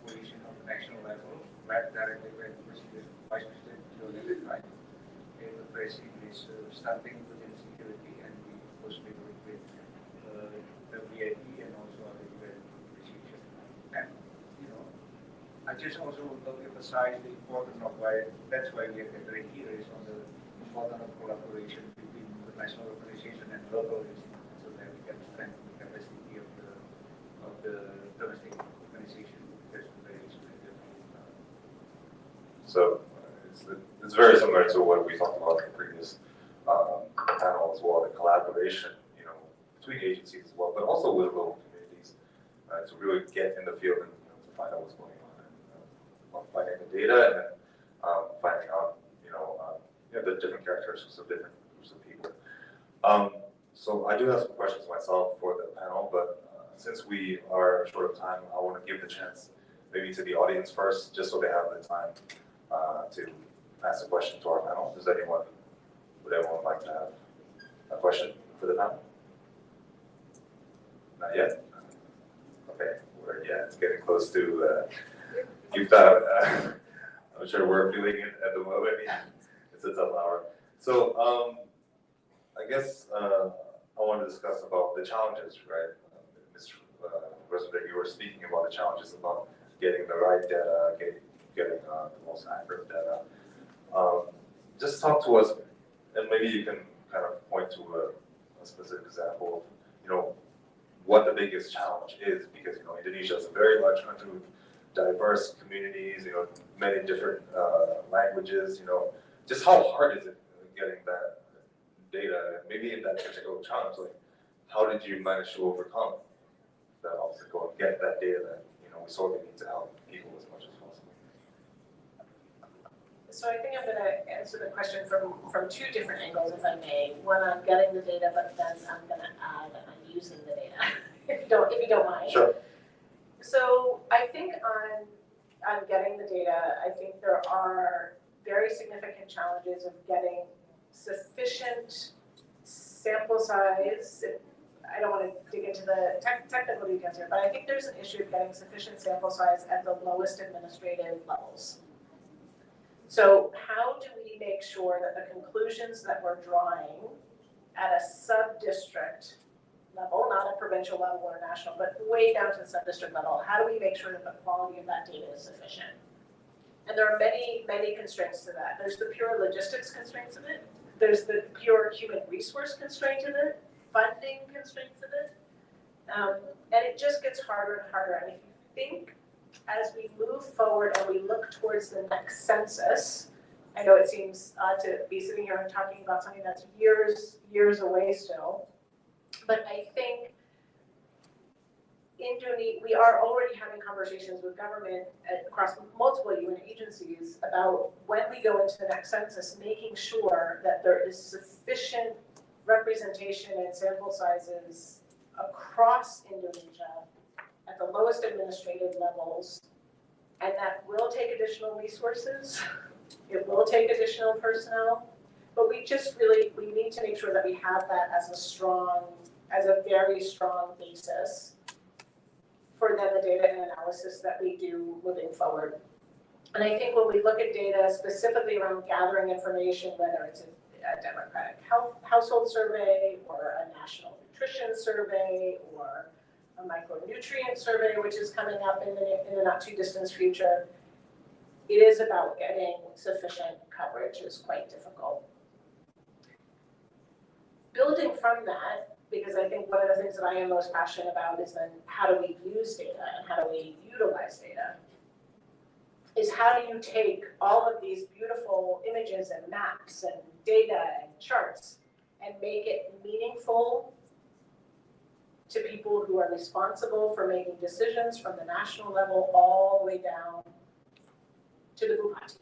equation of the national level, led directly by the President, Vice President John Right, in addressing this stunting within security, and we closely work with the VIP and also other UN institutions. And I just also want to emphasize the importance of why that's why we are gathering here is on the importance of collaboration between the national organization and local institutions, so that we can strengthen the capacity of the domestic organization. That's very So it's very similar to what we talked about in the previous panel as well, the collaboration, between agencies as well, but also with local communities to really get in the field and to find out what's going on, and finding the data and then finding out, the different characteristics of different groups of people. So I do have some questions myself for the panel, but since we are short of time, I want to give the chance maybe to the audience first, just so they have the time to ask a question to our panel. Would anyone like to have a question for the panel? Not yet? Okay, it's getting close to, I'm sure we're feeling it at the moment. Yeah, it's a tough hour. So I guess I want to discuss about the challenges, right? Ms. Rosenberg, you were speaking about the challenges about getting the right data, getting the most accurate data. Just talk to us, and maybe you can kind of point to a specific example of, what the biggest challenge is, because Indonesia is a very large country with diverse communities, many different languages. Just how hard is it getting that data? Maybe in that particular challenge, like how did you manage to overcome that obstacle and get that data that we sorely need to help people as much as possible? So I think I'm going to answer the question from two different angles, if I may. One on getting the data, but then I'm going to add on using the data, if you don't mind. Sure. So I think on getting the data, I think there are very significant challenges of getting sufficient sample size. I don't want to dig into the technical details here, but I think there's an issue of getting sufficient sample size at the lowest administrative levels. So how do we make sure that the conclusions that we're drawing at a sub-district level, not a provincial level or national, but way down to the sub-district level, how do we make sure that the quality of that data is sufficient? And there are many, many constraints to that. There's the pure logistics constraints of it. There's the pure human resource constraint of it, funding constraints of it. And it just gets harder and harder. And if you think as we move forward and we look towards the next census, I know it seems odd to be sitting here and talking about something that's years away still, but I think we are already having conversations with government across multiple UN agencies about when we go into the next census, making sure that there is sufficient representation and sample sizes across Indonesia at the lowest administrative levels, and that will take additional resources. It will take additional personnel, but we need to make sure that we have that as a very strong basis for then the data and analysis that we do moving forward. And I think when we look at data specifically around gathering information, whether it's a demographic household survey or a national nutrition survey or a micronutrient survey, which is coming up in the not too distant future, it is about getting sufficient coverage is quite difficult. Building from that, because I think one of the things that I am most passionate about is then how do we use data and how do we utilize data, is how do you take all of these beautiful images and maps and data and charts and make it meaningful to people who are responsible for making decisions from the national level all the way down to the Bupati,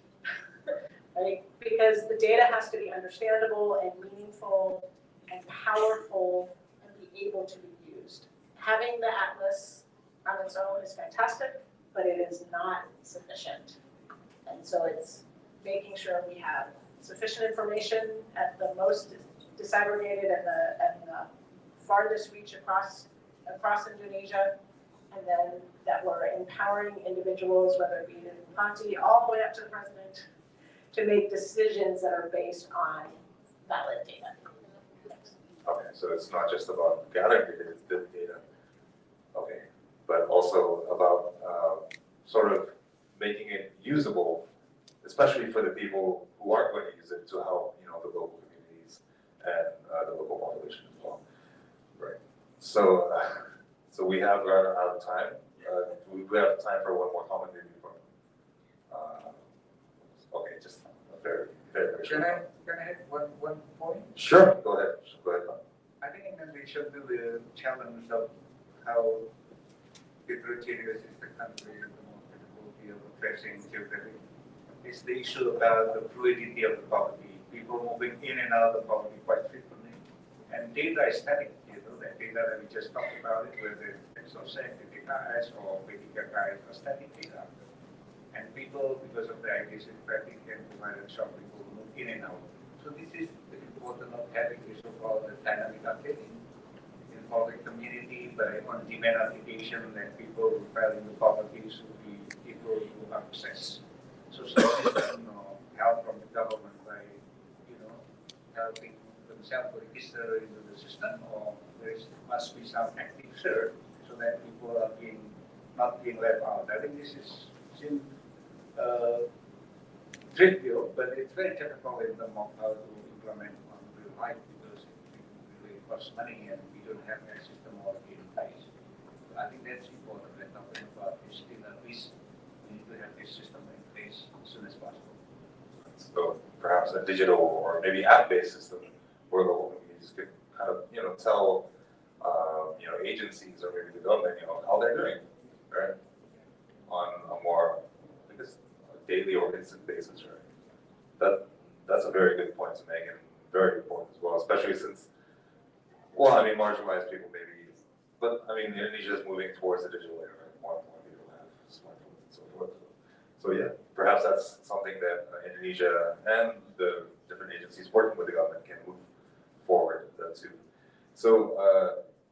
right? Because the data has to be understandable and meaningful and powerful and be able to be used. Having the atlas on its own is fantastic, but it is not sufficient. And so it's making sure we have sufficient information at the most disaggregated and the farthest reach across Indonesia, and then that we're empowering individuals, whether it be the Bupati all the way up to the president, to make decisions that are based on valid data. Okay, so it's not just about gathering the data, okay, but also about sort of making it usable, especially for the people who aren't going to use it to help, the local communities and the local population as well, right? So, so we have run out of time. We have time for one more comment maybe from. Okay, just a very. Can I hit one point? Sure, go ahead. I think Indonesia the challenge of how heterogeneous is the country and the most difficulty of addressing geography is the issue about the fluidity of the poverty, people moving in and out of poverty quite frequently. And data is static, that data that we just talked about, whether it's OSEC, the DKS, or PDKS are static data. And people, because of the identity traffic and provided shop, people move in and out. So this is the importance of having the so-called dynamic updating, involving community by on-demand application that people who fell into poverty should be able to access. So some help from the government by, helping themselves register into the system, or there must be some active search so that people are not being left out. I think this seems trivial, but it's very difficult in terms of how to implement on real life because it really costs money and we don't have a system already in place. So I think that's important when talking about this still at least we need to have this system in place as soon as possible. So perhaps a digital or maybe app-based system where local communities could kind of, tell, agencies or maybe the government, how they're doing, right? On a more, I guess, daily or instant basis, right? That's a very good point to make and very important as well, especially since, marginalized people maybe, but Indonesia is moving towards the digital era, right? More and more people have smartphones and so forth. So yeah, perhaps that's something that Indonesia and the different agencies working with the government can move forward too. So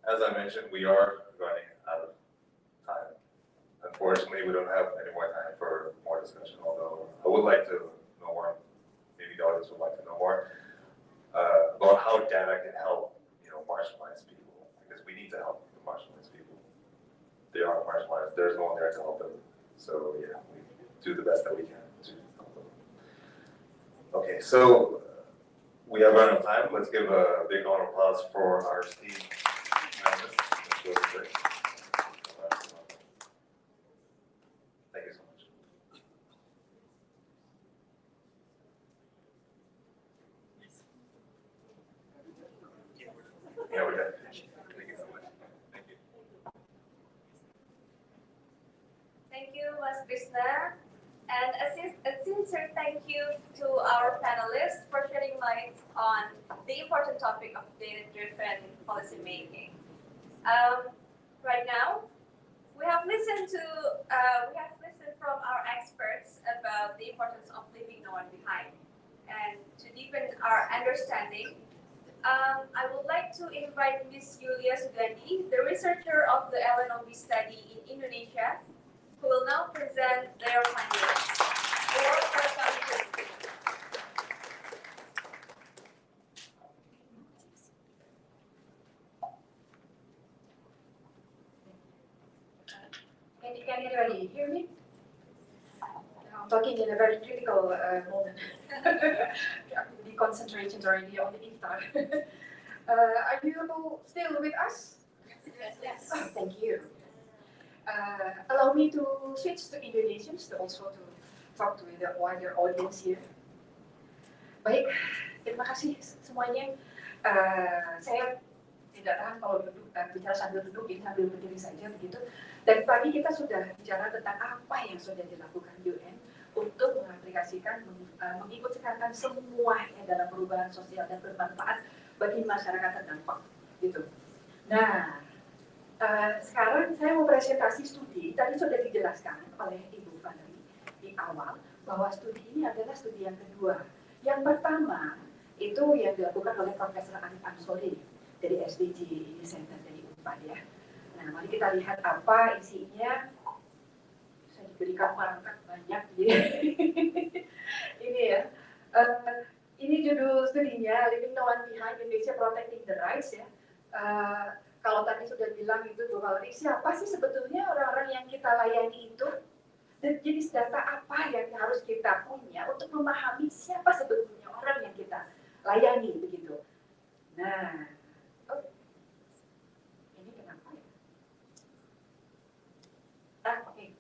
as I mentioned, we are running out of time. Unfortunately, we don't have any more time for more discussion, although I would like to know more, maybe the audience would like to know more about how data can help, marginalized people, because we need to help the marginalized people. They are marginalized, there's no one there to help them. So yeah, we do the best that we can to help them. Okay, so we have run out of time. Let's give a big round of applause for our esteemed members. Thank you so much. Yeah, we're done. Thank you so much. Thank you. you to our panelists for shedding light on the important topic of data-driven policymaking. Right now, we have listened from our experts about the importance of leaving no one behind. And to deepen our understanding, I would like to invite Ms. Yulia Sugandi, the researcher of the LNOB study in Indonesia, who will now present their findings. Can anybody hear me? I'm talking in a very critical moment. The concentration is already on the iftar. Are you still with us? Yes. Oh, thank you. Allow me to switch to Indonesian, also to talk to the wider audience here. Baik, terima kasih semuanya. Saya tidak tahan kalau duduk, bicara sambil duduk, ini sambil berdiri saja begitu. Dan tadi kita sudah bicara tentang apa yang sudah dilakukan UN untuk mengaplikasikan, mengikutsertakan semuanya dalam perubahan sosial dan bermanfaat bagi masyarakat terdampak, gitu. Nah, sekarang saya mau presentasi studi. Tadi sudah dijelaskan oleh Ibu Fadli di awal bahwa studi ini adalah studi yang kedua. Yang pertama itu yang dilakukan oleh Profesor Arif Ansori dari SDG Center dari UNPAD ya. Nah, mari kita lihat apa isinya. Saya diberikan perangkat banyak jadi ini ya. Ini judul studinya Leaving No One Behind, Indonesia Protecting the Rights ya. Kalau tadi sudah bilang itu bahwa siapa sih sebetulnya orang-orang yang kita layani itu, dan jenis data apa yang harus kita punya untuk memahami siapa sebetulnya orang yang kita layani begitu. Nah, ini kenapa ya? Oke.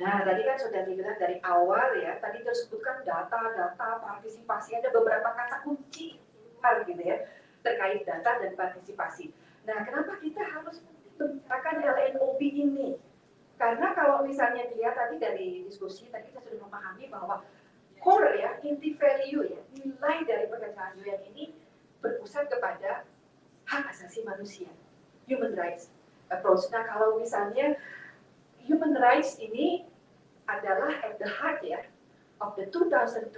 Nah, tadi kan sudah dibilang dari awal ya, tadi disebutkan data, partisipasi, ada beberapa kata kunci luar gitu ya, terkait data dan partisipasi. Nah, kenapa kita harus membicarakan LNOB ini? Karena kalau misalnya dilihat tadi dari diskusi, tadi kita sudah memahami bahwa core ya, inti value ya, nilai dari pekerjaan UN ini berpusat kepada hak asasi manusia, human rights approach. Nah, kalau misalnya human rights ini adalah at the heart ya of the 2020,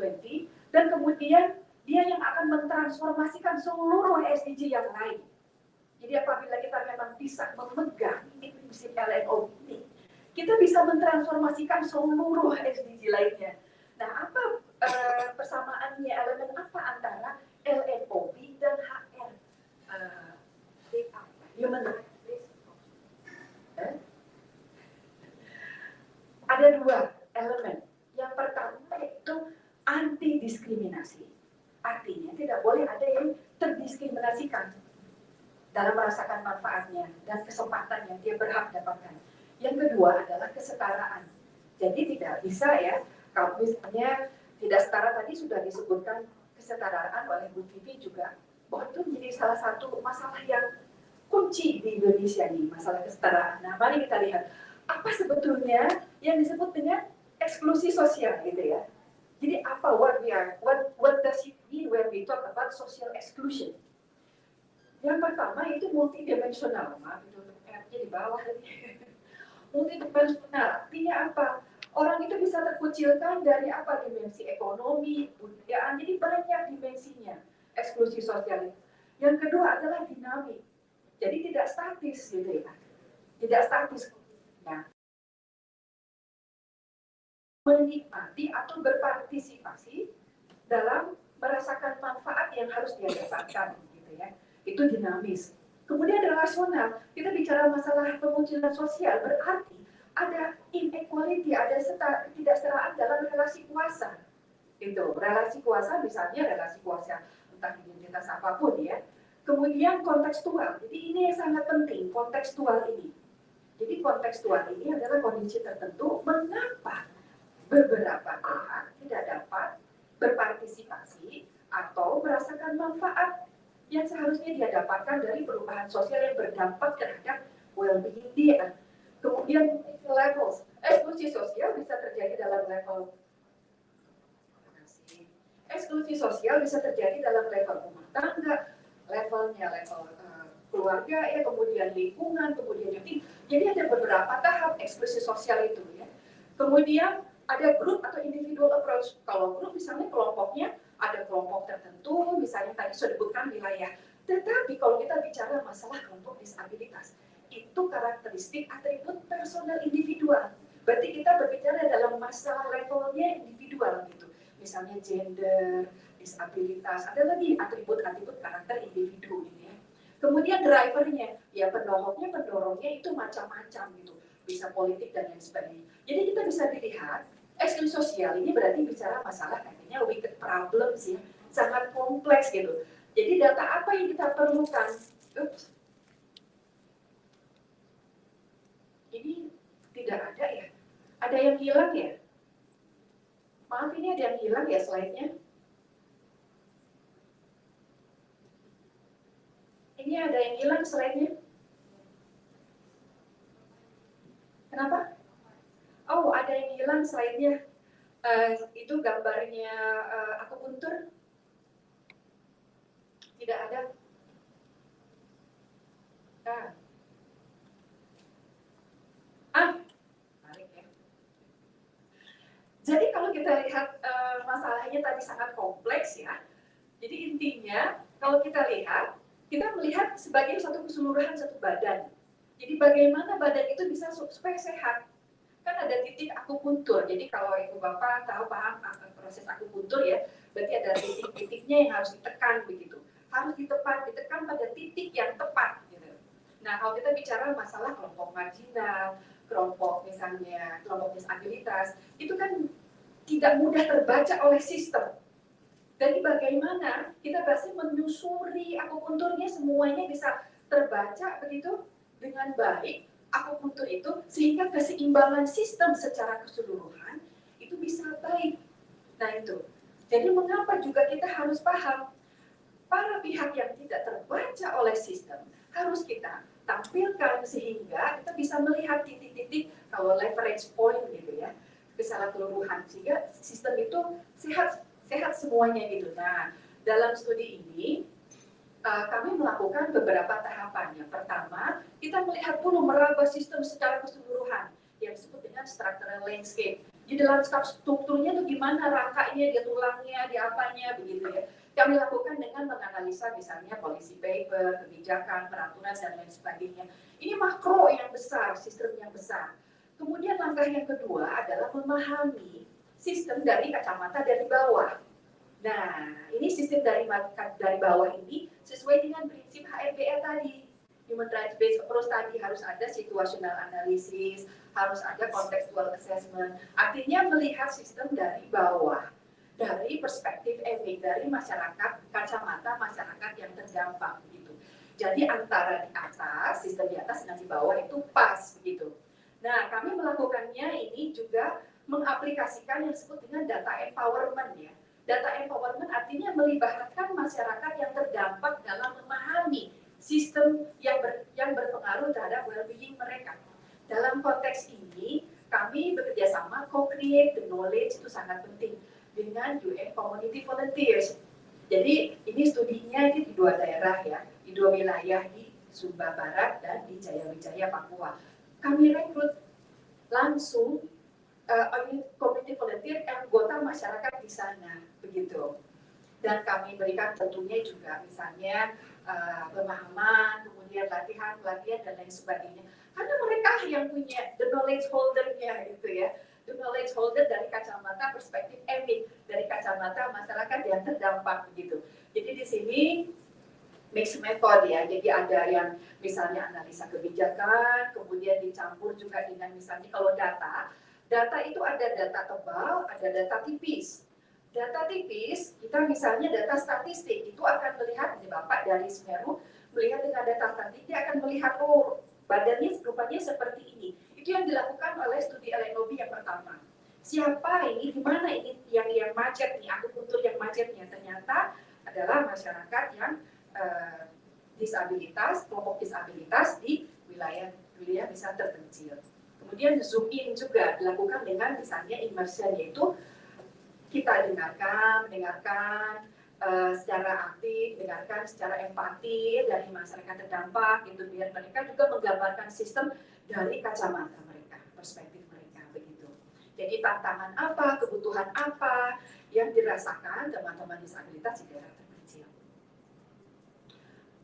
dan kemudian dia yang akan mentransformasikan seluruh SDG yang lain. Jadi apabila kita memang bisa memegang ini prinsip LNOB ini, kita bisa mentransformasikan seluruh SDG lainnya. Nah, apa persamaannya, elemen apa antara LNOB dan HR? Human Rights. Ada dua elemen. Yang pertama yaitu anti diskriminasi. Artinya tidak boleh ada yang terdiskriminasikan dalam merasakan manfaatnya dan kesempatan yang dia berhak dapatkan. Yang kedua adalah kesetaraan. Jadi tidak bisa ya, kalau misalnya tidak setara, tadi sudah disebutkan kesetaraan oleh Bu Vivi juga, bahwa itu menjadi salah satu masalah yang kunci di Indonesia nih, masalah kesetaraan. Nah, mari kita lihat apa sebetulnya yang disebut dengan eksklusi sosial gitu ya. Jadi apa what does it mean when we talk about social exclusion? Yang pertama itu multidimensional, maaf itu R-nya di bawah lagi. Multidimensional, artinya apa? Orang itu bisa terkucilkan dari apa? Dimensi ekonomi, budayaan, jadi banyak dimensinya eksklusi sosial itu. Yang kedua adalah dinamik, jadi tidak statis gitu ya, tidak statis. Nah, menikmati atau berpartisipasi dalam merasakan manfaat yang harus dia dapatkan gitu ya, itu dinamis. Kemudian relasional, kita bicara masalah kemunculan sosial, berarti ada inequality, ada ketidaksetaraan dalam relasi kuasa. Itu relasi kuasa, misalnya relasi kuasa entah identitas apapun ya. Kemudian kontekstual, jadi ini yang sangat penting, kontekstual ini. Jadi kontekstual ini adalah kondisi tertentu mengapa beberapa pihak tidak dapat berpartisipasi atau merasakan manfaat yang seharusnya dia dapatkan dari perubahan sosial yang berdampak terhadap well-being dia. Kemudian levels eksklusi sosial bisa terjadi dalam level Eksklusi sosial bisa terjadi dalam level rumah tangga, levelnya level keluarga, ya, kemudian lingkungan, kemudian yang tinggi. Jadi ada beberapa tahap eksklusi sosial itu, ya. Kemudian ada grup atau individual approach. Kalau grup misalnya kelompoknya ada kelompok tertentu, misalnya tadi sudah disebutkan wilayah. Tetapi kalau kita bicara masalah kelompok disabilitas, itu karakteristik atribut personal individual. Berarti kita berbicara dalam masalah levelnya individual gitu. Misalnya gender, disabilitas, ada lagi atribut-atribut karakter individu gitu ya. Kemudian drivernya, ya pendorongnya itu macam-macam gitu. Bisa politik dan lain sebagainya. Jadi kita bisa dilihat, eksklusi sosial ini berarti bicara masalah katanya wicked problem sih, sangat kompleks gitu. Jadi data apa yang kita perlukan? Ini tidak ada ya? Ada yang hilang ya? Maaf, ini ada yang hilang ya slide-nya? Ini ada yang hilang slide-nya? Kenapa? Oh, ada yang hilang slide-nya. Itu gambarnya akupuntur? Tidak ada. Menarik ya. Jadi kalau kita lihat masalahnya tadi sangat kompleks ya. Jadi intinya kalau kita lihat, kita melihat sebagai satu keseluruhan satu badan. Jadi bagaimana badan itu bisa supaya sehat. Kan ada titik akupuntur. Jadi kalau ibu bapak tahu paham proses akupuntur ya, berarti ada titik-titiknya yang harus ditekan begitu. Harus ditekan pada titik yang tepat gitu. Nah, kalau kita bicara masalah kelompok marginal, kelompok misalnya kelompok disabilitas, itu kan tidak mudah terbaca oleh sistem. Jadi bagaimana kita pasti menyusuri akupunturnya semuanya bisa terbaca begitu dengan baik akupuntur itu sehingga keseimbangan sistem secara keseluruhan itu bisa baik. Nah itu. Jadi mengapa juga kita harus paham para pihak yang tidak terbaca oleh sistem harus kita tampilkan sehingga kita bisa melihat titik-titik kalau leverage point gitu ya keseluruhan sehingga sistem itu sehat semuanya gitu. Nah dalam studi ini kami melakukan beberapa tahapan. Yang pertama kita melihat dulu meraba sistem secara keseluruhan yang disebut dengan structural landscape. Di dalam strukturnya itu gimana rangkainya, dia tulangnya, dia apanya begitu ya. Kami lakukan dengan menganalisa misalnya policy paper, kebijakan, peraturan, dan lain sebagainya. Ini makro yang besar, sistem yang besar. Kemudian langkah yang kedua adalah memahami sistem dari kacamata dari bawah. Nah, ini sistem dari bawah ini sesuai dengan prinsip HRBR tadi. Human Rights Based Approach tadi harus ada situational analysis, harus ada contextual assessment. Artinya melihat sistem dari bawah. Dari perspektif ending, dari masyarakat, kacamata masyarakat yang terdampak begitu. Jadi antara di atas, sistem di atas dan di bawah itu pas begitu. Nah, kami melakukannya ini juga mengaplikasikan yang disebut dengan data empowerment ya. Data empowerment artinya melibatkan masyarakat yang terdampak dalam memahami sistem yang berpengaruh terhadap well-being mereka. Dalam konteks ini, kami bekerja sama co-create the knowledge itu sangat penting dengan UN Community Volunteers. Jadi ini studinya di 2 daerah ya, di 2 wilayah di Sumba Barat dan di Jaya-Wijaya Papua. Kami rekrut langsung community volunteer anggota masyarakat di sana begitu. Dan kami berikan tentunya juga misalnya pemahaman, kemudian latihan dan lain sebagainya. Karena mereka yang punya the knowledge holder-nya gitu ya. The knowledge holder dari kacamata perspektif ending, dari kacamata masyarakat yang terdampak begitu. Jadi di sini mixed method ya, jadi ada yang misalnya analisa kebijakan, kemudian dicampur juga dengan misalnya kalau data itu ada data tebal, ada data tipis. Data tipis, kita misalnya data statistik, itu akan melihat, Bapak dari Semeru, melihat dengan data statistik, dia akan melihat, oh, badannya rupanya seperti ini. Itu yang dilakukan oleh studi LNOB yang pertama. Siapa ini, di mana ini yang macet nih, akupuntur yang macetnya, ternyata adalah masyarakat yang disabilitas, kelompok disabilitas di wilayah bisa terpencil. Kemudian zoom in juga dilakukan dengan misalnya immersion, yaitu kita dengarkan secara aktif, dengarkan secara empati dari masyarakat terdampak, gitu, biar mereka juga menggambarkan sistem dari kacamata mereka, perspektif mereka, begitu. Jadi tantangan apa, kebutuhan apa yang dirasakan teman-teman disabilitas di daerah terpencil.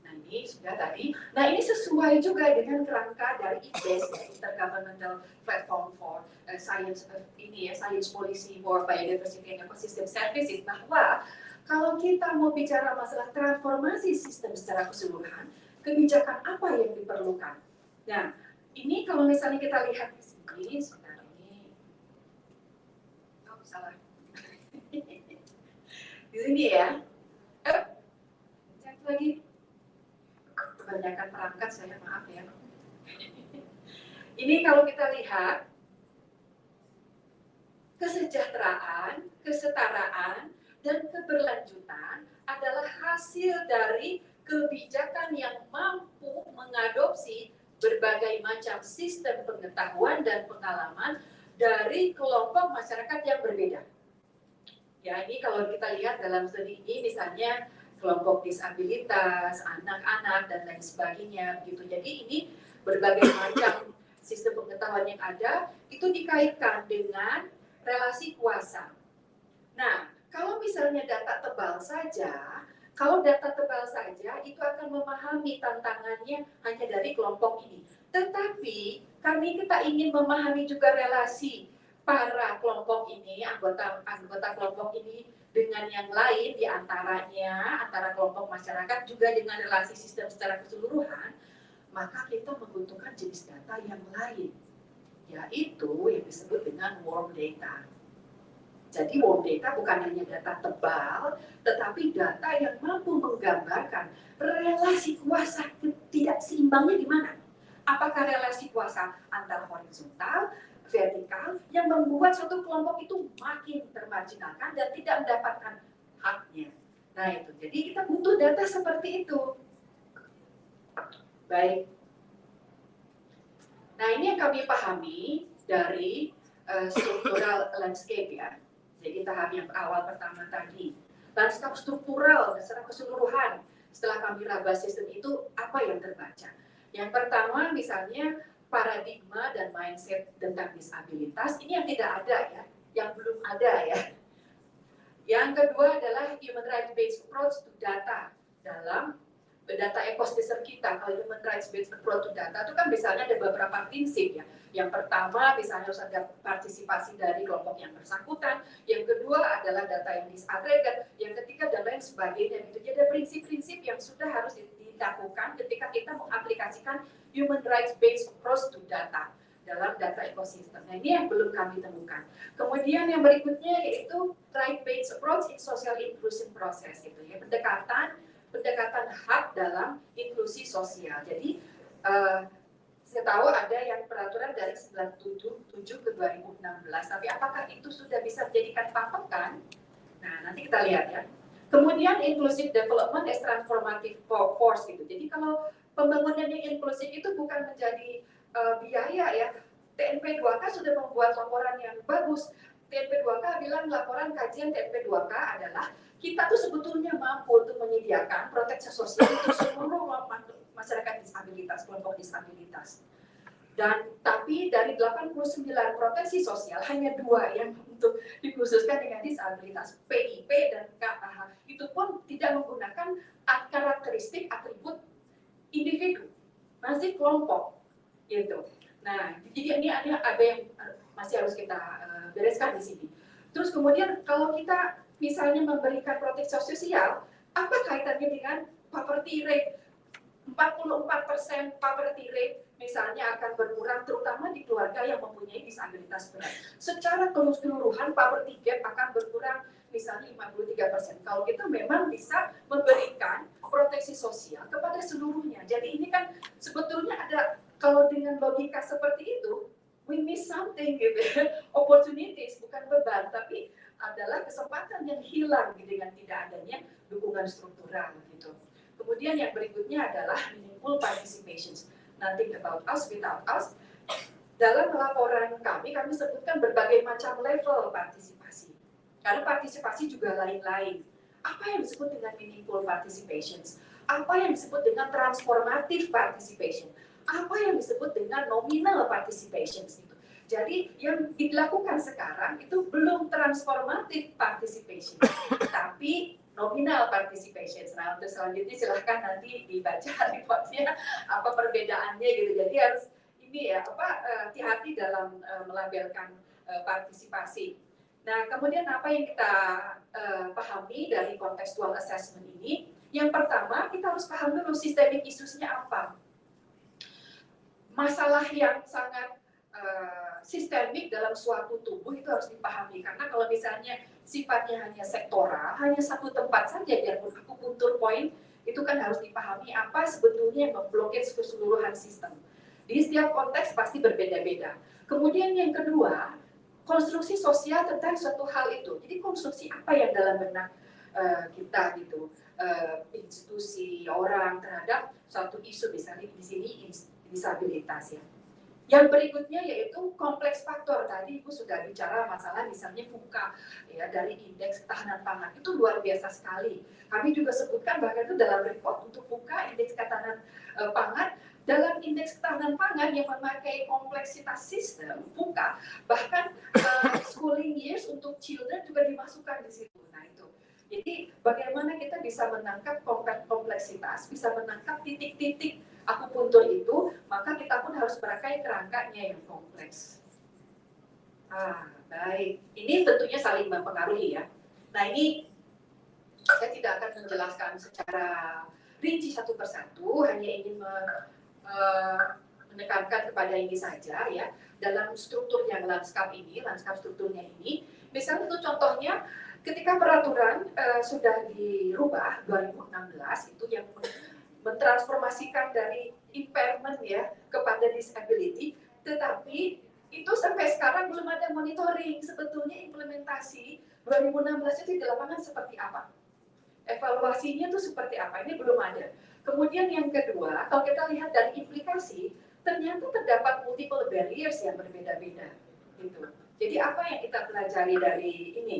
Nah ini sudah tadi. Nah ini sesuai juga dengan kerangka dari IPES, Intergovernmental Platform for Science Science Policy for Biodiversity and Ecosystem Services, bahwa kalau kita mau bicara masalah transformasi sistem secara keseluruhan, kebijakan apa yang diperlukan? Nah ini kalau misalnya kita lihat di sini, sebentar ini, oh salah. Di sini ya, cek lagi. Kebanyakan perangkat saya, maaf ya. Ini kalau kita lihat, kesejahteraan, kesetaraan, dan keberlanjutan adalah hasil dari kebijakan yang mampu mengadopsi berbagai macam sistem pengetahuan dan pengalaman dari kelompok masyarakat yang berbeda. Ya, ini kalau kita lihat dalam studi ini misalnya kelompok disabilitas, anak-anak, dan lain sebagainya, begitu. Jadi ini berbagai macam sistem pengetahuan yang ada, itu dikaitkan dengan relasi kuasa. Nah, kalau misalnya data tebal saja, itu akan memahami tantangannya hanya dari kelompok ini. Tetapi, kita ingin memahami juga relasi para kelompok ini, anggota kelompok ini, dengan yang lain, diantaranya antara kelompok masyarakat juga dengan relasi sistem secara keseluruhan, maka kita membutuhkan jenis data yang lain, yaitu yang disebut dengan warm data. Jadi warm data bukan hanya data tebal, tetapi data yang mampu menggambarkan relasi kuasa tidak seimbangnya di mana. Apakah relasi kuasa antara horizontal, vertikal, yang membuat suatu kelompok itu makin termarginalkan dan tidak mendapatkan haknya. Nah itu, jadi kita butuh data seperti itu. Baik. Nah ini yang kami pahami dari struktural landscape ya. Jadi tahap yang awal pertama tadi. Lanskap struktural secara keseluruhan. Setelah kami raba sistem itu, apa yang terbaca? Yang pertama misalnya paradigma dan mindset tentang disabilitas, ini yang tidak ada ya, yang belum ada ya. Yang kedua adalah human rights based approach to data dalam data ekosistem kita. Kalau human rights based approach to data itu kan misalnya ada beberapa prinsip ya. Yang pertama misalnya harus ada partisipasi dari kelompok yang bersangkutan. Yang kedua adalah data yang disagregat. Yang ketiga dan lain sebagainya. Gitu. Jadi ada prinsip-prinsip yang sudah harus dilakukan ketika kita mengaplikasikan human rights based approach to data dalam data ekosistem. Nah ini yang belum kami temukan. Kemudian yang berikutnya yaitu right based approach in social inclusion process, gitu ya, pendekatan hak dalam inklusi sosial. Jadi saya tahu ada yang peraturan dari 977 ke 2016, tapi apakah itu sudah bisa dijadikan patokan? Nah nanti kita lihat ya. Kemudian inclusive development as transformative force, gitu. Jadi kalau pembangunan yang inklusif itu bukan menjadi biaya ya. TNP2K sudah membuat laporan yang bagus. TNP2K bilang laporan kajian TNP2K adalah kita tuh sebetulnya mampu untuk menyediakan proteksi sosial untuk seluruh masyarakat disabilitas, kelompok disabilitas. Dan tapi dari 89 proteksi sosial hanya 2 yang untuk dikhususkan dengan disabilitas, PIP dan KAH. Itu pun tidak menggunakan karakteristik atribut individu, masih kelompok gitu. Nah, jadi ini ada yang masih harus kita bereskan di sini. Terus kemudian kalau kita misalnya memberikan proteksi sosial, apa kaitannya dengan poverty rate? 44% poverty rate misalnya akan berkurang terutama di keluarga yang mempunyai disabilitas berat. Secara keseluruhan poverty gap akan berkurang misalnya 53%. Kalau kita memang bisa memberikan proteksi sosial kepada seluruhnya. Jadi ini kan sebetulnya ada, kalau dengan logika seperti itu, we miss something gitu ya. Opportunities bukan beban, tapi adalah kesempatan yang hilang dengan tidak adanya dukungan struktural gitu. Kemudian yang berikutnya adalah meaningful participation. Nothing about us without us. Dalam laporan kami sebutkan berbagai macam level partisipasi. Karena partisipasi juga lain-lain. Apa yang disebut dengan meaningful participation? Apa yang disebut dengan transformative participation? Apa yang disebut dengan nominal participation? Gitu. Jadi yang dilakukan sekarang itu belum transformative participation, tapi nominal participation. Nah, untuk selanjutnya silahkan nanti dibaca reportnya apa perbedaannya gitu. Jadi harus ini ya hati-hati dalam melabelkan partisipasi. Nah, kemudian apa yang kita pahami dari contextual assessment ini? Yang pertama, kita harus paham dulu systemic issues-nya apa. Masalah yang sangat sistemik dalam suatu tubuh itu harus dipahami. Karena kalau misalnya sifatnya hanya sektoral, hanya satu tempat saja, biarpun akupuntur point, itu kan harus dipahami apa sebetulnya yang memblokir keseluruhan sistem. Di setiap konteks pasti berbeda-beda. Kemudian yang kedua, konstruksi sosial tentang suatu hal itu. Jadi konstruksi apa yang dalam benak kita gitu, institusi, orang terhadap suatu isu, misalnya di sini disabilitas ya. Yang berikutnya yaitu kompleks faktor. Tadi Ibu sudah bicara masalah misalnya VUCA ya, dari indeks ketahanan pangan itu luar biasa sekali. Kami juga sebutkan bahkan itu dalam report untuk VUCA, indeks ketahanan pangan. Dalam indeks ketahanan pangan yang memakai kompleksitas sistem VUCA, bahkan schooling years untuk children juga dimasukkan di situ. Nah itu. Jadi bagaimana kita bisa menangkap kompleksitas, bisa menangkap titik-titik akupuntur itu, maka kita pun harus merakai kerangkanya yang kompleks. Baik. Ini tentunya saling mempengaruhi ya. Nah ini saya tidak akan menjelaskan secara rinci satu persatu, hanya ingin menekankan kepada ini saja ya. Dalam struktur yang lanskap strukturnya ini, misalnya untuk contohnya, ketika peraturan sudah dirubah 2016 itu yang mentransformasikan dari impairment ya kepada disability, tetapi itu sampai sekarang belum ada monitoring sebetulnya implementasi 2016 itu di lapangan seperti apa, evaluasinya itu seperti apa, ini belum ada. Kemudian yang kedua, kalau kita lihat dari implikasi, ternyata terdapat multiple barriers yang berbeda-beda gitu. Jadi apa yang kita pelajari dari ini?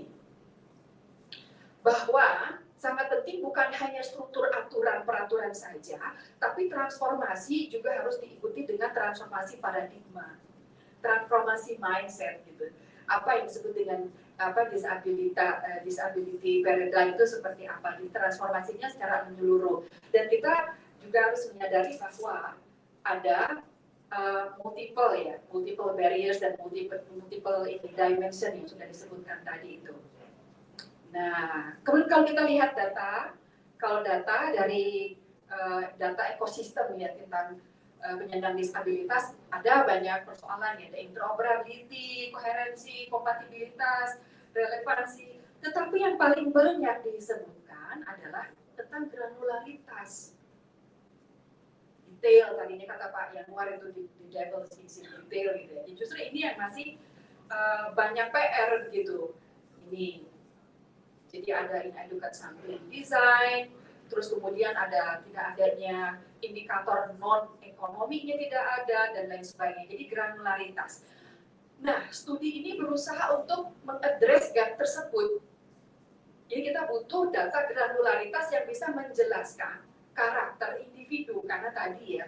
Bahwa sangat penting bukan hanya struktur aturan peraturan saja, tapi transformasi juga harus diikuti dengan transformasi paradigma, transformasi mindset gitu. Apa yang disebut dengan disability paradigm itu seperti apa? Transformasinya secara menyeluruh. Dan kita juga harus menyadari bahwa ada multiple barriers dan multiple dimension yang sudah disebutkan tadi itu. Nah, kemudian kalau kita lihat data, dari data ekosistem ya tentang penyandang disabilitas, ada banyak persoalan ya, ada interoperability, koherensi, kompatibilitas, relevansi. Tetapi yang paling banyak disebutkan adalah tentang granularitas. Detail, tadinya kata Pak Yanuar itu di level detail gitu ya. Justru ini yang masih banyak PR gitu. Ini. Jadi ada inadequate sampling design, terus kemudian ada tidak adanya indikator non-ekonomiknya tidak ada, dan lain sebagainya. Jadi granularitas. Nah, studi ini berusaha untuk mengadres gap tersebut. Jadi kita butuh data granularitas yang bisa menjelaskan karakter individu, karena tadi ya,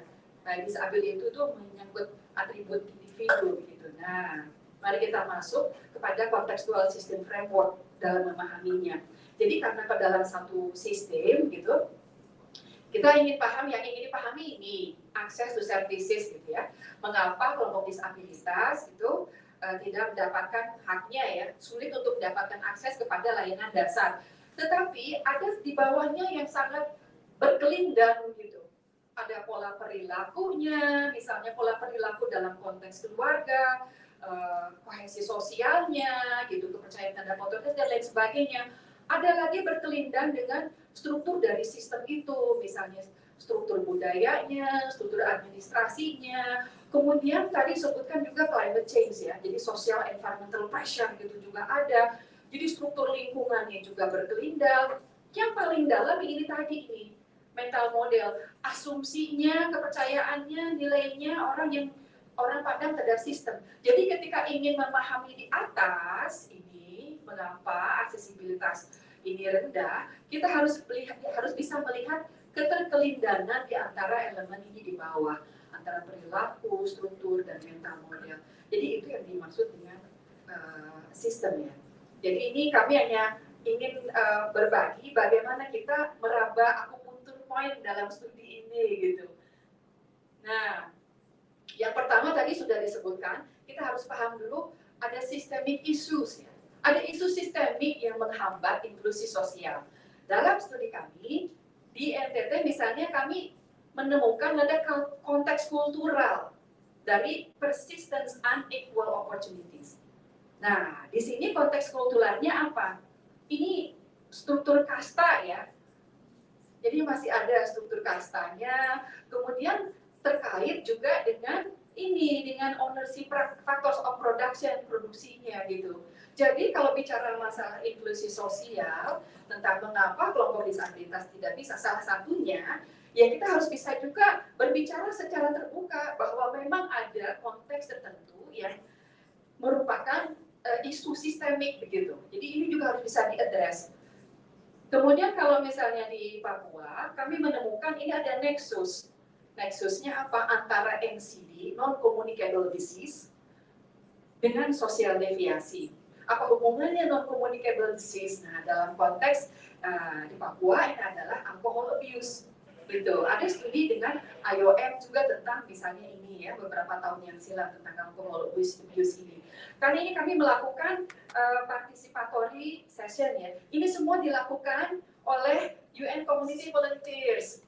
disability itu tuh menyangkut atribut individu gitu. Nah, mari kita masuk kepada contextual system framework dalam memahaminya. Jadi karena ke dalam satu sistem gitu, kita ingin paham, yang ingin dipahami ini akses to services gitu ya. Mengapa kelompok disabilitas itu tidak mendapatkan haknya ya, sulit untuk mendapatkan akses kepada layanan dasar. Tetapi ada di bawahnya yang sangat berkelindang gitu. Ada pola perilakunya, misalnya pola perilaku dalam konteks keluarga, kohesi sosialnya, gitu, kepercayaan terhadap otoritas dan lain sebagainya. Ada lagi berkelindang dengan struktur dari sistem itu, misalnya struktur budayanya, struktur administrasinya. Kemudian tadi sebutkan juga climate change ya, jadi social environmental pressure gitu juga ada. Jadi struktur lingkungannya juga berkelindang. Yang paling dalam ini tadi ini mental model, asumsinya, kepercayaannya, nilainya orang pandang terhadap sistem. Jadi ketika ingin memahami di atas ini, mengapa aksesibilitas ini rendah, kita harus bisa melihat keterkelindahan di antara elemen ini di bawah, antara perilaku, struktur, dan mental model. Jadi itu yang dimaksud dengan sistem ya. Jadi ini kami hanya ingin berbagi bagaimana kita meraba akupuntur point dalam studi ini gitu. Nah, yang pertama tadi sudah disebutkan, kita harus paham dulu ada systemic issues ya. Ada isu sistemik yang menghambat inklusi sosial. Dalam studi kami, di NTT misalnya kami menemukan ada konteks kultural dari persistence unequal opportunities. Nah, di sini konteks kulturalnya apa? Ini struktur kasta ya. Jadi masih ada struktur kastanya, kemudian terkait juga dengan ini, dengan ownership factors of production, produksinya gitu. Jadi kalau bicara masalah inklusi sosial, tentang mengapa kelompok disabilitas tidak bisa, salah satunya, ya kita harus bisa juga berbicara secara terbuka bahwa memang ada konteks tertentu yang merupakan isu sistemik begitu. Jadi ini juga harus bisa diadres. Kemudian kalau misalnya di Papua, kami menemukan ini ada nexus. Nexusnya apa? Antara NCD, non-communicable disease, dengan social deviasi. Apa hubungannya non-communicable disease? Nah, dalam konteks di Papua ini adalah alcohol abuse. Gitu. Ada studi dengan IOM juga tentang misalnya ini ya, beberapa tahun yang silam tentang alcohol abuse ini. Kali ini kami melakukan participatory session ya. Ini semua dilakukan oleh UN Community Volunteers.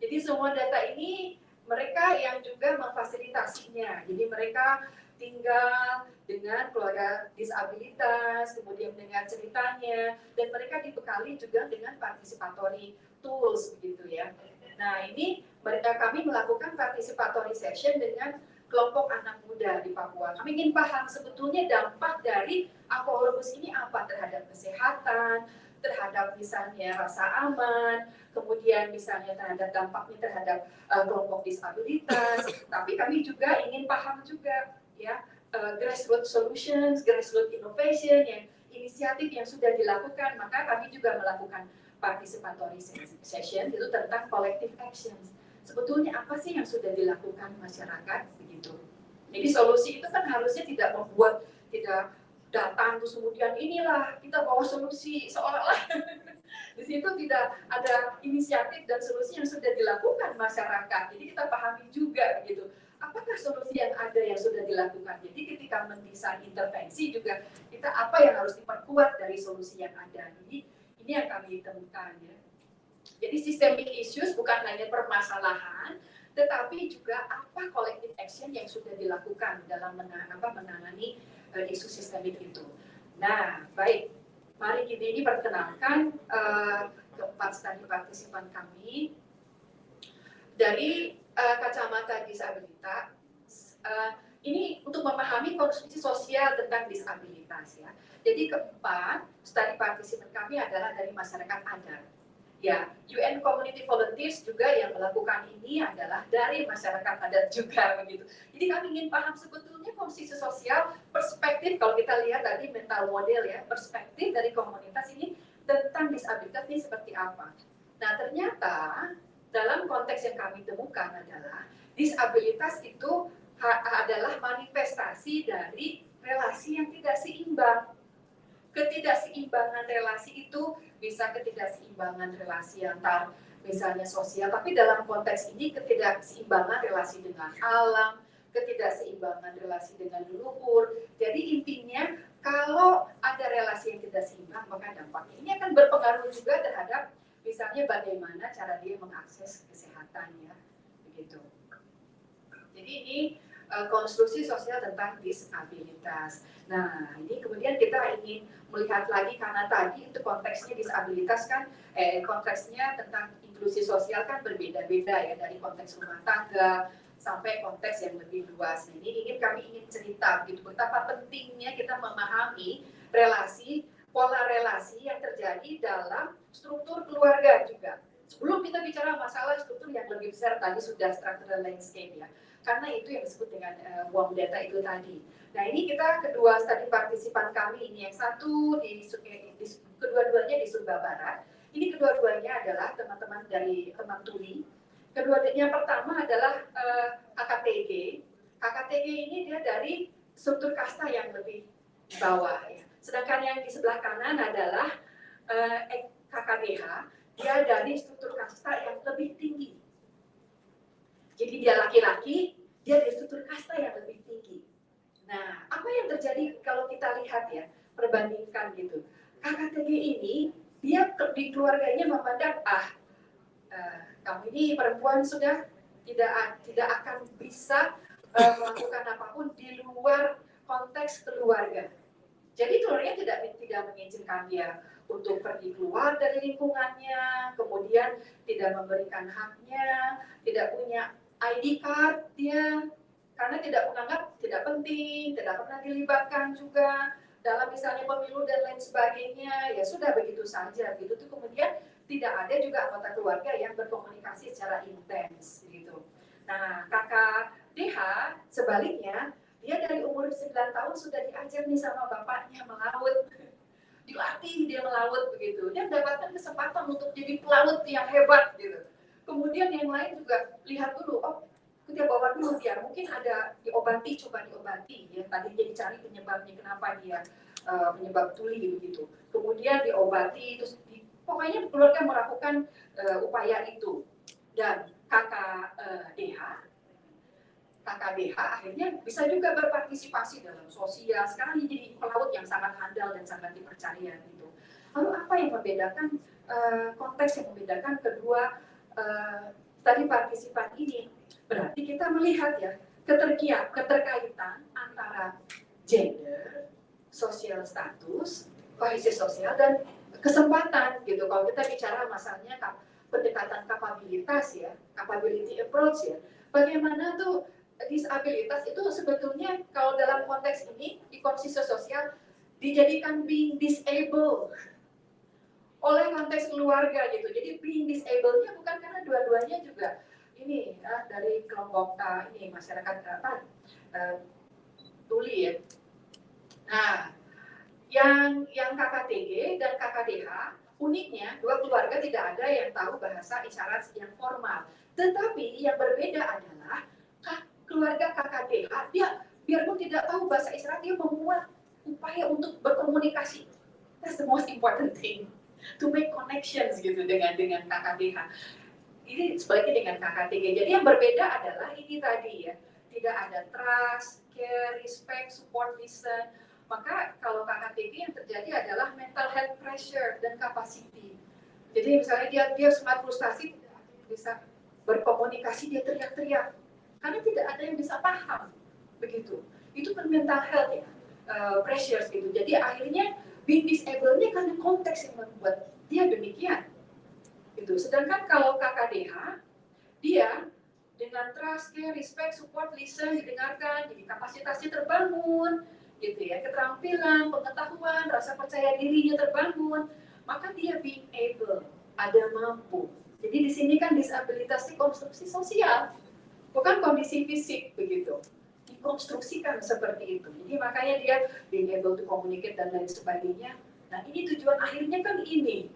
Jadi semua data ini mereka yang juga memfasilitasinya. Jadi mereka tinggal dengan keluarga disabilitas, kemudian dengan ceritanya, dan mereka dibekali juga dengan participatory tools begitu ya. Nah ini kami melakukan participatory session dengan kelompok anak muda di Papua. Kami ingin paham sebetulnya dampak dari alkohol abuse ini apa terhadap kesehatan, terhadap misalnya rasa aman, kemudian misalnya terhadap dampaknya terhadap kelompok disabilitas. Tapi kami juga ingin paham juga ya grassroots solutions, grassroots innovation, yang inisiatif yang sudah dilakukan. Maka kami juga melakukan participatory session itu tentang collective actions. Sebetulnya apa sih yang sudah dilakukan masyarakat begitu. Jadi solusi itu kan harusnya tidak membuat, tidak datang terus kemudian inilah kita bawa solusi, seolah-olah di situ tidak ada inisiatif dan solusi yang sudah dilakukan masyarakat. Jadi kita pahami juga begitu. Apakah solusi yang ada yang sudah dilakukan? Jadi ketika mendesain intervensi juga kita apa yang harus diperkuat dari solusi yang ada. Jadi ini yang kami temukan ya. Jadi systemic issues bukan hanya permasalahan, tetapi juga apa collective action yang sudah dilakukan dalam menangani isu sistemik itu. Nah, baik, mari kita ini perkenalkan keempat studi partisipan kami dari kacamata disabilitas. Ini untuk memahami konstruksi sosial tentang disabilitas ya. Jadi keempat studi partisipan kami adalah dari masyarakat adat. Ya, UN Community Volunteers juga yang melakukan ini adalah dari masyarakat adat juga begitu. Jadi kami ingin paham sebetulnya konstruksi sosial, perspektif kalau kita lihat tadi mental model ya, perspektif dari komunitas ini tentang disabilitas ini seperti apa. Nah ternyata dalam konteks yang kami temukan adalah disabilitas itu adalah manifestasi dari relasi yang tidak seimbang. Ketidakseimbangan relasi itu bisa ketidakseimbangan relasi antar misalnya sosial, tapi dalam konteks ini ketidakseimbangan relasi dengan alam, ketidakseimbangan relasi dengan leluhur. Jadi intinya kalau ada relasi yang tidak seimbang maka dampaknya ini akan berpengaruh juga terhadap misalnya bagaimana cara dia mengakses kesehatan ya, begitu. Jadi ini konstruksi sosial tentang disabilitas. Nah, ini kemudian kita ingin melihat lagi karena tadi itu konteksnya disabilitas kan, konteksnya tentang inklusi sosial kan berbeda-beda ya dari konteks rumah tangga sampai konteks yang lebih luas. Nah, ini kami ingin cerita gitu betapa pentingnya kita memahami relasi, pola relasi yang terjadi dalam struktur keluarga juga. Sebelum kita bicara masalah struktur yang lebih besar tadi sudah structural landscape ya. karena itu yang disebut dengan uang data itu tadi. Nah ini kita kedua studi partisipan kami ini, yang satu kedua-duanya di Sumba Barat. Ini kedua-duanya adalah teman-teman dari teman tuli. Yang pertama adalah KKTG. KKTG ini dia dari struktur kasta yang lebih bawah ya. Sedangkan yang di sebelah kanan adalah KKDH, dia dari struktur kasta yang lebih tinggi. Jadi dia laki-laki, dia dari struktur kasta yang lebih tinggi. Nah, apa yang terjadi kalau kita lihat ya, perbandingkan gitu. KKTG ini, dia di keluarganya memandang, kamu ini perempuan sudah tidak akan bisa melakukan apapun di luar konteks keluarga. Jadi keluarga tidak mengizinkan dia untuk pergi keluar dari lingkungannya, kemudian tidak memberikan haknya, tidak punya ID card dia, karena tidak menganggap tidak penting, tidak pernah dilibatkan juga dalam misalnya pemilu dan lain sebagainya, ya sudah begitu saja gitu. Tuh kemudian tidak ada juga anggota keluarga yang berkomunikasi secara intens gitu. Nah, kakak DH sebaliknya, dia dari umur 9 tahun sudah diajar nih sama bapaknya melaut. Dilatih dia melaut begitu. Dia mendapatkan kesempatan untuk jadi pelaut yang hebat gitu. Kemudian yang lain juga lihat dulu, dia bawa dulu dia, mungkin ada diobati, coba diobati ya. Tadi dia dicari penyebabnya kenapa dia penyebab tuli begitu. Kemudian diobati, terus pokoknya keluarga melakukan upaya itu. Dan kakak DH akhirnya bisa juga berpartisipasi dalam sosial. Sekarang dia jadi pelaut yang sangat handal dan sangat dipercaya gitu. Lalu apa yang membedakan konteks yang membedakan kedua tadi partisipan ini? Berarti kita melihat ya keterkaitan antara gender, sosial status, kohesi sosial dan kesempatan gitu. Kalau kita bicara masalahnya pendekatan kapabilitas ya, capability approach ya, bagaimana tuh disabilitas itu sebetulnya kalau dalam konteks ini di kohesi sosial dijadikan being disabled oleh konteks keluarga gitu. Jadi being disabled-nya bukan karena dua-duanya juga ini dari kelompok ini masyarakat tuli ya. Nah, yang KKTG dan KKDH uniknya dua keluarga tidak ada yang tahu bahasa isyarat yang formal. Tetapi yang berbeda adalah keluarga KKDH dia biarpun tidak tahu bahasa isyarat dia membuat upaya untuk berkomunikasi. That's the most important thing, to make connections gitu dengan KKDH. Ini sebaliknya dengan KKTG. Jadi yang berbeda adalah ini tadi ya, tidak ada trust, care, respect, support, listen. Maka kalau KKTG yang terjadi adalah mental health pressure dan capacity. Jadi misalnya dia sangat frustasi, bisa berkomunikasi, dia teriak-teriak. Karena tidak ada yang bisa paham. Begitu. Itu kan mental health ya, pressures gitu. Jadi akhirnya being disabled-nya karena konteks yang membuat dia demikian. Gitu. Sedangkan kalau KKDH, dia dengan trust, care, respect, support, listen, didengarkan, jadi kapasitasnya terbangun, gitu ya, keterampilan, pengetahuan, rasa percaya dirinya terbangun, maka dia being able, ada mampu. Jadi di sini kan disabilitas konstruksi sosial, bukan kondisi fisik begitu, dikonstruksikan seperti itu. Jadi makanya dia being able to communicate dan lain sebagainya. Nah ini tujuan akhirnya kan ini,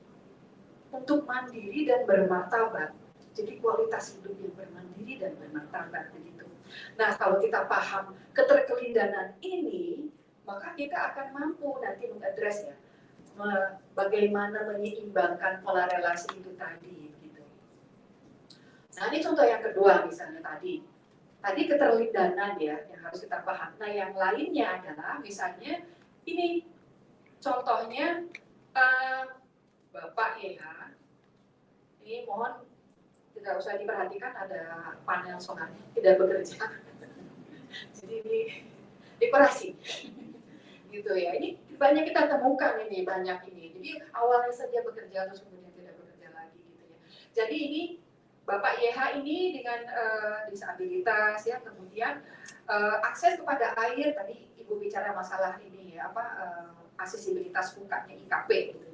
untuk mandiri dan bermartabat. Jadi kualitas hidup yang bermandiri dan bermartabat begitu. Nah, kalau kita paham keterkelindanan ini, maka kita akan mampu nanti mengadres ya, bagaimana menyeimbangkan pola relasi itu tadi gitu. Nah, ini contoh yang kedua misalnya tadi. Tadi keterlindanan ya yang harus kita paham. Nah, yang lainnya adalah misalnya ini contohnya Bapak ya, ini mohon tidak usah diperhatikan ada panel sonar tidak bekerja, jadi ini dekorasi, gitu ya. Ini banyak kita temukan ini banyak ini. Jadi awalnya saja bekerja terus kemudian tidak bekerja lagi, gitu ya. Jadi ini Bapak YH ini dengan disabilitas ya, kemudian akses kepada air tadi Ibu bicara masalah ini ya aksesibilitas mukanya IKP gitu.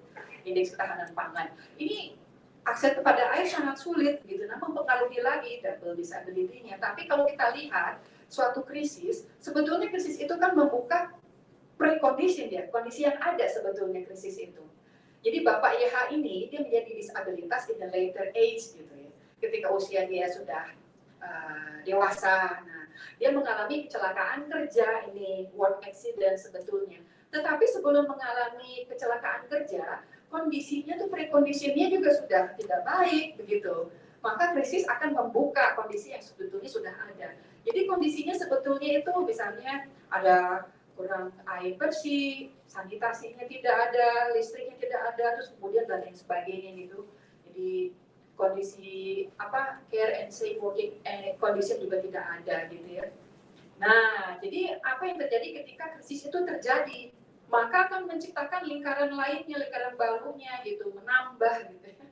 Indeks ketahanan pangan. Ini akses kepada air sangat sulit gitu, nah mempengaruhi lagi double disability-nya. Tapi kalau kita lihat suatu krisis, sebetulnya krisis itu kan membuka precondition ya, kondisi yang ada sebetulnya krisis itu. Jadi Bapak YH ini dia menjadi disabilitas in the later age gitu ya, ketika usia dia sudah dewasa. Nah, dia mengalami kecelakaan kerja, ini work accident sebetulnya. Tetapi sebelum mengalami kecelakaan kerja, kondisinya tuh preconditionnya juga sudah tidak baik begitu. Maka krisis akan membuka kondisi yang sebetulnya sudah ada. Jadi kondisinya sebetulnya itu misalnya ada kurang air bersih, sanitasinya tidak ada, listriknya tidak ada, terus kemudian dan lain sebagainya gitu. Jadi kondisi care and safe working condition juga tidak ada gitu ya. Nah, jadi apa yang terjadi ketika krisis itu terjadi? Maka akan menciptakan lingkaran lainnya, lingkaran barunya gitu, menambah gitu ya,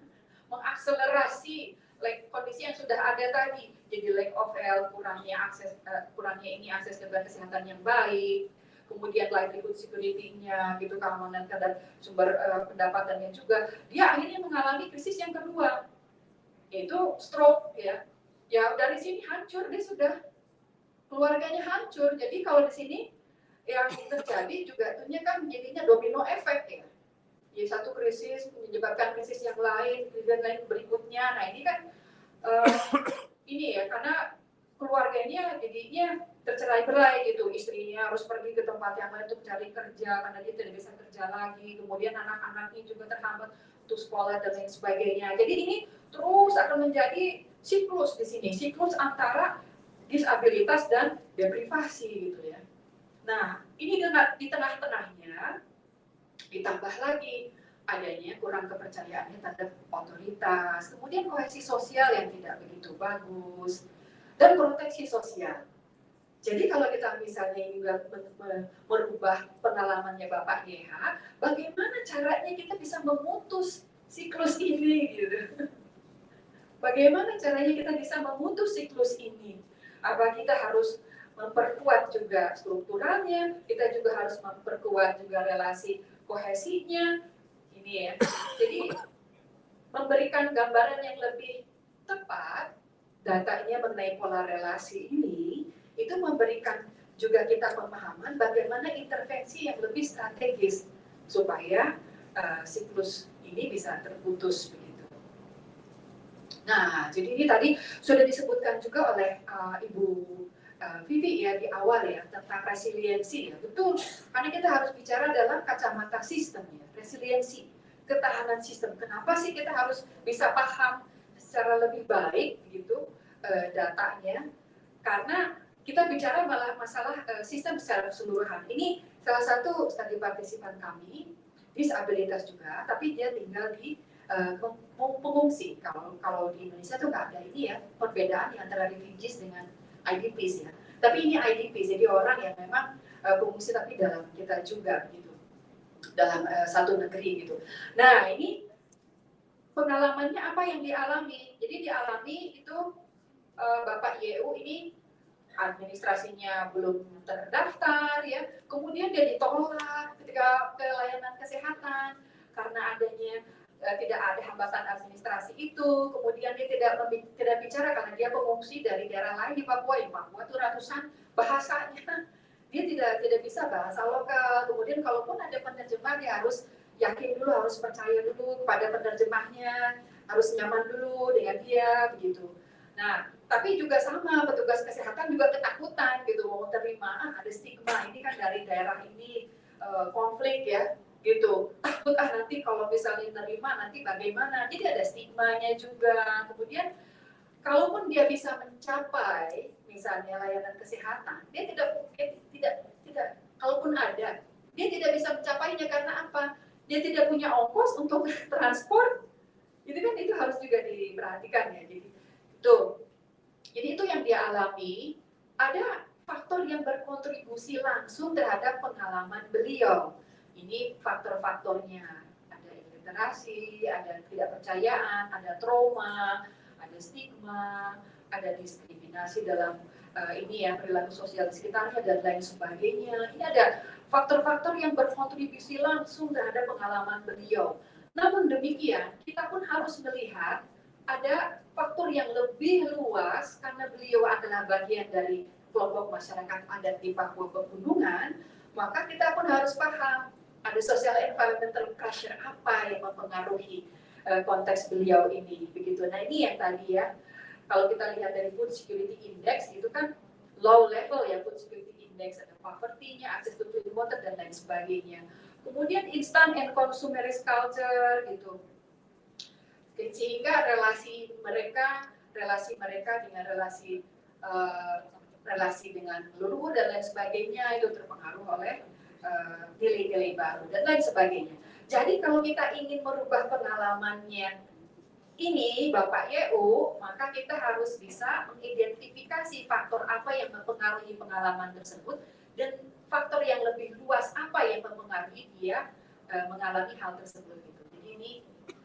mengakselerasi kondisi yang sudah ada tadi. Jadi lack of health, kurangnya akses ke kesehatan yang baik, kemudian livelihood security-nya gitu, keamanan dan sumber pendapatannya juga. Dia akhirnya mengalami krisis yang kedua, yaitu stroke ya. Ya dari sini hancur, dia sudah keluarganya hancur. Jadi kalau di sini yang terjadi juga tentunya kan jadinya domino efek ya. Jadi satu krisis menyebabkan krisis yang lain, dan lain berikutnya. Nah ini kan ini ya, karena keluarganya jadinya tercerai-berai gitu, istrinya harus pergi ke tempat yang lain untuk cari kerja karena dia tidak bisa kerja lagi, kemudian anak-anaknya juga terhambat untuk sekolah dan lain sebagainya. Jadi ini terus akan menjadi siklus di sini, siklus antara disabilitas dan deprivasi gitu ya. Nah, ini di tengah-tengahnya ditambah lagi adanya kurang kepercayaannya terhadap otoritas, kemudian kohesi sosial yang tidak begitu bagus, dan proteksi sosial. Jadi kalau kita misalnya juga merubah pengalamannya Bapak YH, bagaimana caranya kita bisa memutus siklus ini gitu? Bagaimana caranya kita bisa memutus siklus ini? Apa kita harus memperkuat juga strukturalnya, kita juga harus memperkuat juga relasi kohesinya, ini ya. Jadi memberikan gambaran yang lebih tepat, datanya mengenai pola relasi ini, itu memberikan juga kita pemahaman bagaimana intervensi yang lebih strategis supaya siklus ini bisa terputus begitu. Nah, jadi ini tadi sudah disebutkan juga oleh Ibu Vivi ya di awal ya tentang resiliensi ya, betul, karena kita harus bicara dalam kacamata sistem ya, resiliensi, ketahanan sistem. Kenapa sih kita harus bisa paham secara lebih baik gitu datanya? Karena kita bicara malah masalah sistem secara keseluruhan. Ini salah satu studi partisipan kami, disabilitas juga, tapi dia tinggal di pengungsi. Kalau di Indonesia tuh nggak ada ini ya perbedaan antara refugees dengan IDPs ya. Tapi ini IDPs, jadi orang yang memang pengungsi tapi dalam kita juga gitu, dalam satu negeri gitu. Nah ini pengalamannya apa yang dialami? Jadi dialami itu Bapak YU ini administrasinya belum terdaftar ya, kemudian dia ditolak ketika ke layanan kesehatan karena adanya tidak ada hambatan administrasi itu, kemudian dia tidak bicara karena dia pengungsi dari daerah lain di Papua. Di Papua itu ratusan bahasanya, dia tidak bisa bahasa lokal. Kemudian kalaupun ada penerjemah, dia harus yakin dulu, harus percaya dulu kepada penerjemahnya, harus nyaman dulu dengan dia begitu. Nah, tapi juga sama petugas kesehatan juga ketakutan gitu mau terima, ada stigma ini kan dari daerah ini konflik ya gitu, takut nanti kalau misalnya nerima nanti bagaimana, jadi ada stigmanya juga. Kemudian kalaupun dia bisa mencapai misalnya layanan kesehatan, dia tidak kalaupun ada, dia tidak bisa mencapainya karena apa? Dia tidak punya ongkos untuk transport, itu kan itu harus juga diperhatikan ya. Jadi itu yang dia alami. Ada faktor yang berkontribusi langsung terhadap pengalaman beliau. Ini faktor-faktornya, ada illiterasi, ada ketidakpercayaan, ada trauma, ada stigma, ada diskriminasi dalam ini ya perilaku sosial di sekitarnya dan lain sebagainya. Ini ada faktor-faktor yang berkontribusi langsung terhadap pengalaman beliau. Namun demikian, kita pun harus melihat ada faktor yang lebih luas karena beliau adalah bagian dari kelompok masyarakat adat di Papua Pegunungan, maka kita pun harus paham ada social environmental pressure apa yang mempengaruhi konteks beliau ini begitu. Nah ini yang tadi ya, kalau kita lihat dari food security index itu kan low level ya food security index, ada poverty-nya, access to clean water dan lain sebagainya. Kemudian instant and consumerist culture gitu. Sehingga relasi mereka dengan relasi dengan leluhur dan lain sebagainya itu terpengaruh oleh nilai-nilai baru dan lain sebagainya. Jadi kalau kita ingin merubah pengalamannya ini Bapak YU, maka kita harus bisa mengidentifikasi faktor apa yang mempengaruhi pengalaman tersebut dan faktor yang lebih luas apa yang mempengaruhi dia mengalami hal tersebut gitu. Jadi ini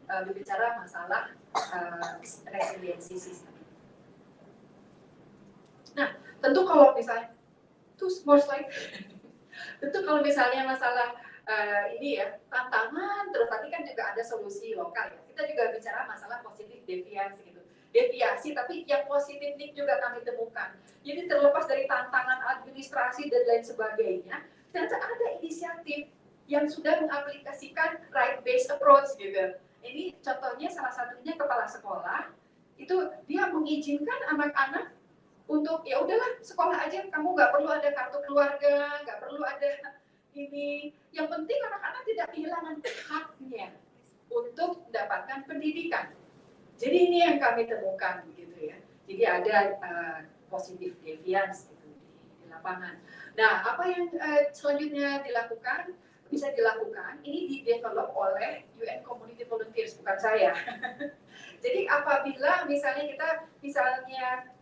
berbicara masalah resiliensi sistem. Nah, tentu kalau misalnya two more slide. Tentu kalau misalnya masalah ini ya tantangan, terus tadi kan juga ada solusi lokal ya. Kita juga bicara masalah positif deviasi gitu. Deviasi tapi yang positif ini juga kami temukan. Jadi terlepas dari tantangan administrasi dan lain sebagainya, ternyata ada inisiatif yang sudah mengaplikasikan right based approach gitu. Ini contohnya salah satunya kepala sekolah itu dia mengizinkan anak-anak untuk ya udahlah sekolah aja, kamu nggak perlu ada kartu keluarga, nggak perlu ada ini. Yang penting anak-anak tidak kehilangan haknya untuk mendapatkan pendidikan. Jadi ini yang kami temukan gitu ya. Jadi ada positif deviance gitu, di lapangan. Nah, apa yang selanjutnya bisa dilakukan, ini di-develop oleh UN Community Volunteers, bukan saya. Jadi apabila misalnya kita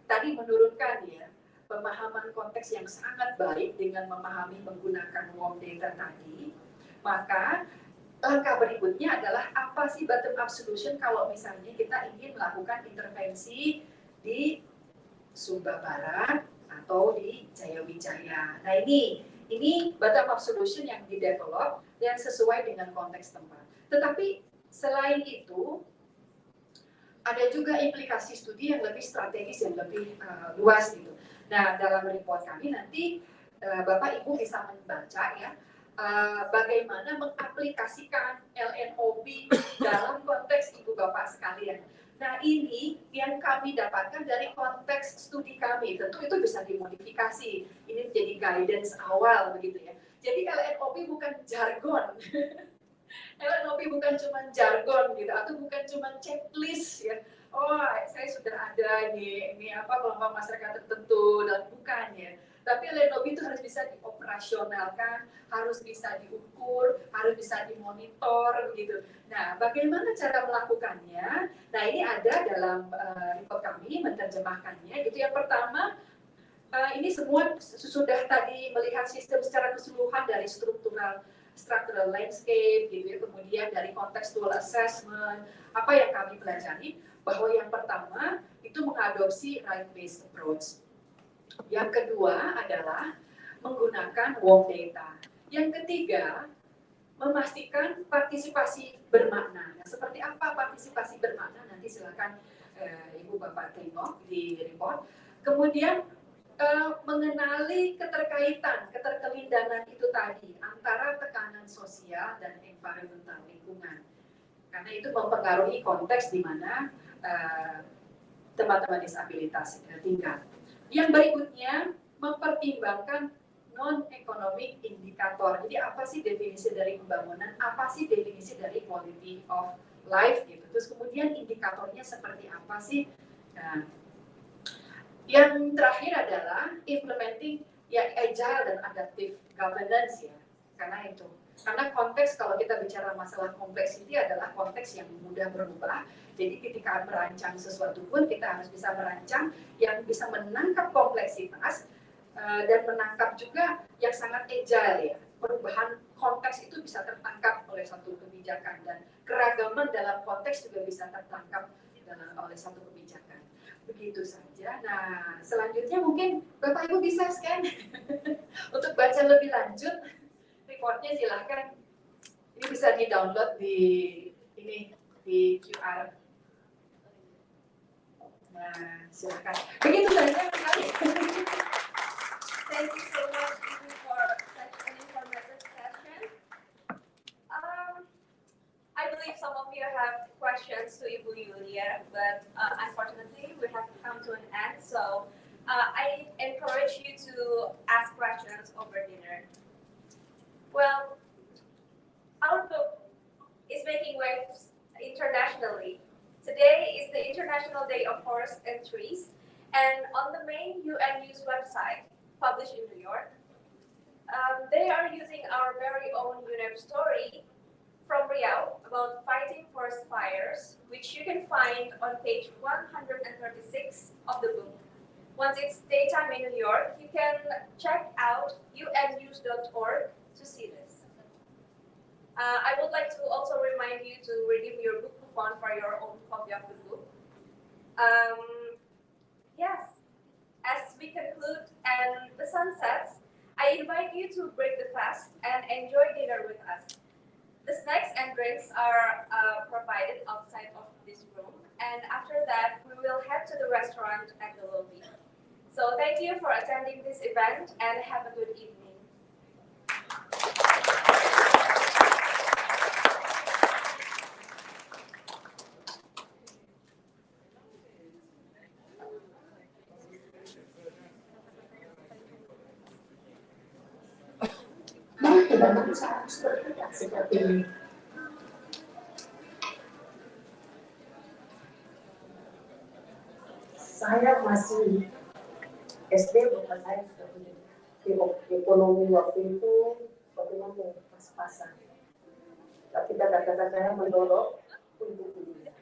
tadi menurunkan ya pemahaman konteks yang sangat baik dengan memahami menggunakan warm data tadi, maka langkah berikutnya adalah apa sih bottom up solution kalau misalnya kita ingin melakukan intervensi di Sumba Barat atau di Jayawijaya. Nah ini bottom up solution yang di-develop dan sesuai dengan konteks tempat. Tetapi selain itu ada juga implikasi studi yang lebih strategis, yang lebih luas gitu. Nah, dalam report kami nanti Bapak Ibu bisa membaca ya bagaimana mengaplikasikan LNOB dalam konteks Ibu Bapak sekalian. Nah, ini yang kami dapatkan dari konteks studi kami. Tentu itu bisa dimodifikasi. Ini menjadi guidance awal begitu ya. Jadi LNOB bukan jargon. LNOB bukan cuma jargon gitu, atau bukan cuma checklist ya. Oh, saya sudah ada ini apa kelompok masyarakat tertentu dan bukan ya. Tapi LNOB itu harus bisa dioperasionalkan, harus bisa diukur, harus bisa dimonitor gitu. Nah, bagaimana cara melakukannya? Nah, ini ada dalam report kami menerjemahkannya. Gitu. Yang pertama, ini semua sudah tadi melihat sistem secara keseluruhan dari structural landscape gitu ya, kemudian dari contextual assessment. Apa yang kami pelajari bahwa yang pertama itu mengadopsi right based approach. Yang kedua adalah menggunakan warm data. Yang ketiga, memastikan partisipasi bermakna. Nah, seperti apa partisipasi bermakna? Nanti silakan Ibu Bapak tengok di report. Kemudian mengenali keterkelindanan itu tadi antara tekanan sosial dan environmental lingkungan. Karena itu mempengaruhi konteks di mana teman-teman disabilitas tinggal. Yang berikutnya, mempertimbangkan non-economic indikator. Jadi apa sih definisi dari pembangunan, apa sih definisi dari quality of life gitu. Terus kemudian indikatornya seperti apa sih. Nah, yang terakhir adalah implementing ya agile dan adaptive governance ya. Karena konteks kalau kita bicara masalah kompleksiti adalah konteks yang mudah berubah. Jadi ketika merancang sesuatu pun kita harus bisa merancang yang bisa menangkap kompleksitas dan menangkap juga yang sangat agile ya. Perubahan konteks itu bisa tertangkap oleh satu kebijakan dan keragaman dalam konteks juga bisa tertangkap oleh satu kebijakan. Begitu saja. Nah, selanjutnya mungkin Bapak Ibu bisa scan untuk baca lebih lanjut. Reportnya silahkan. Ini bisa di-download di ini di QR. Nah, silakan. Begitu saja kali. Thank you so much Ibu, for such an informative session. I believe some of you have questions to Ibu Yulia, but unfortunately we have come to an end. So I encourage you to ask questions over dinner. Well, our book is making waves internationally. Today is the International Day of Forests and Trees, and on the main UN News website, published in New York, they are using our very own UNEP story from Riau about fighting forest fires, which you can find on page 136 of the book. Once it's daytime in New York, you can check out unnews.org to see this. I would like to also remind you to redeem your book coupon for your own copy of the book. Yes, as we conclude and the sun sets, I invite you to break the fast and enjoy dinner with us. The snacks and drinks are provided outside of this room, and after that, we will head to the restaurant at the lobby. So thank you for attending this event and have a good evening. Seperti ini. Saya masih SD, bapak saya sudah punya ekonomi waktu itu bagaimana pas-pasan. Tapi kata-kata saya mendorong untuk kuliah.